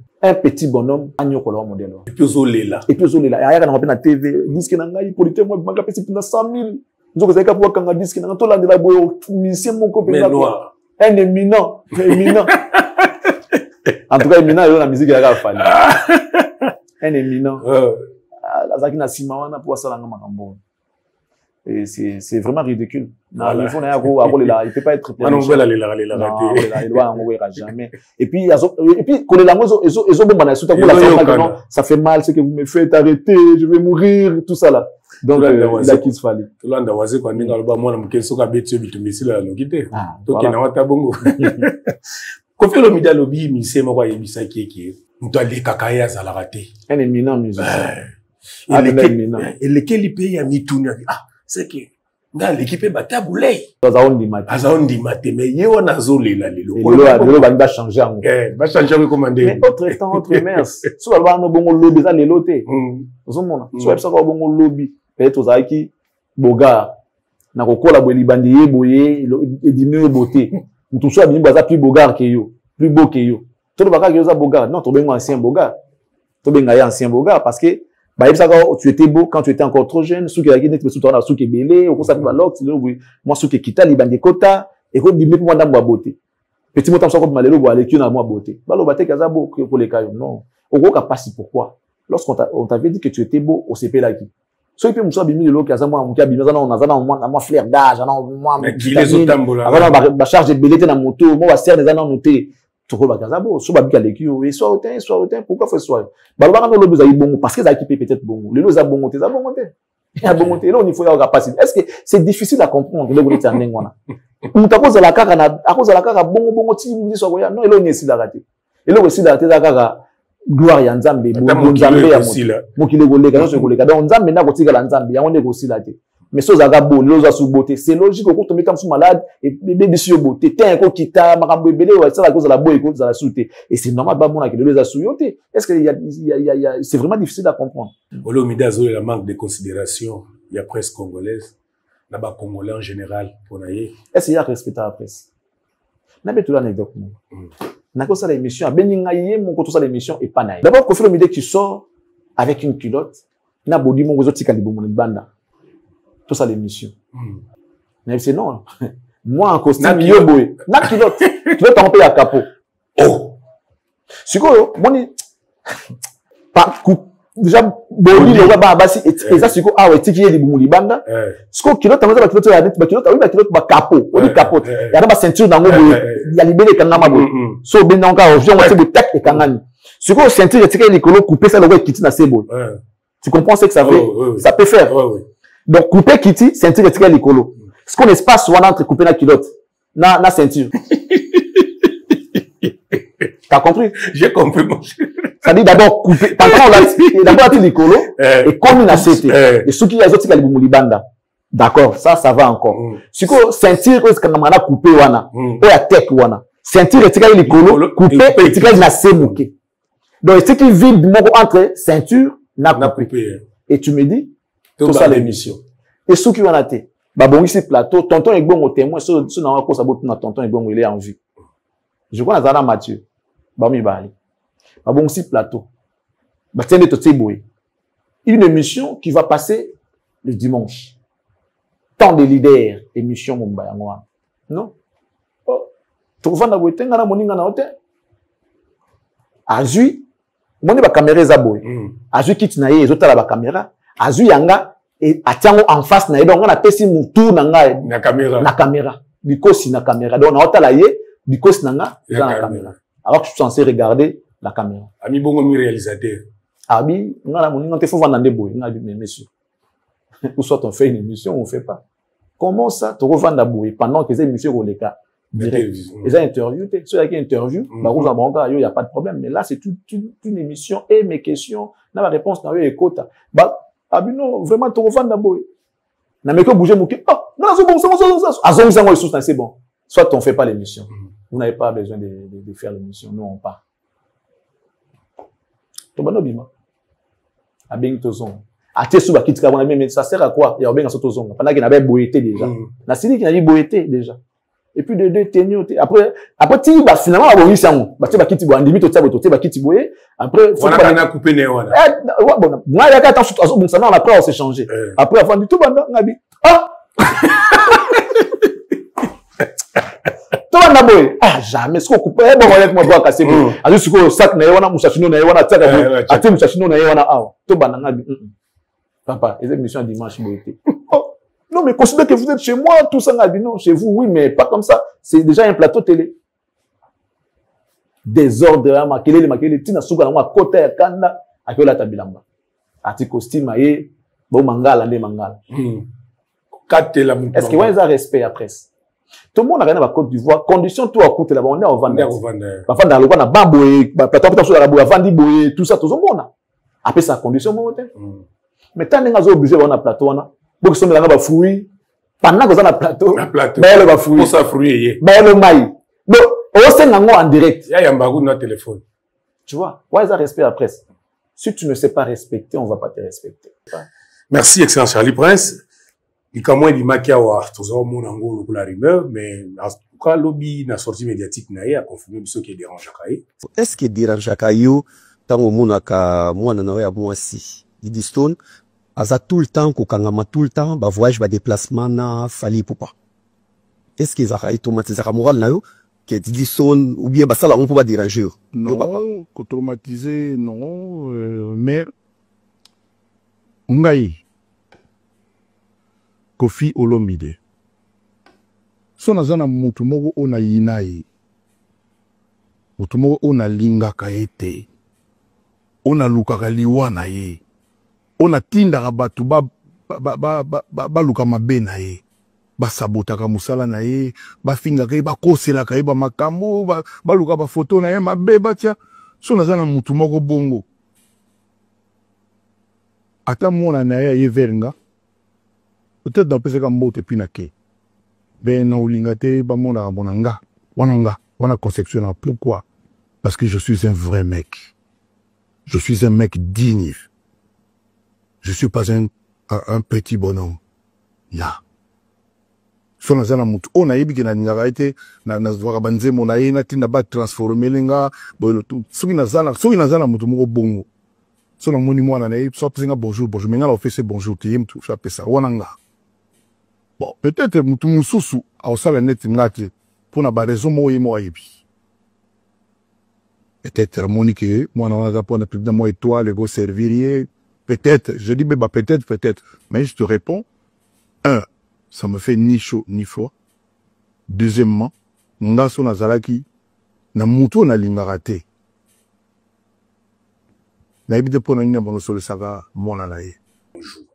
anyokola modèle
et puis ozolela
aya kana na TV disque na ngai polité moi manga pesi pina 100 000 nzoko zeka pour kanga disque na to landela boyo musicien moko pena un éminent en tout cas éminent dans la musique ya Fally un éminent azaki na simawana pour ça la makambo et c'est vraiment ridicule na niveau na yako akolela il peut pas être
non voilà les
il doit en mourir jamais et puis quand la ezo bomba na suta ça fait mal ce que vous me faites arrêter je vais mourir tout ça là donc il a quitté Fally
tolanda waze kwa ninga loba mwana mkeso ka betio bitumisi la lokite to kena wata bongo Kofi Olomide lobi mise moko yebisa keke muto aleka ya zala raté
un éminent musicien
et lequel pays a mituna c'est que dans l'équipe batabulei
azaondi
mate mais yewa nazolela lelo
va changer en
va changer comment dire
mais autre temps autre mers so ba no bongo lobby za lelote ozomona so epsa ko bongo lobby peut-être ozaki boga na kokola boye libandi ye boye edimio beauté mutu so abimba za plus bogar que yo plus beau que yo to ba ka yo za bogar non to bengo ancien bogar to benga ya ancien bogar parce que bah tu étais beau quand tu étais encore trop jeune sous que la guinée sous ton sous que belé au ça va l'autre moi sous que kita libandi kota et ko dimé pour moi dans beauté petit mot comme ça comme malelo bo aller na moi beauté ba lo baté kaza beau pour les cas non au gros capacité pourquoi lorsqu'on t'avait dit que tu étais beau au CP là qui so ipe muso bimi le kaza moi mukia bimi na moi flair d'âge na moi
les autres tambola
avant ba charge belé na moto moi va serre na noté toko bakazabo so babika lekio et soit autant pourquoi faut soit balobaka no lobi za ibongo parce que za équipe peut-être bongo lelo za bongo te ya bongo te là on il faut y avoir capacité est-ce que c'est difficile à comprendre le bongo tande ngona mutakoza la kaka na akoza la kaka bongo ti biso ko ya non elo nyesi la kate elo ko sila te za kaka gloire ya nzambe bongo nzambe ya mokile koleka no so koleka donc nzambe na kotika la nzambe ya onde ko sila te mais so za gabo lelo za sous beauté c'est logique ko tomber comme sous malade et bébé sur beauté t'es ko kita makambo ebele wa ça la cause la boy ko za la souté et c'est normal ba mona que lelo za souyoté est-ce que il y a c'est vraiment difficile à comprendre
Olomide azola la manque de considération il y a presse congolaise na ba congolais en général pour naie
est-ce qu'il y a respect à la presse na beto la anecdote na ko ça l'émission beninga yé mon ko tout ça l'émission et pas naie d'abord Kofi Olomide qui sort avec une culotte na body mon gozo tika libomo banda tout ça l'émission. Mais c'est non. Moi en costume yoboy. Na culotte. Tu veux t'en payer à capot.
Oh.
Siko moni pas coup déjà boli le ba basi et ça siko ah ouais tiki ye libumu libanda. Siko culotte amaza ba culotte ya ba culotte oui ba culotte ba capot. On dit capot. Ya ba ceinture nango boy. Ya libéré kangama boy. So ben donc ka ovio on te tek et kangani. Siko ceinture tika likolo couper ça le go kiti na sebo. Tu comprends ce que ça fait? Ça peut faire. Donc, couper Kitty, ceinture et tirer l'écolo. Ce qu'on espace soit entre couper la culotte, na ceinture. T'as compris?
J'ai compris, mon cher.
Ça dit d'abord couper. D'abord, tu l'écolo. Et comme il a cité. Et ceux qui ont dit qu'il y a d'accord, ça va encore. Si vous sentir que c'est a coupé, wana. Ou la tech, wana. Sentir que c'est l'écolo, coupé, et c'est qu'il a sémouqué. Donc, c'est qui vide entre ceinture, n'a coupé. Et tu me dis, tout ça l'émission. Et ceux qui ont été, bah bon, ici, plateau, tonton est bon au témoin, ceux qui ont encore sa botte, tonton est bon, il est en vue. Je crois dans Mathieu. Bah, mi bali. Bah bon, ici, plateau. Bah, tiens, les totés boué. Une émission qui va passer le dimanche. Tant de leaders, émission, mon bayangoa. Non? Oh, tu vas dans le temps, na moninga na hôtel. Azui, mon ba caméra zaboy. Azui quitte na ye, ezota la ba caméra. Azui yanga, et atiango en face na ye, donc on a pesi moutou na nga.
Na caméra.
Na caméra. Bikosi na caméra. Donc on a hôtel la ye, bikosi na nga, na caméra. Alors que je suis censé regarder la caméra.
Ami bongo mi réalisateur.
Abi, nga la moninga te faut vendre des boy. Nga dit, mais monsieur. Ou soit on fait une émission, ou on fait pas. Comment ça, tu revends la bouée pendant que ces émissions au cas direct. Les interviews, ceux qui interviewent, il n'y a pas de problème. Mais là, c'est une émission et mes questions, n'a la réponse, n'a eu écoute. Bah, non, vraiment, tu revends la bouée. N'a mais que bouger mon cul. Oh, non, c'est bon, c'est bon, c'est bon. Soit on ne fait pas l'émission. Vous n'avez pas besoin de faire l'émission. Nous, on part. Tu vas nous Abing Tozon. Mais ça sert à quoi? Il y a bien un zone. Pendant qu'il avait boité déjà. La série qui a dit boité déjà. Et puis de deux tenus. Après, tu vas finalement avoir eu ça. Tu vas quitter boire. Limite, tu vas quitter boyer. Après,
on a coupé néo.
Bon, moi, il y a qu'à attendre. Bon, ça, après, on s'est changé. Après, avant du tout, on a dit, ah! Ah, jamais. Ce qu'on coupe, bon, avec moi, doit casser. Alors, ce qu'on sac, n'a pas mouchachino, n'a pas tzaka, ati mouchachino, n'a pas ah. Tout banana, papa, les émissions dimanche, oh, non, mais considérez que vous êtes chez moi, tout ça, non, chez vous, oui, mais pas comme ça. C'est déjà un plateau télé. Désordre, maquillé, tina souka, moi, côté, kanda, akiola tabilamba. Ati costume, aye, bon, mangala, ne mangala. Est-ce qu'il y a un respect après? Tout le monde a regardé la Côte d'Ivoire. Condition tout à côté là-bas. On est au Vendée. Parfois, dans le coin, on a bamboué, plateau, peut-être sur la boue, Vendée, tout ça, tout le monde. Après, ça, condition, mon mais tant que vous obligé on a plateau, on a beaucoup de gens qui fruits. Pendant que vous avez un plateau, ben le fruit.
Pour ça, fruit,
ben le maïs. Donc, on s'est en direct.
Il y a un bagou dans le téléphone.
Tu vois, ouais, ça respect la presse. Si tu ne sais pas respecter, on va pas te respecter.
Merci, excellent Charlie Prince. Il y a moins d'images à tous les monde en gros pour la rumeur, mais en tout cas, lobby na sortie médiatique n'a a confirmé ce qui dérange Jakaï.
Est-ce que dérange Jakaï tant au monde ka moi na noya moi si Didi Stone aza tout le temps ko kangama tout le temps ba voyage ba déplacement na fali poupa. Est-ce que Jakaï automatisé ka moral na yo que Didi Stone ou bien ba ça là on peut pas déranger.
Non, automatisé non, mais ngai Kofi Olomide. So nazana mutu moko ona yinaye. Mutu moko ona lingaka ete. Ona lukaka liwa na ye. Ona tindaka batu ba luka mabe na ye. Ba sabotaka musala na ye, ba fingaka ye, ba koselaka ye, ba makambo, ba luka ba photo na ye mabe batia. So nazana mutu moko bongo. Ata mona na ye verenga. Peut-être dans le PC comme mot et puis naké. Ben non lingate ba mona bonanga. Wana conception pourquoi? Parce que je suis un vrai mec. Je suis un mec digne. Je suis pas un petit bonhomme. Là. So na zana mutu ona yebi ke na ngaka ete na zwaka banze mona ye na tinda ba transformer lenga bo tout. Soki na zana mutu moko bongo. So na moni mwana na ye so pesinga bonjour mais ngala ofese bonjour te yem tu so pesa wananga. Bon, peut-être mutu mususu a osala net ngati pour na ba raison mo yemo ayebi. Peut-être monique moi na za pour na plus de moi étoile go servir peut-être je dis bah peut-être mais je te réponds ça me fait ni chaud ni froid. Deuxièmement, nga so nazalaki na mutu na lingaraté. Na ebide pour na nina bono solo saka mona na ye.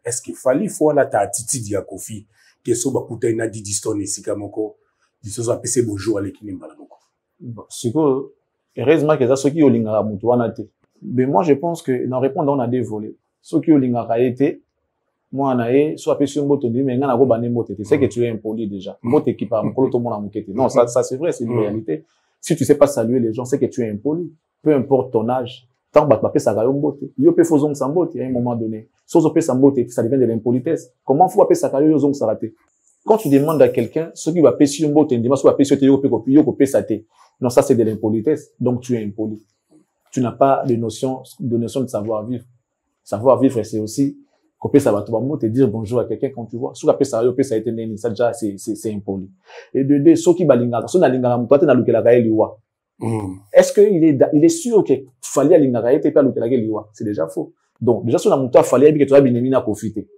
Est-ce qu'il fallait la ta attitude ya Kofi que so bakuta ina Didi Stone esika moko diso za pese bonjour avec ni mbala moko.
Bon, siko heureusement que ça ceux qui ont lingara mutu wana te. Mais moi je pense que dans répondre on a des volets. Ceux qui ont lingara été moi na e soit pe sur mboto ndi mais ngana go bané mboto c'est que tu es impoli déjà. Mboto qui parle mkolo to mona mukete. Non, ça c'est vrai, c'est une réalité. Si tu sais pas saluer les gens, c'est que tu es impoli. Peu importe ton âge. Tant que tu ça mbote. Yo pe faisons ça mbote à un moment donné. Sozo pe ça mbote, ça devient de l'impolitesse. Comment faut appeler ça yo zong ça raté. Quand tu demandes à quelqu'un ce qui va payer sur mbote, ndima soit payer sur te yo pe ça te. Non, ça c'est de l'impolitesse. Donc tu es impoli. Tu n'as pas de notion de savoir-vivre. Savoir-vivre c'est aussi copier ça va te dire bonjour à quelqu'un quand tu vois. Soit appeler ça yo pe ça été neni, ça déjà c'est impoli. Et de deux ceux qui balinga, ceux na linga mutata na lukela ka eliwa. Est-ce qu'il est sûr qu'il fallait aller à pas liwa? C'est déjà faux. Donc, déjà, si on a monté à fallait que tu as bien aimé à profiter.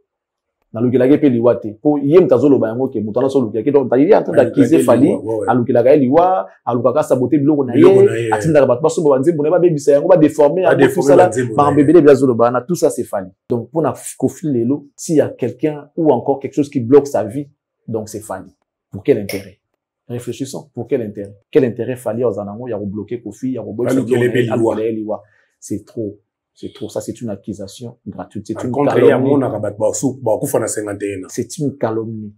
Dans le Kelagé liwa te. Pour yem tazolo bayango ke mutana so lukia. Donc, il y a en train d'acquiser fali, à l'ukelagé liwa, à l'ukaka saboter bloc on a yé, à tinda rabat pas so banzi, bon ba baby ça, on va déformer, tout ça là, par bébé de blazolo bana, tout ça c'est fali. Donc, pour na kofil lelo, s'il y a quelqu'un ou encore quelque chose qui bloque sa vie, donc c'est fali. Pour quel intérêt? Réfléchissons. Pour quel intérêt? Quel intérêt fallait aux anangos, il y a bloqué Kofi, il y a bloqué c'est trop. C'est trop. Ça, c'est une accusation gratuite. C'est une calomnie. C'est une calomnie.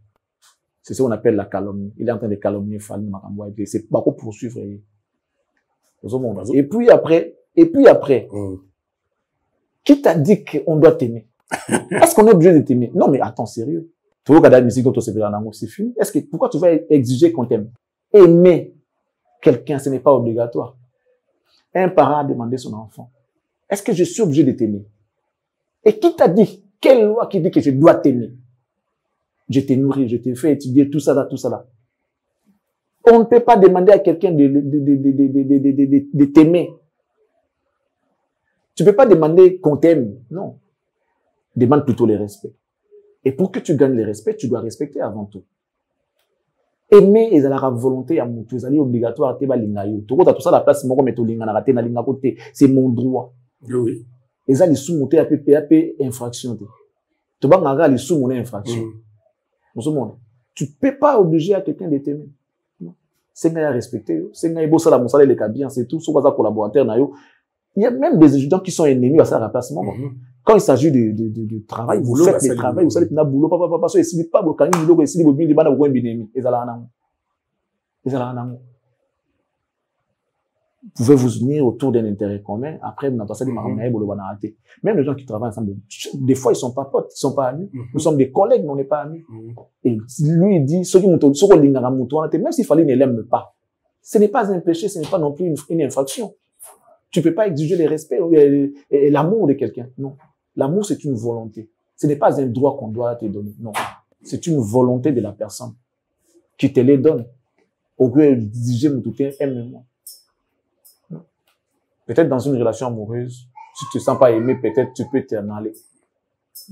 C'est ce qu'on appelle la calomnie. Il est en train de calomnier Fali Makamboua. C'est pas pour poursuivre. Et puis après, qui t'a dit qu'on doit t'aimer? Est-ce qu'on est obligé de t'aimer? Non, mais attends, sérieux. Tu veux regarder la musique dont c'est fini. Est-ce que, pourquoi tu vas exiger qu'on t'aime? Aimer quelqu'un, ce n'est pas obligatoire. Un parent a demandé son enfant, est-ce que je suis obligé de t'aimer? Et qui t'a dit? Quelle loi qui dit que je dois t'aimer? Je t'ai nourri, je t'ai fait étudier tout ça là, tout ça là. On ne peut pas demander à quelqu'un de t'aimer. Tu peux pas demander qu'on t'aime. Non. Demande plutôt le respect. Et pour que tu gagnes le respect, tu dois respecter avant tout. Aimer et la volonté à mon tout, c'est obligatoire. Tu vas l'ingayo. Tu vois tout ça la place, moi comme tu l'ingana raté na linga côté, c'est mon droit.
Oui.
Et ça les sous-monter à PPAP infraction. Tu vas ngaga les sous-monter infraction. Tu peux pas obliger à quelqu'un de t'aimer. C'est ngaya respecter. C'est ngaya bossa la monsale les cabiens, c'est tout. Soit ça collaborateur na yo. Il y a même des étudiants qui sont ennemis à ça remplacement. Quand il s'agit de travail, vous faites des travail, vous savez, vous avez boulot, papa, et si vous pas vous avez boulot, et si vous avez des bana, vous avez des ennemis. Vous pouvez vous unir autour d'un intérêt commun. Après, vous n'avez pas ça, même les gens qui travaillent ensemble, des fois, ils sont pas potes, ils sont pas amis. Nous sommes des collègues, mais on n'est pas amis. Et lui, il dit, ceux qui m'ont même s'il fallait ne l'aime pas. Ce n'est pas un péché, ce n'est pas non plus une infraction. Tu peux pas exiger le respect et l'amour de quelqu'un. Non. L'amour, c'est une volonté. Ce n'est pas un droit qu'on doit te donner. Non. C'est une volonté de la personne qui te les donne. Au lieu de dire, mon tout aime-moi. Peut-être dans une relation amoureuse, si tu te sens pas aimé, peut-être tu peux t'en aller.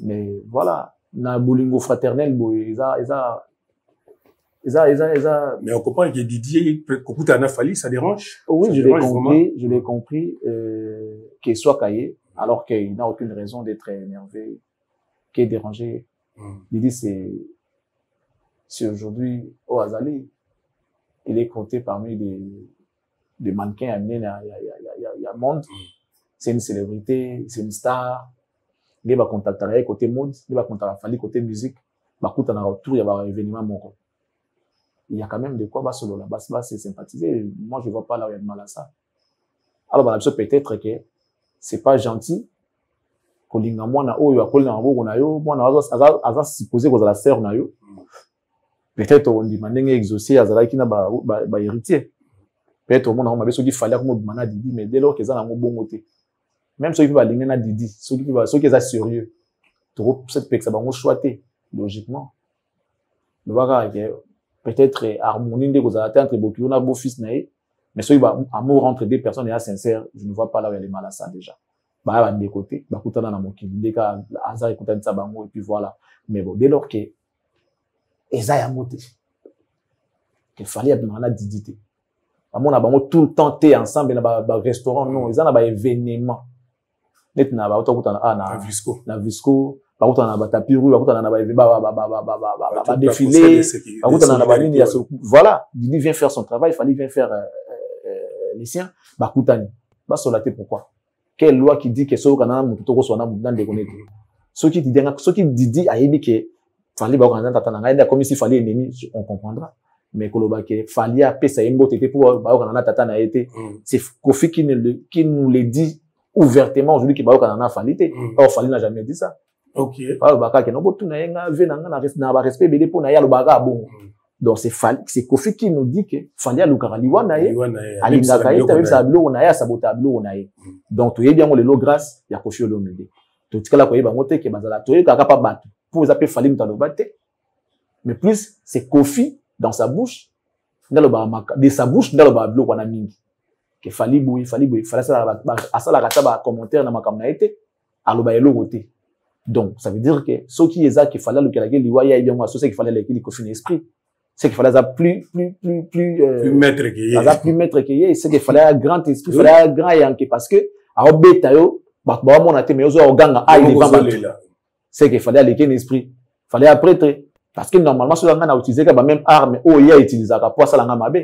Mais voilà. Dans le boulingo fraternel,
mais on comprend que Didier, ça dérange?
Oui, je l'ai compris, qu'il soit caillé, alors qu'il n'a aucune raison d'être énervé, qu'il est dérangé. Didier, c'est aujourd'hui, au Azali, il est compté parmi des mannequins amenés, il y a monde. C'est une célébrité, c'est une star. Il va contacter côté mode, il va contacter côté musique. Bah, quand on a retour, il y a un événement, il y a quand même de quoi solo là, c'est sympathisé. Moi, je vois pas là où il y a de mal à ça. Alors, bah, peut-être que c'est pas gentil. Kolinga moi na oyo akolinga ngo na yo, moi na aza supposé que la sœur na yo. Peut-être on dit mandenge exaucer azala ki na ba héritier. Peut-être on a besoin qu'il fallait comme mana Didi, mais dès lors que ça na ngo bongo te. Même ceux qui va linga na Didi, ceux qui sont sérieux. Trop cette pexe ba ngo choiter logiquement. Le baga peut-être harmonie de vous attendre entre beaucoup na beau fils naé, mais ceux qui va amour entre deux personnes et sincère, je ne vois pas là où il y a les mal à ça déjà. Bah de côté, bah koutana na moki, dès qu'à hasard écoutant ça bango et puis voilà. Mais bon, dès lors que eza ya moté, qu'il fallait être la didité. À mon bango tout le temps t'es ensemble na ba restaurant non, eza na ba événement. Net na ba auto na visco. Par contre, on a tapis rouge, par contre, on a défilé, par contre, on a voilà. Didi vient faire son travail, il fallait vient faire les siens, bah, koutani. Bah, solaté pourquoi? Quelle loi qui dit que ce qu'on a moutoko soit dans des connectés? Ceux qui disent, aïbi que, fallait, bah, comme s'il fallait ennemi, on comprendra. Mais koloba que fallait appeler ça imbo tété pour, bah, on a tata na été. C'est Kofi qui nous le dit ouvertement aujourd'hui que, bah, on a fallu. Or, Fali n'a jamais dit ça.
Ok.
Bah, que non, tout n'a pas respect, mais pour n'a pas bon. Donc, c'est Kofi qui nous dit que fallait à l'Ukaraliwa nae, à l'Ingakaï, même ça bleu, on a sabotablo, on a. Donc, tu es bien, on le lot grâce, il y a Kofi Olomide. Tout ce que la koye bangote, que bazala, tu es capable de battre. Pour vous appeler Fali Mtalobate. Mais plus, c'est Kofi, dans sa bouche, de sa bouche, dans le bablo, qu'on a mis. Que Fali boui, fallait ça, à ça, la rataba, commentaire, dans ma kamnaïté, à l'obaïlo roté. Donc, ça veut dire que, ce qui est ça, qu'il fallait le Kalagé, l'Iwaya, il y a un c'est qu'il fallait l'équilibre Kofi esprit. C'est qu'il fallait plus
maître qu'il y ait.
Plus maître qu'il y ait. C'est qu'il fallait un grand esprit, il fallait un grand yanké. Parce que, à Obetayo, bah, mon athée, mais aux organes, ah, il est pas mal. C'est qu'il fallait aller un esprit. Fallait un prêtre. Parce que normalement, si on a utilisé la même arme, oh, il y a utilisé la poisse à la mabe.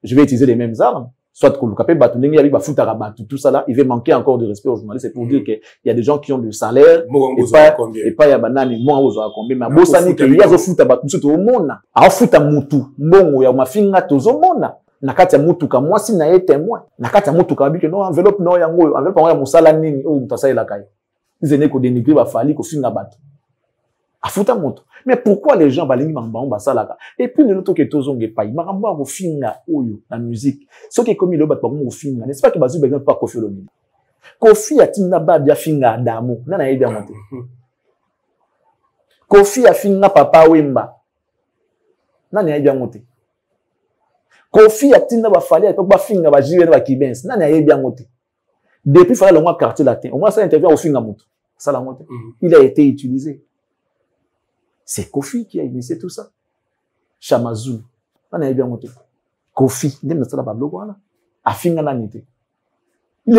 Je vais utiliser les mêmes armes. Soit que le capé battu, il y a foot à battu, tout ça là, il va manquer encore de respect aux journalistes. C'est pour dire qu'il y a des gens qui ont du salaire, et pas, il y a banane, moi, aux combien, mais bon, ça n'est qu'il y a foot à battu, tout au monde. Alors, foot à moutou, bon, il y a ma fille, tout au monde. Nakati ya mutu ka moi si na ye témoin. Nakati ya mutu ka biki no enveloppe no yango, enveloppe ya musala nini, oh, mutasa ila kai. Ils ko dénigrer ba fali ko finga battu. Afuta moto. Mais pourquoi les gens balingi mambang basalaka? Et puis le autre que tozonge pai, marambo ko finga oyo na musique. Ce qui est comme le bat ba ko finga, n'est-ce pas que bazu besoin pas Kofi Olomide. Kofi atinga ba bia finga Adamu, na na yebia monte. Kofi a finga Papa Wemba. Na na yebia monte. Kofi atinga ba fali ba finga ba jiwe ba kibens, na na yebia monte. Depuis fallait le mois quartier latin. Au moins ça intervient au finga moto. Ça la monte. Il a été utilisé. C'est Kofi qui a initié tout ça. Chamazou. On a bien monté. Kofi. Il y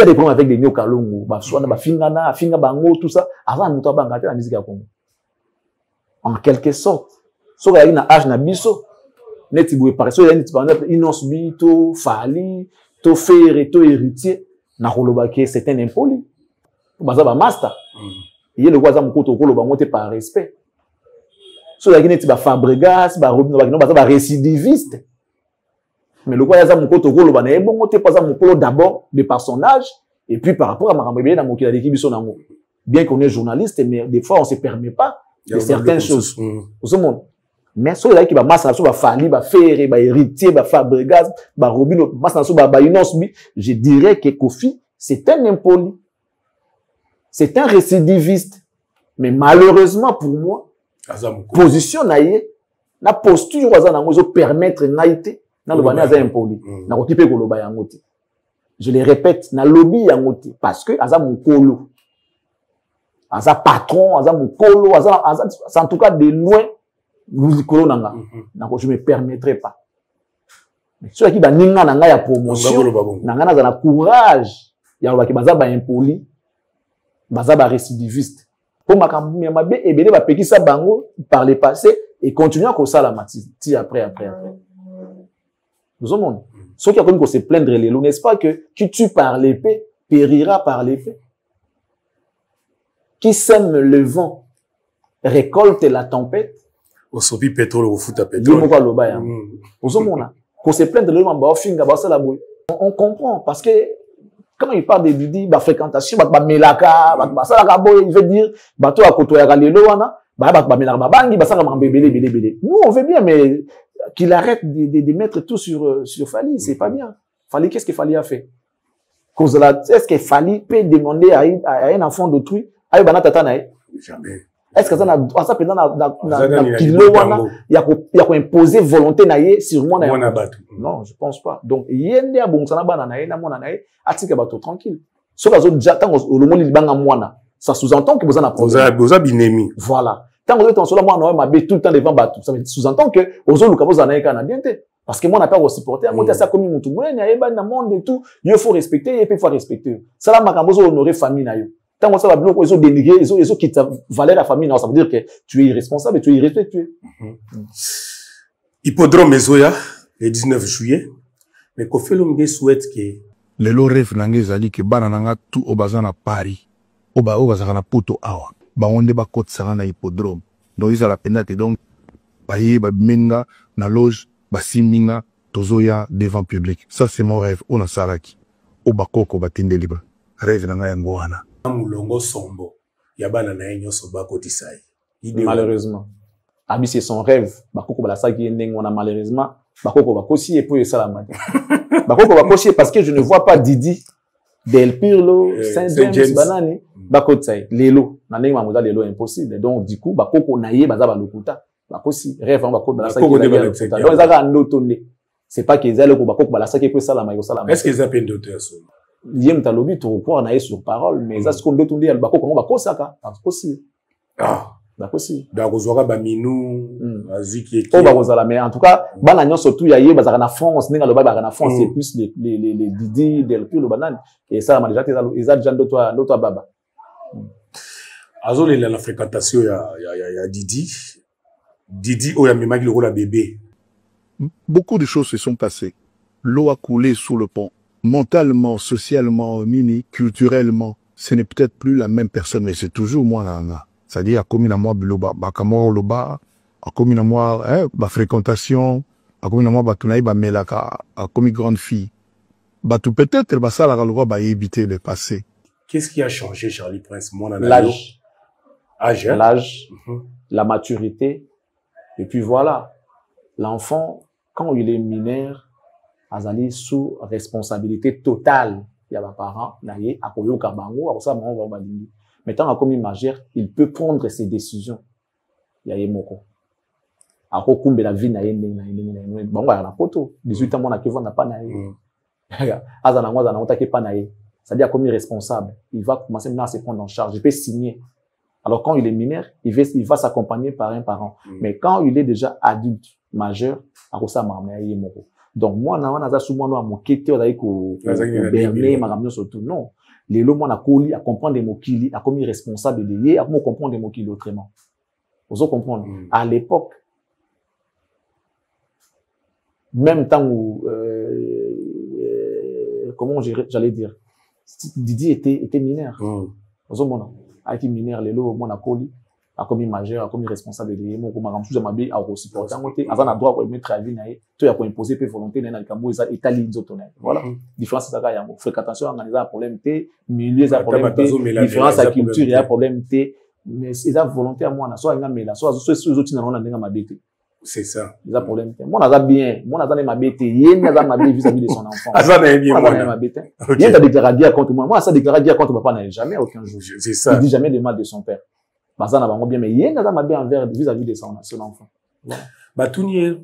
a des problèmes avec des néo-kalongo. Finga bango, tout ça. Avant, nous avons la musique à Congo. En quelque sorte. Si vous avez un âge na biso, netiboué par exemple, Inos Bito, Fali, to Fere, to héritier, na Rolobake, c'est un impoli. Bazaba master. Il y a le voisin Moukoto Kolo, monté par respect. So la Guinée ba Fabregas ba Robino ba récidiviste. Mais le quoi yaza mukoto golo ba na bon te pas mukolo d'abord de par son âge et puis par rapport à Marambé na mokila de kibiso nango. Bien qu'on est journaliste mais des fois on se permet pas de certaines choses. Au monde. Mais so la qui ba massa so ba Fali ba Ferré ba héritier ba Fabregas ba Robino massa so ba Inosbi, je dirais que Kofi c'est un impoli. C'est un récidiviste. Mais malheureusement pour moi position naie na posture waza nango zo permettre naité na lobani aza impoli na kotipe koloba yango te. Je le répète na lobby yango te parce que aza mukolo aza patron aza mukolo aza en tout cas de loin mukolo nanga na ko je me permettrai pas. Mais ceux qui ba ninga nanga ya promotion nanga na courage ya lobaki baza ba impoli baza ba récidiviste. Pour ma campagne, ma bé, et bien, va péquer ça bango par le passé et continuer à causer ça la matière après. Nous sommes, ceux qui ont connu qu'on se plaindre les loups, n'est-ce pas que qui tue par l'épée, périra par l'épée? Qui sème le vent, récolte la tempête?
Au sopi pétrole, au foot à pétrole.
Nous sommes, qu'on se plaindre les loups, on comprend parce que quand il parle de la fréquentation, il veut dire, bateau à côté de nous, on veut bien, mais qu'il arrête de mettre tout sur Fali, c'est pas bien. Fali, qu'est-ce que Fali a fait? Est-ce que Fali peut demander à un enfant d'autrui,
jamais.
Est-ce que ça n'a il y a imposé volonté sur moi? Non, je pense pas. Donc, il y a des bon ça n'a bateau tranquille. Sauf que j'attends le monde il banga moi ça sous-entend que vous en avez
binemi.
Voilà. Tant que vous êtes en solo moi non ma tout le temps devant bateau. Ça sous-entend que aux autres vous en avez bien parce que moi n'a pas au supporter moi ça comme mutu moi n'y a pas dans monde et tout, il faut respecter et puis faut respecter. Ça là makambo honorer famille na yo. Tant que ça va bloquer, ils ont dénigré, ils ont quitté valeur la famille, non, ça veut dire que tu es irresponsable et tu es irrespectueux.
Hippodrome Mezoya, le 19 juillet. Mais Kofi Olomide souhaite que
lelo rêve nange ezali ke bana nanga tout au baza na Paris au baza na poto awa bango nde bakotisaka na hippodrome donc ezala penda te donc baye babimenga na loge basiminga tozoya devant public. Ça c'est mon rêve on a salaki au bakoko batindeli ba rêve nanga yango wana
mulongo sombo ya bana na yenyo so bakotisa
malheureusement abi c'est son rêve bakoko balasaki ndenge wana malheureusement bakoko bakosi et puis ça la mode bakoko bakosi parce que je ne vois pas Didi Del Pirlo Saint James banani bakotsai lelo na ndenge mamoza lelo impossible donc du coup bakoko naye baza balokuta bakosi rêve bakoko balasaki donc ezaka ndoto nde c'est pas qu'ils allaient ko bakoko balasaki puis ça la mayo ça la
est-ce qu'ils appellent ndoto ya so
yem talobi to croire naye sur parole mais ça ce qu'on ndoto nde bakoko ngo bakosaka bakosi bakosi
bakozwaka baminu aziki
o bakozala mais en tout cas bana nyonso tout ya ye bazaka na France ninga loba bazaka na France c'est plus les Didi Del Pirlo banane et ça m'a déjà déjà ndoto baba
azolela la fréquentation ya Didi o ya memaki le rôle bébé.
Beaucoup de choses se sont passées. L'eau a coulé sous le pont. Mentalement, socialement, culturellement, ce n'est peut-être plus la même personne, mais c'est toujours moi là. C'est-à-dire, à commis à moi, biloba, bakamoro loba, à commis à moi, ba fréquentation, à commis à moi, batunaï, ba melaka, à commis grande fille. Batu peut-être, ba ça, la ralova, ba éviter le passé.
Qu'est-ce qui a changé, Charlie Prince?
L'âge.
Hein?
L'âge, la maturité, et puis voilà. L'enfant, quand il est mineur, azali sous responsabilité totale. Il y a des parents, naïe, à koyo kabango, à ça, on va dire. Mais tant que comme majeur, il peut prendre ses décisions. Il y a yemoko. À kokumbe la vie naïe, bon, on va la photo. 18 ans, mon akivon n'a pas naïe. Azana moi, azana otake pas naïe. C'est-à-dire comme il est responsable, il va commencer maintenant à se prendre en charge. Il peut signer. Alors quand il est mineur, il va s'accompagner par un parent. Mais quand il est déjà adulte, majeur, à quoi ça m'a amené yemoko. Donc moi, na za souvent no amokete ozali ko berner makamyo surtout non. Les lots moi na koli à comprendre des mots qu'il a comme responsable de lier à comment comprendre des mots qu'il autrement. Vous allez comprendre. À l'époque, même temps où comment j'allais dire, Didi était mineur. Vous allez comprendre. A été mineur les lots moi na koli a commis majeur a commis responsable de lier mon comme ramsou jamabi a aussi porter côté avant na droit pour mettre à vie naé to ya ko imposer pe volonté na kambo eza étali nzotonel voilà différence ça ka yango fréquentation organiser problème té milieu ça problème té différence à culture ya problème té mais c'est à volonté à moi na so nga mela so autres na ndenga mabete
c'est ça
il a problème té moi na bien moi na mabete yé na mabé vis-à-vis de son enfant
ça na bien moi
na mabete il a déclaré dire contre moi ça déclaré dire contre papa n'a jamais aucun jour
c'est ça
il dit jamais le mal de son père. Bazana bango bien mais yenga za mabe envers vis-à-vis de son enfant.
Batunier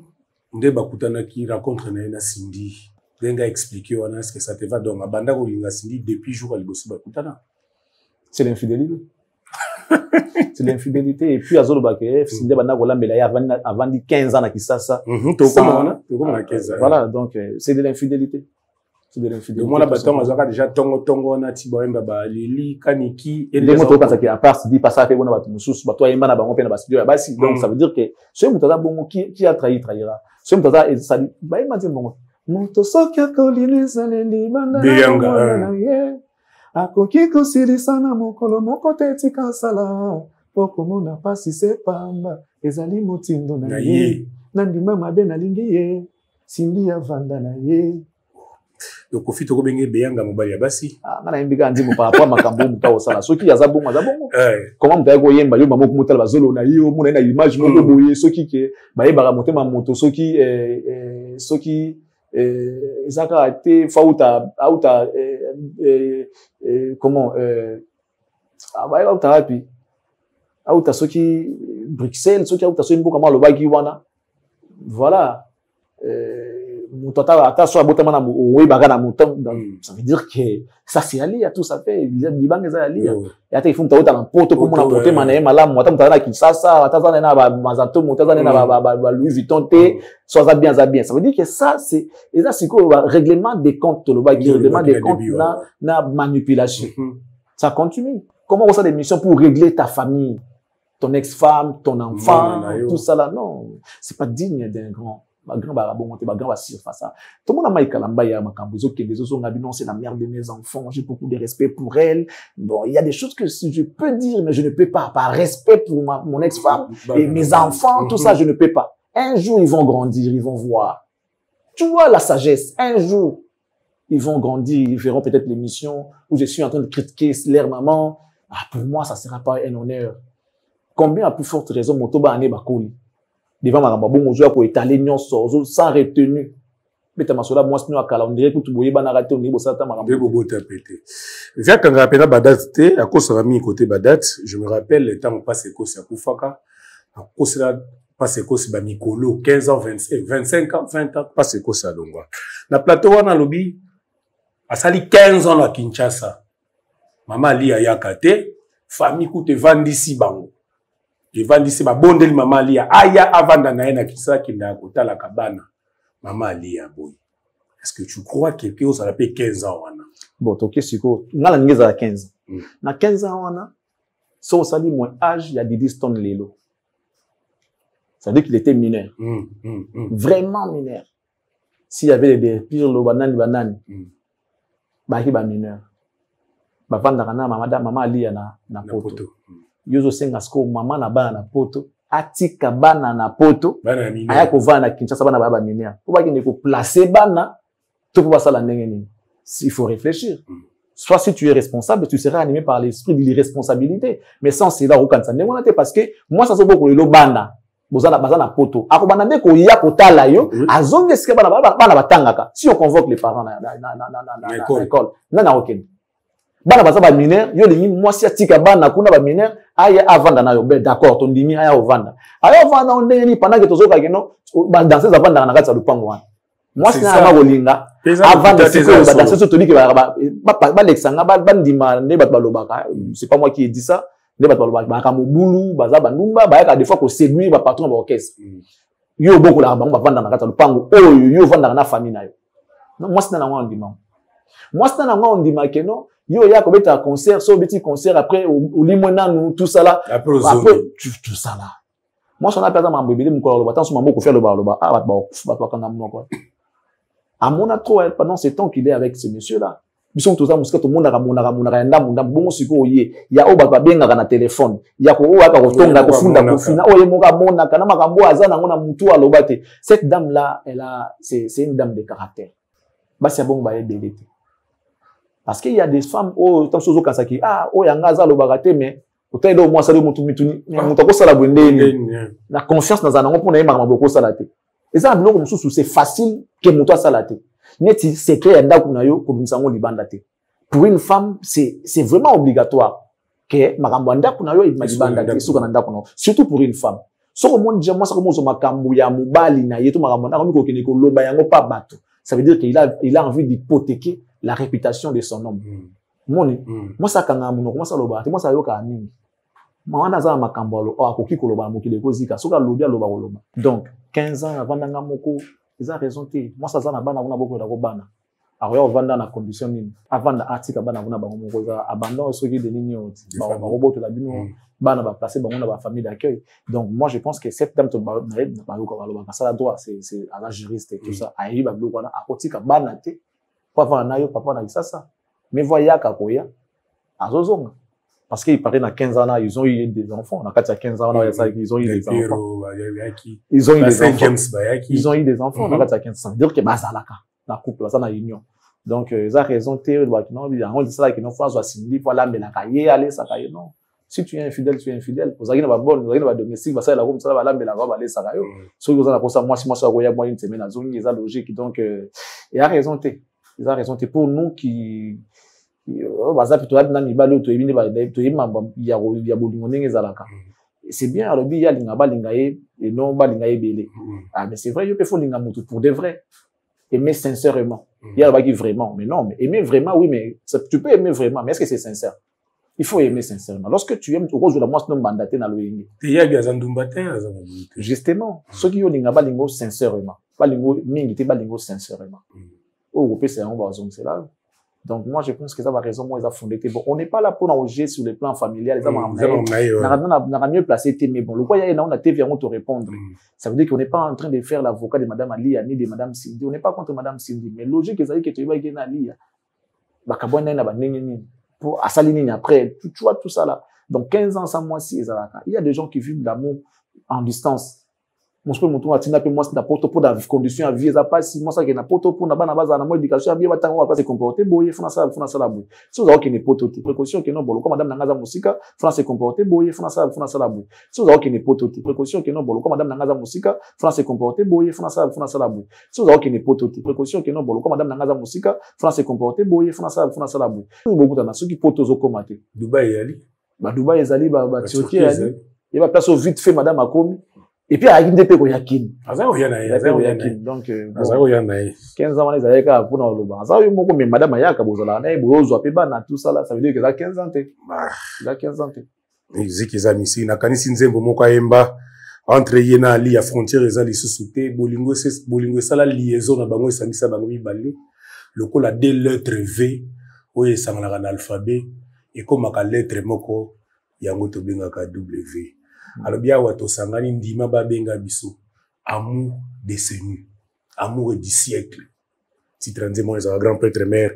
nde bakutana ki rencontre na Cindy. Denga expliquer wana est-ce que ça te va donc abanda ko linga Cindy depuis jour alibosi bakutana.
C'est l'infidélité. C'est l'infidélité et puis azolo bakef Cindy banda ko lambela ya avant 15 ans na kisasa.
To comme na 15 ans.
Voilà donc c'est de l'infidélité. C'est de l'infidélité.
Moi, la bâton, on a déjà tongo, na tiboemba ba lili kaniki
et les motos quand à part dit pas ça fait bon ba mususu ba toi yemba na bango pe na ba studio ba si donc ça veut dire que ce mutaza bongo qui a trahi trahira ce mutaza et ça dit ba yemba dit bongo moto sokia kolini zaleli banda na ye akoki kosili sana mokolo moko tetika sala poko mona pasi se pamba ezali motindo na ye nandima mabe na lingi ye Cindy ya vanda na ye.
Donc au fito ko benge beyanga mobali ya basi
ngana imbika nzimu par rapport makambo mutawo sala soki yazabongo comment mutaya ko yemba yo mamo kumutala bazolo na yo muna na image moko boye soki ke bayeba motema moto soki ezaka te fauta auta comment bayeba auta rapi auta soki Bruxelles soki auta soki mboka malo bagi wana voilà ata so abotama na oyebaka na moto ça veut dire que ça c'est ali à tout ça fait libanga za ali et ata ifu mtauta na poto pour mona côté mana malamu ata mtana ki sasa ata zana na ba mazato moto zana na ba Louis Vuitton té so za bien ça veut dire que ça c'est et ça c'est quoi règlement des comptes le bas qui règlement des comptes na manipulation ça continue comment on ça des missions pour régler ta famille ton ex-femme ton enfant tout ça là non c'est pas digne d'un grand ma grand ba bonté ba grand ba surface ça tout le monde a maïka lamba ya makambo zo ke les autres non c'est la mère de mes enfants j'ai beaucoup de respect pour elle bon il y a des choses que je peux dire mais je ne peux pas par respect pour mon ex-femme et mes enfants tout ça je ne peux pas un jour ils vont grandir ils vont voir tu vois la sagesse un jour ils vont grandir ils verront peut-être l'émission où je suis en train de critiquer leur maman pour moi ça sera pas un honneur combien à plus forte raison motoba ane bakoli devant ma bon aujourd'hui pour étaler nyonso sans retenue mais ta masola moi sinon akala on dirait que tout boye bana raté on est bossa ta makambo
bobo tapete via quand rappela badate à cause rami côté badate je me rappelle le temps passé ko sa kufaka à cause là passé ko ba mikolo 15 ans 25 ans 20 ans passé ko sa longwa na plateau wana lobby a sali 15 ans à Kinshasa maman ali ayakate famille coûte vendisi bango et vendisi ba bondeli maman ali aya avanda na ena kisa kinda kotala kabana maman ali ya boy est-ce que tu crois que quelqu'un ça l'appelle 15 ans wana
bon toke siko ngala ngeza à 15 na 15 ans wana so sali mon âge il y a Didi Stone lelo ça veut dire qu'il était mineur vraiment mineur s'il y avait des pires lo banani ba ki ba mineur ba vanda kana maman ali ya na poto yozo senga sko maman na bana na poto atika bana na poto aya ko vana Kinshasa bana ba mineur pour ba ki ne ko placer bana tout pour ça la ndenge nini il faut réfléchir soit si tu es responsable tu seras animé par l'esprit de l'irresponsabilité mais sans cela aucun ça ndenge na parce que moi ça so beaucoup le bana bazana poto akobana ndeko ya kotala yo azonge sike bana batangaka si on convoque les parents na école na aucun bana baza ba mineur yo lingi mwasi atika bana kuna ba mineur aya avanda na yo d'accord ton dimi aya ovanda on ndeni pendant que tozoka keno ba danser avanda na kati ya lupango wana mwasi na ba kolinga avanda siko ba danser so toliki ba lexanga ba ndima ne ba balobaka c'est pas moi qui ai dit ça ne ba balobaka ba kamubulu baza bandumba ba yaka des fois ko séduire ba patron ba orchestre yo boko la bango ba vanda na kati ya lupango oyo yo vanda na famille na yo mwasi na ngwa ndima mwasi na ngwa ndima keno yo ya kobeta concert so beti concert après au limona nous tout ça là après tout ça là moi on a perdu ma bébé mon corps le bâton sur mambo ko faire le bar ba kanga monoko à mon trop pendant ce temps qu'il est avec ce monsieur là ils sont tous ça musika to monaka ndam bongo siko ye ya o ba benga na téléphone ya ko o aka ko tonga ko funda ko fina o ye moka monaka na makambo azana ngona mutu alobate cette dame là elle a c'est une dame de caractère basi ya bongo ba ye délité. Parce qu'il y a des femmes, oh, tant chose quand ça qui, oh, yanga za lo bagate, mais, autant il y a au moins ça de mon mituni, mon tako sala bwende, la confiance dans un homme pour n'aimé ma beaucoup salate. Et ça, nous, comme sous, c'est facile que mon toi salate. Neti, c'est que yanda kunayo, comme nous avons libandate. Pour une femme, c'est vraiment obligatoire. Que, ma kambanda kunayo, il m'a libandate, surtout pour une femme. So, comme on dit, moi, ça commence ma kambu ya mubali na yeto, ma kambanda, comme on dit, lo bayango pas bateau. Ça veut dire qu'il a envie d'hypothéquer la réputation de son homme. Moi ça quand moi ça loba, moi ça yoka nini. Moi na za makambolo o akoki ko loba mokile kozika, soka lodia loba loba. Donc 15 ans avant nga moko, ils ont raison té. Moi ça za na bana bona boko da ko bana. Alors vanda na condition nini. Avant na article bana bona bango moko za abandon soki de nini oti. Ba robot la bino bana ba placer bango na ba famille d'accueil. Donc moi je pense que cette dame to ba ko loba ça la droit c'est à la juriste et tout ça. Ayi ba bloko na akotika bana té. Papa na yo papa na ça mais voyez kakoya azozonga parce qu'il paraît dans 15 ans là ils ont eu des enfants dans 15 ans là ils ont eu des enfants ils ont eu des enfants ils ont eu des enfants dans 15 ans dire que bazalaka na couple ça na union donc ils ont raison terre doit non on dit ça qui non faut simili voilà mais la cahier aller ça cahier non si tu es infidèle tu es infidèle pour ça qui na ba bonne ça qui na ba domestique ça la comme ça va la mais la va aller ça cahier so ils ont pour ça moi si moi ça goya moi une semaine à zone ils a logique donc il a raison té ils ont raison. C'est pour nous qui, c'est bien, alors, il y a l'ingabalingaye, et non, balingaye belé. Ah, mais c'est vrai, il faut l'ingamutu pour de vrai. Aimer sincèrement. Il y a le qui vraiment, mais non, mais aimer vraiment, oui, mais tu peux aimer vraiment, mais est-ce que c'est sincère? Il faut aimer sincèrement. Lorsque tu aimes, tu roses la moisse non mandaté dans le yingi. Justement, ceux qui ont l'ingabalingo sincèrement. Balingo, mingi, te balingo sincèrement. Oh, c'est un bazon, c'est là. Donc, moi, je pense que ça va raison, moi, ils ont fondé. Bon, on n'est pas là pour engager sur le plan familial. On a mieux placé, mais bon, le quoi, il y a, on a TV, on te répondre. Ça veut dire qu'on n'est pas en train de faire l'avocat de Madame Alia, ni de Madame Cindy. On n'est pas contre Madame Cindy. Mais logique, c'est que tu vas gagner Alia. Pour Assaline après, tu vois tout ça là. Donc, 15 ans sans moi, si, il y a des gens qui vivent l'amour en distance. Moi, je peux montrer à Tina, puis moi, c'est n'importe pour des conditions à vie, ça passe, moi, ça, qui est n'importe pour, n'a pas, n'a pas, n'a pas, éducation, bien, on va pas se comporter, boy, faut ça, la boy. Si vous avez qu'il n'est pas tout, précaution, qu'il n'est pas, comme madame Nangaza Moussika, faut se comporter, boy, faut ça, la boy. Si vous avez qu'il n'est pas tout, précaution, qu'il n'est pas, comme madame Nangaza Moussika, faut se comporter, boy, faut ça, la boy. Si vous avez qu'il n'est pas tout, précaution, qu'il n'est pas, comme madame Nangaza Moussika, faut se comporter, boy, faut ça, la boy. Beaucoup de ceux qui potent aux commatés.
Dubaï et Ali.
Dubaï et Ali, Turquie et Ali. Il va place au vite fait, madame Akomi. Et puis, il y a une des pays yakin. Donc, 15 ans, les années, pour nous, mais madame Ayaka, tout ça là, ça veut dire que ça a 15 ans. Il a 15 ans.
Musique, les amis, ici, Nakani Nzembo Mokaemba, entre Yena Ali, à frontière, les alliés sous-soutés, Bolingo, ça la liaison, na bango, Samisa Bangomi Bali, le coup, la D lettre V, où il s'en a un alphabet, et comme la lettre Moko, Yango Tobenga W. Alors bien wato sangani ndima babenga biso amour décennie, amour du siècle. Si transe moi les grand prêtre mère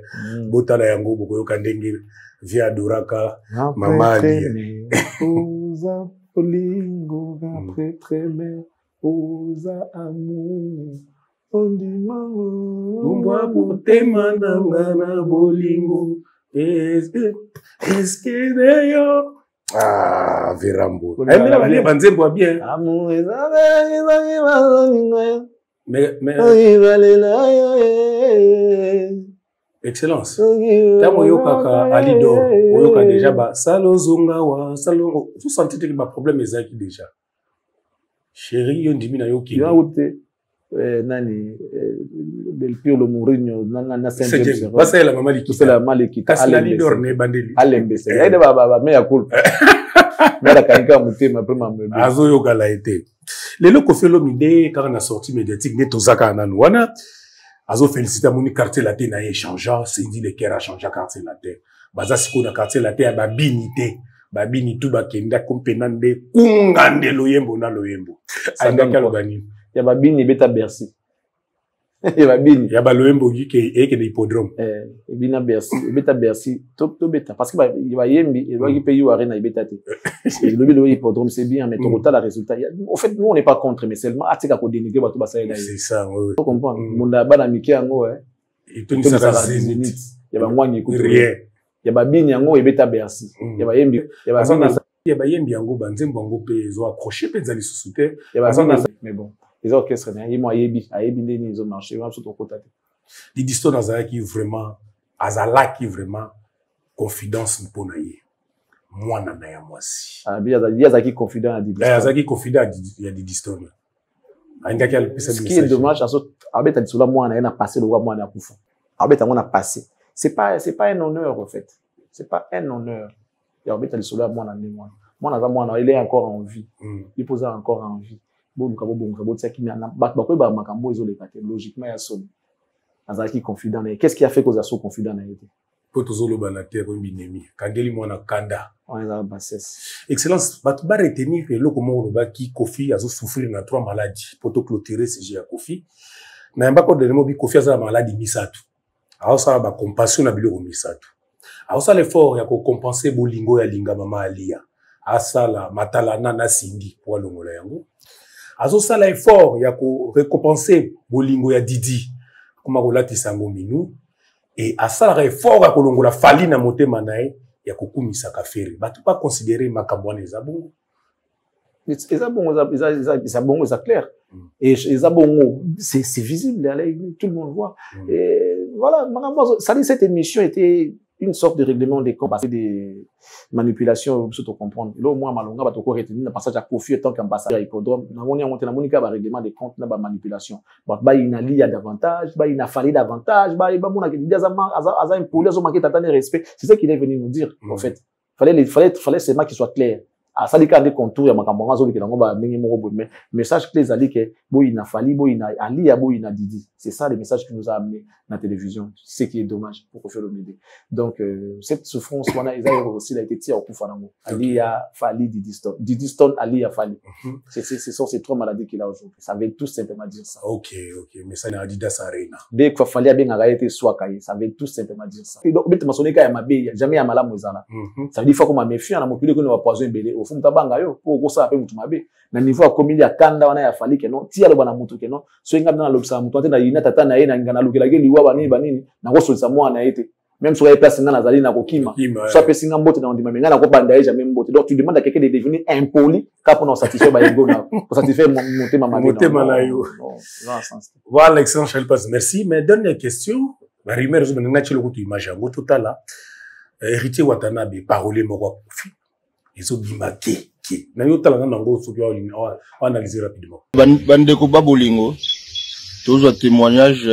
botala yango boko yokandenge via doraka mama ali oza polingo prêtre mère oza amour ondima umba motema nanga bolingo est-ce que d'ailleurs ah, Vérambo. Eh, mais là, Banzé boit bien. Excellence. Tamo yokaka Alidor, yoka déjà ba salo zonga wa salo. Vous sentez que ma problème est qui déjà. Chérie, yon dimi na yoki.
Nani del Piolo Mourinho na
Saint-James basa la mama likita
la malikita
Alidor ne bandeli
alembese yaide baba me yakulpa mera kaika mutema prima mbe
azo yoka la été lelo kofelo mide quand on a sorti médiatique ne tozaka nanu wana azo féliciter moni quartier latin na échangeant c'est dit le cœur a changé quartier latin baza siko na quartier latin ba binité babini tu bakenda kompenande kungande loyembo na loyembo anda kalogani ya babini beta Bercy ya babini ya baloyembo yike eke de hippodrome bina Bercy beta Bercy to beta parce que ba yembi et ba pays arena beta te le hippodrome c'est bien mais ton la résultat en fait nous on n'est pas contre mais seulement atika ko dénigrer ba to ba ça c'est ça oui tu comprends munda bana miki yango et tout ça zénith ya ba ngwangi ko rien ya babini yango beta Bercy ya ba yembi ya ba yembi yango banzembo yango pe zo accrocher pe zali sous-souter ya ba mais bon les orchestres, ils m'ont aïebi, ils ont marché, ils ont tout côté. Les distos dans qui vraiment, azala qui vraiment confidence pour naïe. Moi nana moi si.
Ah bien, il y a qui confident à dire.
Azaki confident il y a des distos.
Ce qui est dommage, Abet a dit cela moi on a passé le roi moi on a coufé. Abet on a passé. C'est pas un honneur en fait. C'est pas un honneur. Et Abet a dit cela moi on a dit moi il est encore en vie. Il pose encore en vie. Logiquement, il confident. Qu'est-ce qui a fait que vous confident?
Excellence, tu vas retenir que le qui Kofi a souffert de 3 maladies pour clôturer ce j'ai à Kofi. Na mbako de mobi Kofi a maladie misatu. Alors ça va compassion na bilo misatu. Alors ça l'effort ya ko compenser bolingo ya linga mama alia. Asala matalana na sindi pour longola yango. Azo ça l'effort ya ko récompenser bolingo ya Didi kuma ko latisa ngominu et à ça l'effort ya ko longola fali na motema nae ya ko kumisa ka feri ba tu pas considérer makambwana ezabongo
ezabongo c'est clair et ezabongo c'est visible tout le monde voit et voilà ça dit cette émission était une sorte de règlement des comptes, des manipulations, pour comprendre. Là, au moins, Malonga va te retenir le passage à Kofi tant qu'ambassadeur à l'hippodrome. Nous avons monté un règlement des comptes, une manipulation. Il y a davantage, il a fallu davantage, il y a un respect. C'est ça qu'il est venu nous dire, en fait. Fallait seulement qu'il soit clair. asali ka des contours ya makambo ngazo bikela ngo ba ndenge moko boye mais message clé ezali ke boyi na Fally boyi na Ali ya boyi na Didi. C'est ça le message qui nous a amené na télévision, ce qui est dommage pour Koffi Olomide. Donc cette souffrance wana ezali aussi il a été tiré au coup fanango. Ali ya Fally Didi Stone Ali ya Fally. Ce sont ces trois maladies qu'il a aujourd'hui. Ça veut tout simplement dire ça.
OK, mais ça n'a Adidas Arena.
Dès que Fally a bien arrêté soit caillé, ça veut tout simplement dire ça. Donc bête masoneka ya mabe jamais ya malamu ezala. Ça veut dire faut qu'on m'a méfier na mokili ko no poison belé au fond tabanga yo pour ko ça pe mutu mabe. Na niveau ya komili ya kanda wana ya Fally ke non tia le bana mutu ke non so inga na lobsa mutu ante na ina tata na ye na ngana lukela ke liwa banini na ko solisa moi na été même sur les places na zali na kokima so pesinga mbote na ndima menga na ko banda jamais mbote. Donc tu demandes à quelqu'un de devenir impoli ka pour non satisfaire ba ego na pour satisfaire monter ma mari.
Voilà, excellent Charles Pass, merci. Mais dernière question, la rumeur je me natchelo ko tu image en total là. Héritier Watanabe parole moko Koffi. Ils ont bimaké qui. Na yo tala na ngo soki on analyser rapidement.
Bandeko babolingo. Tous un témoignage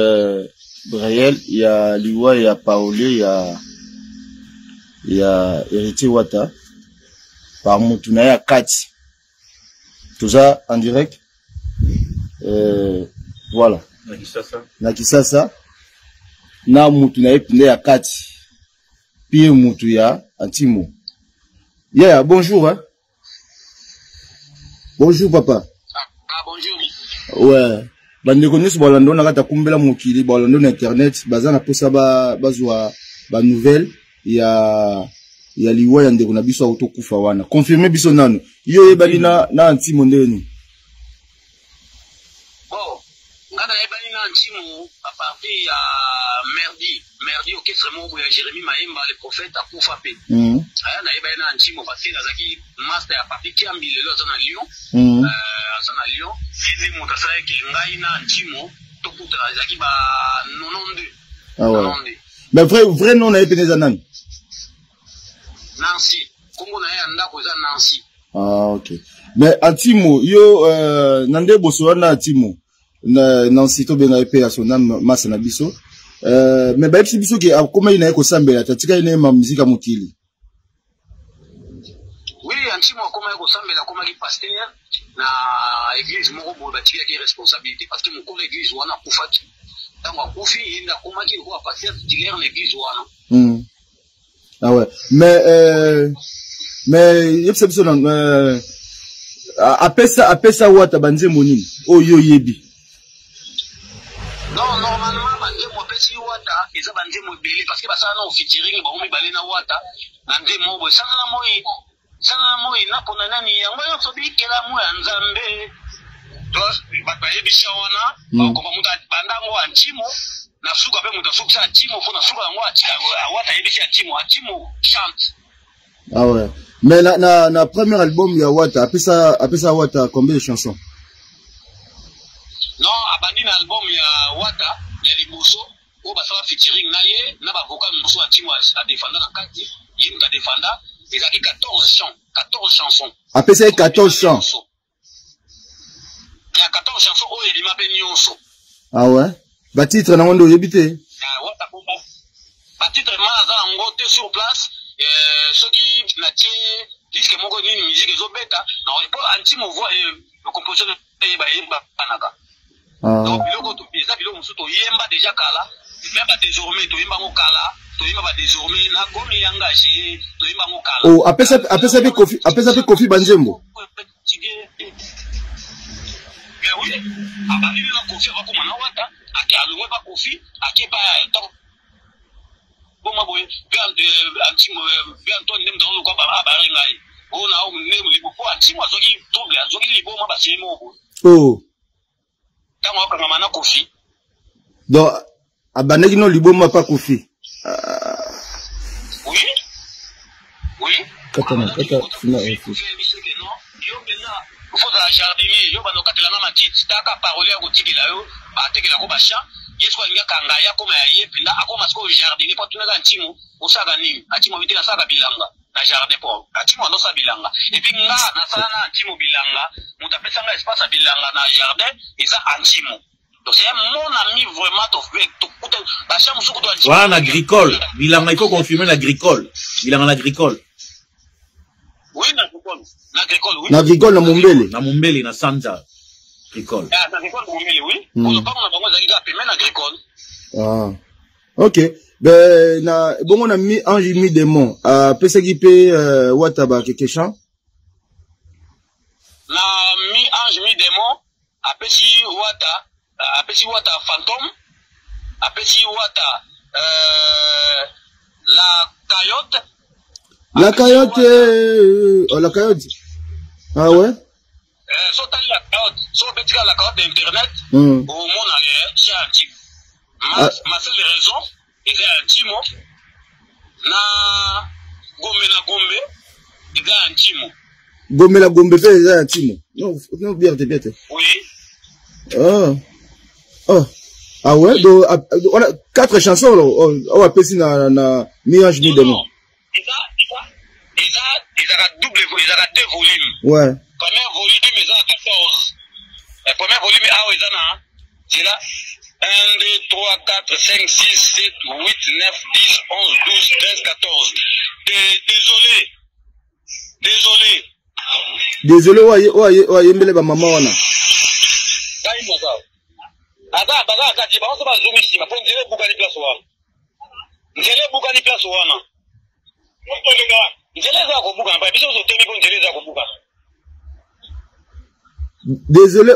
réel, il y a Liwa, il y a Paolé, il y a Héritier Wata. Par Moutounaya Kati. Tout ça en direct. Voilà. Nakisasa. Na Moutounaya Pindaya Kati. Puis Moutouya Antimo. Yeah, bonjour, hein. Bonjour, papa.
Bonjour.
Ouais. Bandeko nyonso balando na kata kumbela mokili balando na internet bazana posa bazwa ba nouvelle ya Liwa ya ndeko na biso autokufa wana confirmer biso nano yo ebali na Antimo ndeni
bon ngana ebali na Antimo à partir ya merdi orchestre moko ya Jérémy Maemba le prophète akufa pe aya na ebali na Antimo parce que nazaki master ya papi Kiambi lelo azana Lyon azana Lyon ezi motasala ke ngai na Antimo tokuta azaki ba 92.
Ah ouais. Mais vrai nom na epeneza nani
Nancy Kongo na ya ndako za Nancy.
Ah OK. Mais Antimo yo nande boso na Antimo na Nancy to benga epe ya sona masa na biso mais ba epi biso ke akoma ina eko sambela tatika ina ma muzika mokili.
Oui, Antimo akoma eko sambela koma ki pasteur na église moko bo batia ki responsabilité parce que mon collègue église wana kufaki. Tango akufi inda koma ki ko pasteur tiger na église wana.
Ah ouais. Mais yepse biso na apesa wata banze monini oyo yebi.
Non, normalement banze mo pesi wata eza banze mo beli parce que basana na featuring ba omi balena wata na nde mo bo sana moi na pona nani yango yo sobikela mo ya Nzambe. Donc ba yebisha wana ko ba muta bandango Antimo na suka pe muta suka Antimo fona suka ngo wata yebisha Antimo chante.
Ah ouais. Mais na premier album ya Wata apesa Wata combien de chansons?
Non, abandi na album ya Wata ya Liboso o basala featuring na ye na ba vocal muso Antimo a défendre na kati yim ka défendre ezaki 14 chansons.
Apesa 14 chants.
Il y a 14 chansons où il m'a béni nyonso.
Ah ouais. Ba titre na ngondo yebite.
Wata bomba. Ba titre maza ngote sur place. Ce qui n'a pas disque moko ni musique ezobeta na po Antimo voix le compositeur de ba panaka. Donc biloko to pisa biloko musu to yemba déjà kala même pas désormais to yemba ngo kala to yemba ba désormais na komi engagé to yemba ngo kala.
Oh apesa pe Koffi Banzembo.
Mais oui, abali na Koffi va komana Wata ati alongwe ba Koffi ati ba bon ma boy Antimo Antoine nem dans ko ba ngai o na o nem libo po Antimo azoki double azoki libo ma ba semo
oh
tango ka mama na Koffi
donc abaneki no libo ma pa Koffi
oui
kata na
yo bena faut la jardinier yo bano katela na matiti taka parole ya kotikila yo ba tekela ko ba cha yesu alinga kanga ya koma ya yepinda akoma siko jardinier po tunaga Antimo osaka nini Antimo vite na saka bilanga na jardin po Antimo ndo sa bilanga et puis nga na sala na Antimo bilanga mutapesa nga espace bilanga na jardin et ça Antimo. Donc c'est mon ami vraiment to fait to kuta ba cha musuku to Antimo
voilà agricole bilanga il faut confirmer l'agricole bilanga l'agricole.
Oui, na agricole, oui.
Na agricole, na Mumbele. Na Mumbele, na Sanja. Agricole.
Ah, na agricole, Mumbele, oui. Pour le pas, on a vraiment zaliga paiement agricole.
Ah. Ok. Ben, bon, on a mis Ange mis des mots. Pesegi pe, Wataba, quelque chose?
Na mi Ange mis des mots. Apesi Wata Fantôme. Apesi Wata, la Coyote.
La Coyote, la Coyote. Ah ouais?
So t'as la Coyote. So betika la Coyote d'internet. Au monde, c'est un type. Ma seule raison, il y a un timo. Na Gombe, il y a un timo.
Gombe, il y a un timo. Non, bien.
Oui.
Ah ouais, donc, on a 4 chansons, là. On va passer na Mirage Mi Demo.
Il y a 2 volumes.
Ouais.
Premier volume, il y a 14. Le premier volume, c'est là. 1, 2, 3, 4, 5, 6, 7, 8, 9, 10, 11, 12, 13, 14.
Désolé, ouais, yembele ba maman wana. Désolé,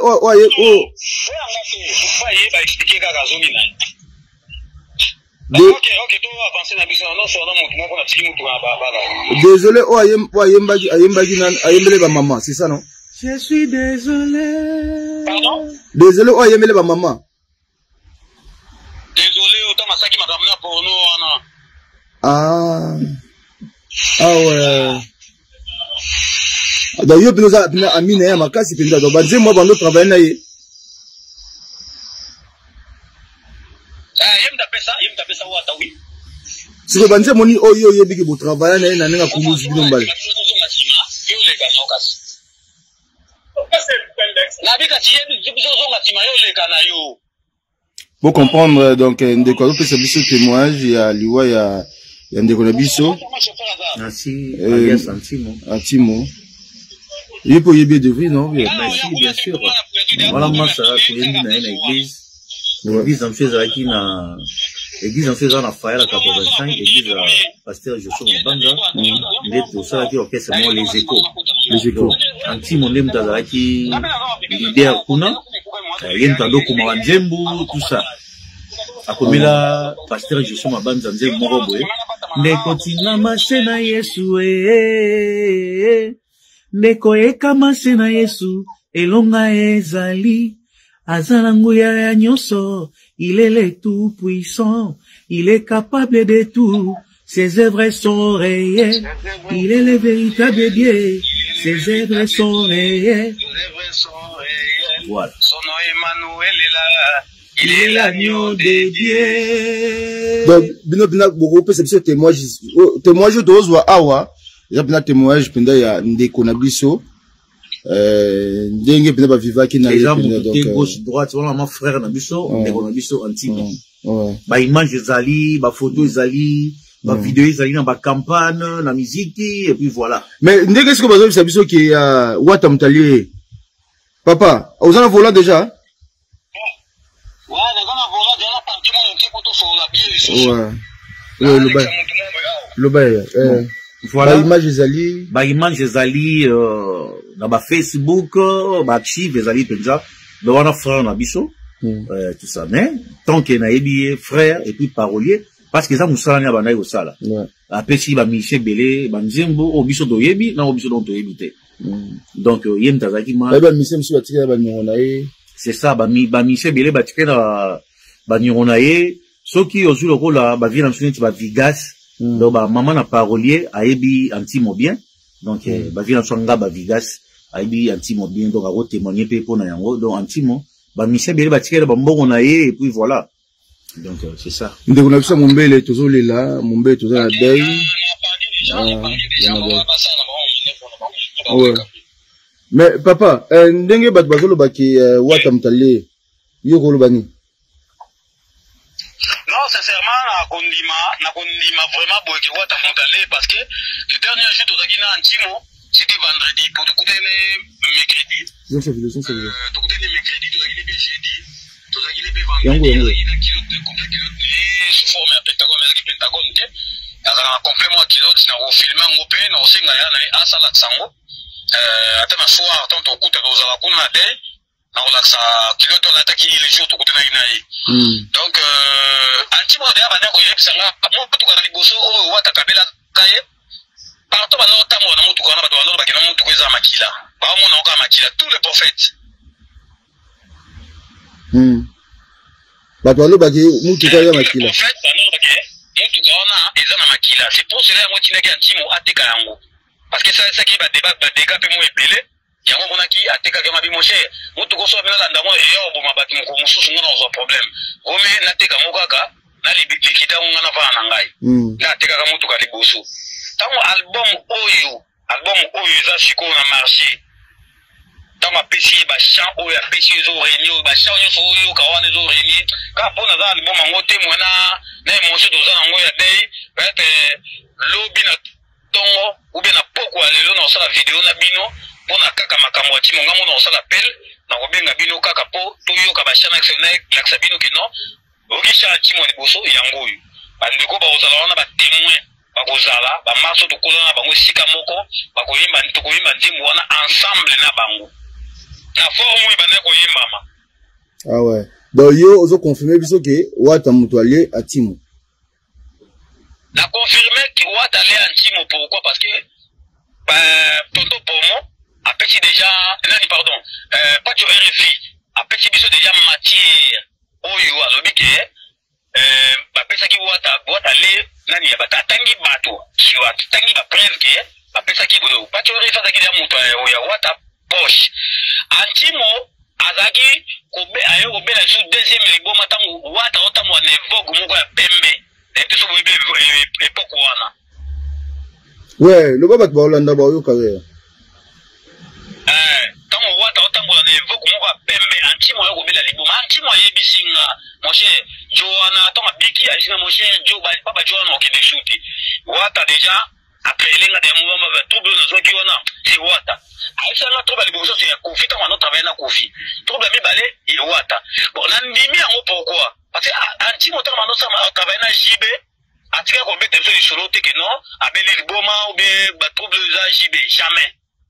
Désolé, ayembele ba maman, c'est ça non?
Je suis désolé.
Pardon?
Désolé, ayembele ba maman.
Désolé, autant masaki makamna pour nous,
Ah ouais. Donc, yo pinoza amine ya makasi pinda donc banze moi bando travailler na ye.
Yem da pesa wata oui.
Si ko banze moni oyo yebiki bo travailler na ye na nga kumuzi bino mbale. Pour comprendre donc ndeko peut se biso témoignage ya liwa ya ndeko na biso.
Merci, alias
Antimo. Il peut y avoir de vrai, non?
Merci, bien sûr. Voilà, moi, ça a été dans l'église. L'église en fait, l'église en fait, on a fait la 85, l'église pasteur Joshua Mbanga. Mais tout ça, qui orchestre, moi, les échos. Antimo, on a qui leader Kuna. Il y a un peu comme Nzembu, tout ça. Akomela, pasteur Joshua Mbanga, Nzembu, Moroboe. Nekotina masena Yesu Neko ekama sena Yesu elonga ezali azala nguya ya nyonso il est le tout puissant il est capable de tout ses œuvres sont réelles il est le véritable Dieu ses œuvres sont réelles voilà
son nom Emmanuel est là.
Il est l'agneau de Dieu.
Donc, bina beaucoup peut se témoignage d'Ozwa Awa. Il y a bien témoignage pendant ya ndeko na biso. Ndenge pendant ba viva qui na
donc gauche droite voilà mon frère na biso, ndeko na biso antimo. Ba image zali, ba photo zali, ba vidéo zali na ba campagne, na musique et puis voilà.
Mais ndenge est-ce que bazo bisa biso qui wata mutali. Papa, vous en volant déjà? Le bail. Voilà. Ba
image ezali na ba Facebook, ba archive ezali penza. Mais on a frère na biso. Tout ça. Mais tant qu'il na ebi frère et puis parolier parce que ça musala na bana yo sala. Après si ba Michel Belé, ba Nzembo o biso do yebi na o biso do yebite. Donc yem tazaki ma.
Ba Michel msu batika ba nyona ye.
C'est ça ba Michel Belé batika na ba nyona ye. Soki ozu lokola ba vient ensuite ba Vigas. Donc ba maman na parolier ayebi Antimo bien. Donc ba vient ensuite ba Vigas ayebi Antimo bien donc a ko témoigner pe pona yango donc Antimo ba Michel Belé batika ba mbongo na ye et puis voilà. Donc c'est ça.
Ndeko na biso Mumbele tozolela, Mumbele tozala deuil. Ouais. Mais papa, ndenge bat bazolo baki wata mtale yoko lobani.
Non, sincèrement, na kondima vraiment boyeke wata mtale parce que le dernier jour tozaki na Antimo, c'était vendredi pour tout mercredi.
Je sais bien, c'est bien.
Tout mercredi, tout les jeudi, tout les vendredi, il a kilote complet sous forme ya pentagone, mais pentagone te. Alors complet moi kilote na ko filmer ngopé na osinga ya na asala tsango. Ata na soir tant to kuta ko za ko na day. Na olaksa kilote la taki ile jour to kuta na inayi. Donc anti mo de abana ko yepsa nga mo putu ka liboso o wata kabela kaye. Partout bano tambo na mutu kana bato bano bakina mutu ko za makila. Ba mo na ko makila tous les prophètes.
Bato balo baki mutu ko ya makila.
Prophète bano baki mutu kana eza na makila. C'est pour cela moi tinaki antimo ateka yango. Parce que ça qui va débat ba dégâts pe mo ebele. Yango mona ki ateka ka mabi moshe. Mutu ko so bina landa mo e yo bo mabati mo ko mususu ngona zo problème. Ome na teka mo kaka na libiti kita ngona fa na ngai. Na teka ka mutu ka liboso. Tango album oyo eza siko na marché. Tango apesi ba chant oyo apesi zo réunion ba chant yo so oyo ka wana zo réunion ka pona za album ngo te mona na emotion doza ngo ya day peut lobi na tongo ou bien na poko lelo na osala vidéo na bino pona kaka makambo ati monga mona osala appel na kobenga bino kaka po to yo ka ba chant na laksa bino ke non okisha ati mo liboso yango oyo bandeko ba ozala wana ba témoin bakozala bamaso tokolana bango sika moko bakoyimba tokoyimba nzimbo wana ensemble na bango na forme bana koyimbama.
Ah ouais. Donc yo ozo confirmer biso ke wata mutu alé à Timo.
Na confirmer que wata alé à Timo pourquoi parce que tonto Pomo a petit déjà nani pardon pas tu RFI a petit biso déjà matière oyo alobi ke bapesa ki wata alé nani ya batatangi bato kiwa tangi ba preuve ke bapesa ki bodo pas tu RFI ça ki ya mutu ya wata poche antimo azaki kobe ayo kobe na jour deuxième liboma tango wata otambo na evogue moko ya pembe et puis so bobe époque wana
ouais le baba ba olanda ba yo kare
tango wata otambo na evogue moko ya pembe antimo yo kobe la liboma antimo yebisinga moshe joana tango biki asinga moshe jo ba papa joana okende shoot wata déjà après lenga de mouvement va trouble na zoki wana c'est wata aisa na trouble liboso c'est Kofi tango no travailler na Kofi trouble mi balé et wata bon na ndimi yango pourquoi parce que antimo tango no sama travailler na JB atika ko bete so solo te que non abele liboma ou bien ba trouble za JB jamais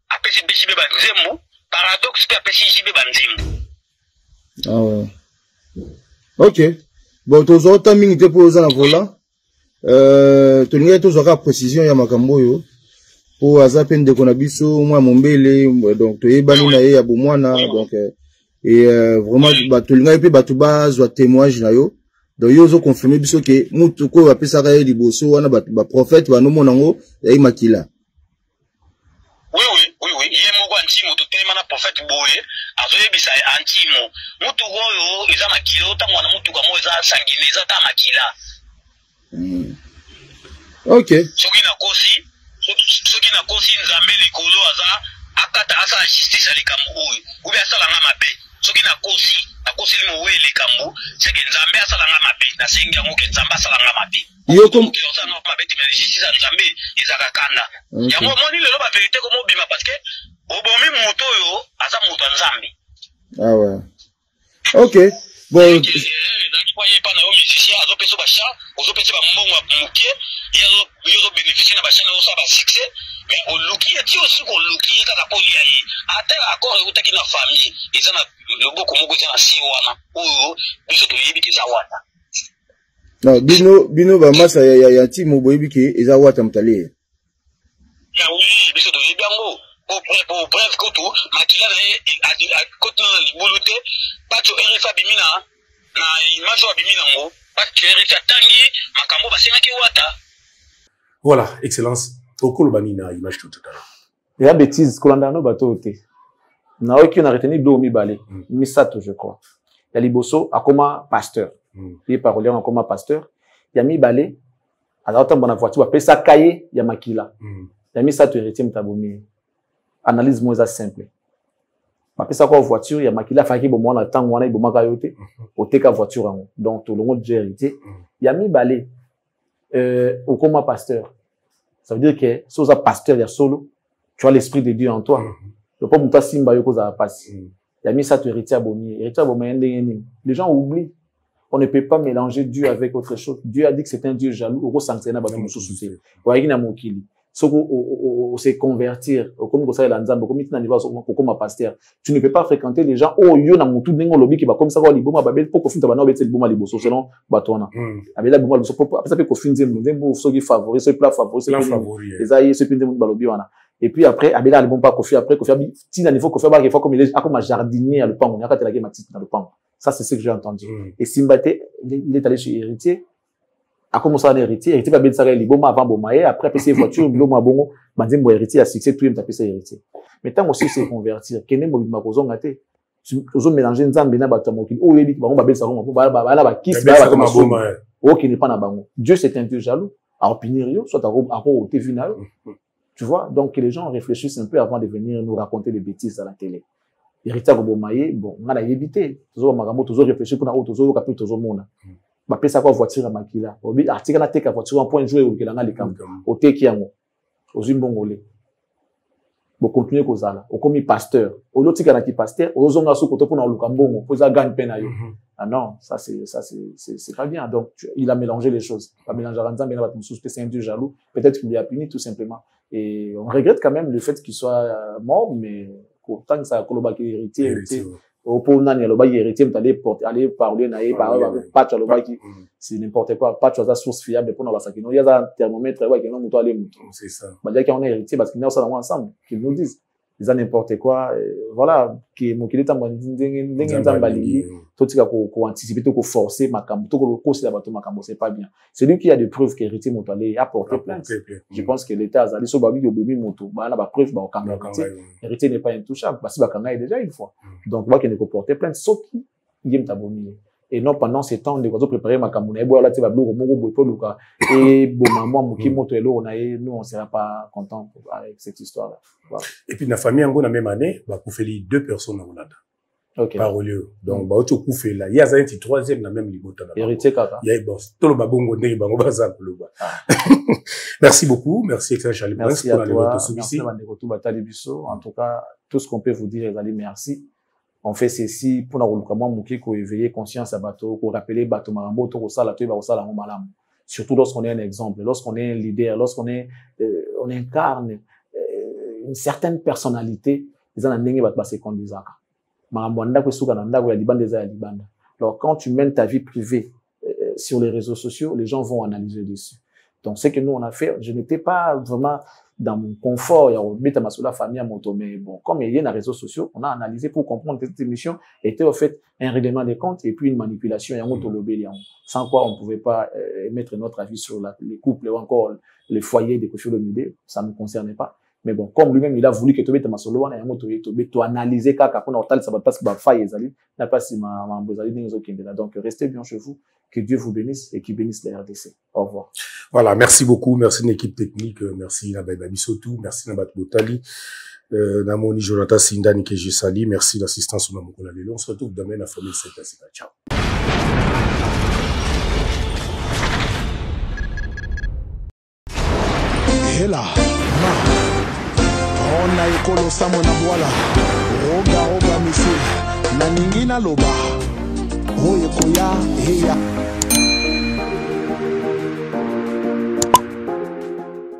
après c'est JB ba nzembo paradoxe pe après JB ba nzembo.
Ah ouais. OK. Bon tozo timing te pour za na vola. Tolinga tozwaka précision ya makambo yo po azape ndeko na biso mwa mombele donc toyebani na ye ya bomwana donc et vraiment ba tolinga pe batu bazwa témoignage na yo donc yo zo confirmer biso ke mutu ko apesaka ye liboso wana ba prophète ba no monango ya imakila.
Oui ye moko antimo to tema na prophète boye azoyebisa antimo mutu oyo eza makila otango na mutu kamo eza sangile eza ta makila.
OK.
Soki na kosi nzambe likolo aza akata asa justice alikambo oyo ube asala nga mabe soki na kosi limo we likambo seke nzambe asala nga mabe na sengi yango ke nzambe asala nga mabe
yo comme
osana mabe te mais justice ya nzambe ezaka kanda yango moni lelo ba vérité ko mobima parce que obomi moto oyo aza moto ya nzambe.
Ah ouais. OK. Bon
voyez pas na musicien azopesa ba chant ozopesa ba mbongo mukie yezo bénéficier na ba chant osa ba succès mais au luki ti aussi ko luki kaka poli ayi ata accord utaki na famille eza na loboko moko eza na si wana oyo biso to yebi ke za wata
non bino ba masa ya Timo boyebi ke eza wata mutale
ya oui biso to yebi yango pour bref kotu makila na kotu na libulute pato RFA bimina na image wa bimina ngo pato RFA tangi makambo basengaki wata.
Voilà, excellence. Okolo banina image tout à l'heure.
Il y a bêtise kolanda no bato ote. Na oki na retenu do mi balé. Misato je crois. Ya liboso akoma pasteur. Il parolier akoma pasteur. Ya mi balé azata bona voiture ba pesa kaye ya makila. Ya misato héritier mtabomi. Analyse moins simple. Ma pesa ko voiture ya makila faki bo mona tango wana ibo maka yote oteka voiture ngo. Donc to longo de héritier. Ya mi balé okoma pasteur. Ça veut dire que si vous êtes pasteur, il y a solo, tu as l'esprit de Dieu en toi. Le peuple toi simba yoko za passe. Il y a mis ça tu héritier abomi. Héritier abomi les gens oublient. On ne peut pas mélanger Dieu avec autre chose. Dieu a dit que c'est un Dieu jaloux. Oko sanctiona ba muso souci. Wa yina mokili. Soko se convertir, comme vous savez la nzambe, comme itina niveau comme pasteur. Tu ne peux pas fréquenter les gens oh yo na mutu dengo lobi ki ba comme ça ko liboma ba bel poko finta ba no betel liboma liboso selon batona. Abela boma liboso poko ça peut ko finze mzembo so ki favori, so plat favori, so les aïe so pinde ba lobi wana. Et puis après abela le bon pas kofi après kofi tina niveau kofi ba comme il est comme jardinier à le pan, on a la game dans le pan. Ça c'est ce que j'ai entendu. Et Simbate il est allé chez héritier. A commencé à héritier, héritier va bien ça les bons avant bon maé après passer voiture le mois bon bandim bon héritier à succès tout taper ça héritier. Mais tant aussi c'est convertir, kene mo bima kozonga te. Ozo mélanger nzambe na bato mokili. O yebi ba bel ça ba kiss ba ba o qui n'est pas na bango. Dieu c'est un Dieu jaloux. À opinion soit à côté final. Tu vois, donc que les gens réfléchissent un peu avant de venir nous raconter des bêtises à la télé. Héritier ko bon maé, bon, on a évité. Toujours magambo toujours réfléchir pour na toujours capter toujours mona. Ba pesa kwa voiture à makila obi article na teka voiture en point jouer au kelanga les camp au teki yango ozimbongole bo continuer kozala o komi pasteur o lotika na ki pasteur o zonga so koto pour na luka mbongo pour ça gagne peine ayo ah non ça c'est pas bien donc il a mélangé les choses pas mélanger nzambe na bato mususu c'est un Dieu jaloux peut-être qu'il lui a puni tout simplement et on regrette quand même le fait qu'il soit mort mais pourtant ça koloba ki héritier au pauvre nani aloba héritier m'aller parler naé pas tu aloba qui c'est n'importe quoi pas tu as la source fiable pour nous sakino il y a un thermomètre ouais qui non muto aller muto c'est ça bah dire qu'on est héritier parce qu'ils nous ça ensemble qu'ils nous disent ils ont n'importe quoi voilà qui mon qu'il est en ndenge nzambali tout ça ko anticiper tout ko forcer makambo tout ko c'est là makambo c'est pas bien c'est lui qui a des preuves qu'héritier muto aller apporter plainte je pense que l'état a allé sur babi de bomi muto bah là ba preuve ba okanga héritier n'est pas intouchable parce que ba kanga est déjà une fois donc moi qui ne peut porter plainte sauf qui yem tabomi et non pendant ces temps de préparer makambo na ebola te ba bloko moko boy poluka et bon maman muki moto elo na nous on sera pas content avec cette histoire là voilà.
Et puis la famille en même année ba koufeli 2 personnes en Hollande. OK. Par lieu. Donc ba oto koufela, il y a un troisième la même libota là.
Héritier kaka.
Il y a bon tout le babongo ndenge bango baza koloba. Merci beaucoup, merci excellent Charlie Prince pour aller votre souci.
En tout cas, tout ce qu'on peut vous dire Ezali merci. On fait ceci pour nous comment mouki ko éveiller conscience à bateau, ko rappeler bateau marambo to ko sala to ba sala malam. Surtout lorsqu'on est un exemple, lorsqu'on est un leader, lorsqu'on est on incarne une certaine personnalité, les gens n'engagent pas se conduire. Alors quand tu mènes ta vie privée sur les réseaux sociaux, les gens vont analyser dessus. Donc ce que nous on a fait, je n'étais pas vraiment dans mon confort, il y a la famille à moto, mais bon, comme il y a les réseaux sociaux, on a analysé pour comprendre que cette émission était en fait un règlement des comptes et puis une manipulation, sans quoi on ne pouvait pas mettre notre avis sur les couples ou encore les foyers des coiffures de Midé, ça ne me concernait pas. Mais bon, comme lui-même, il a voulu que tu mettes ma solo, on a analysé quand on a entendu ça va pas se faire, n'a pas si ma donc restez bien chez vous, que Dieu vous bénisse et qu'il bénisse la RDC. Au revoir.
Voilà, merci beaucoup, merci à l'équipe technique, merci à Baïba Bissotou, merci à Nabat Botali, Namoni Jonathan Sindani Keji Sali, merci l'assistance au Mamokola Lelo. On se retrouve demain à la famille 7 à ciao.
Hela, ona ekolo samo na bwala, roga misi, na ningina loba, oye koya.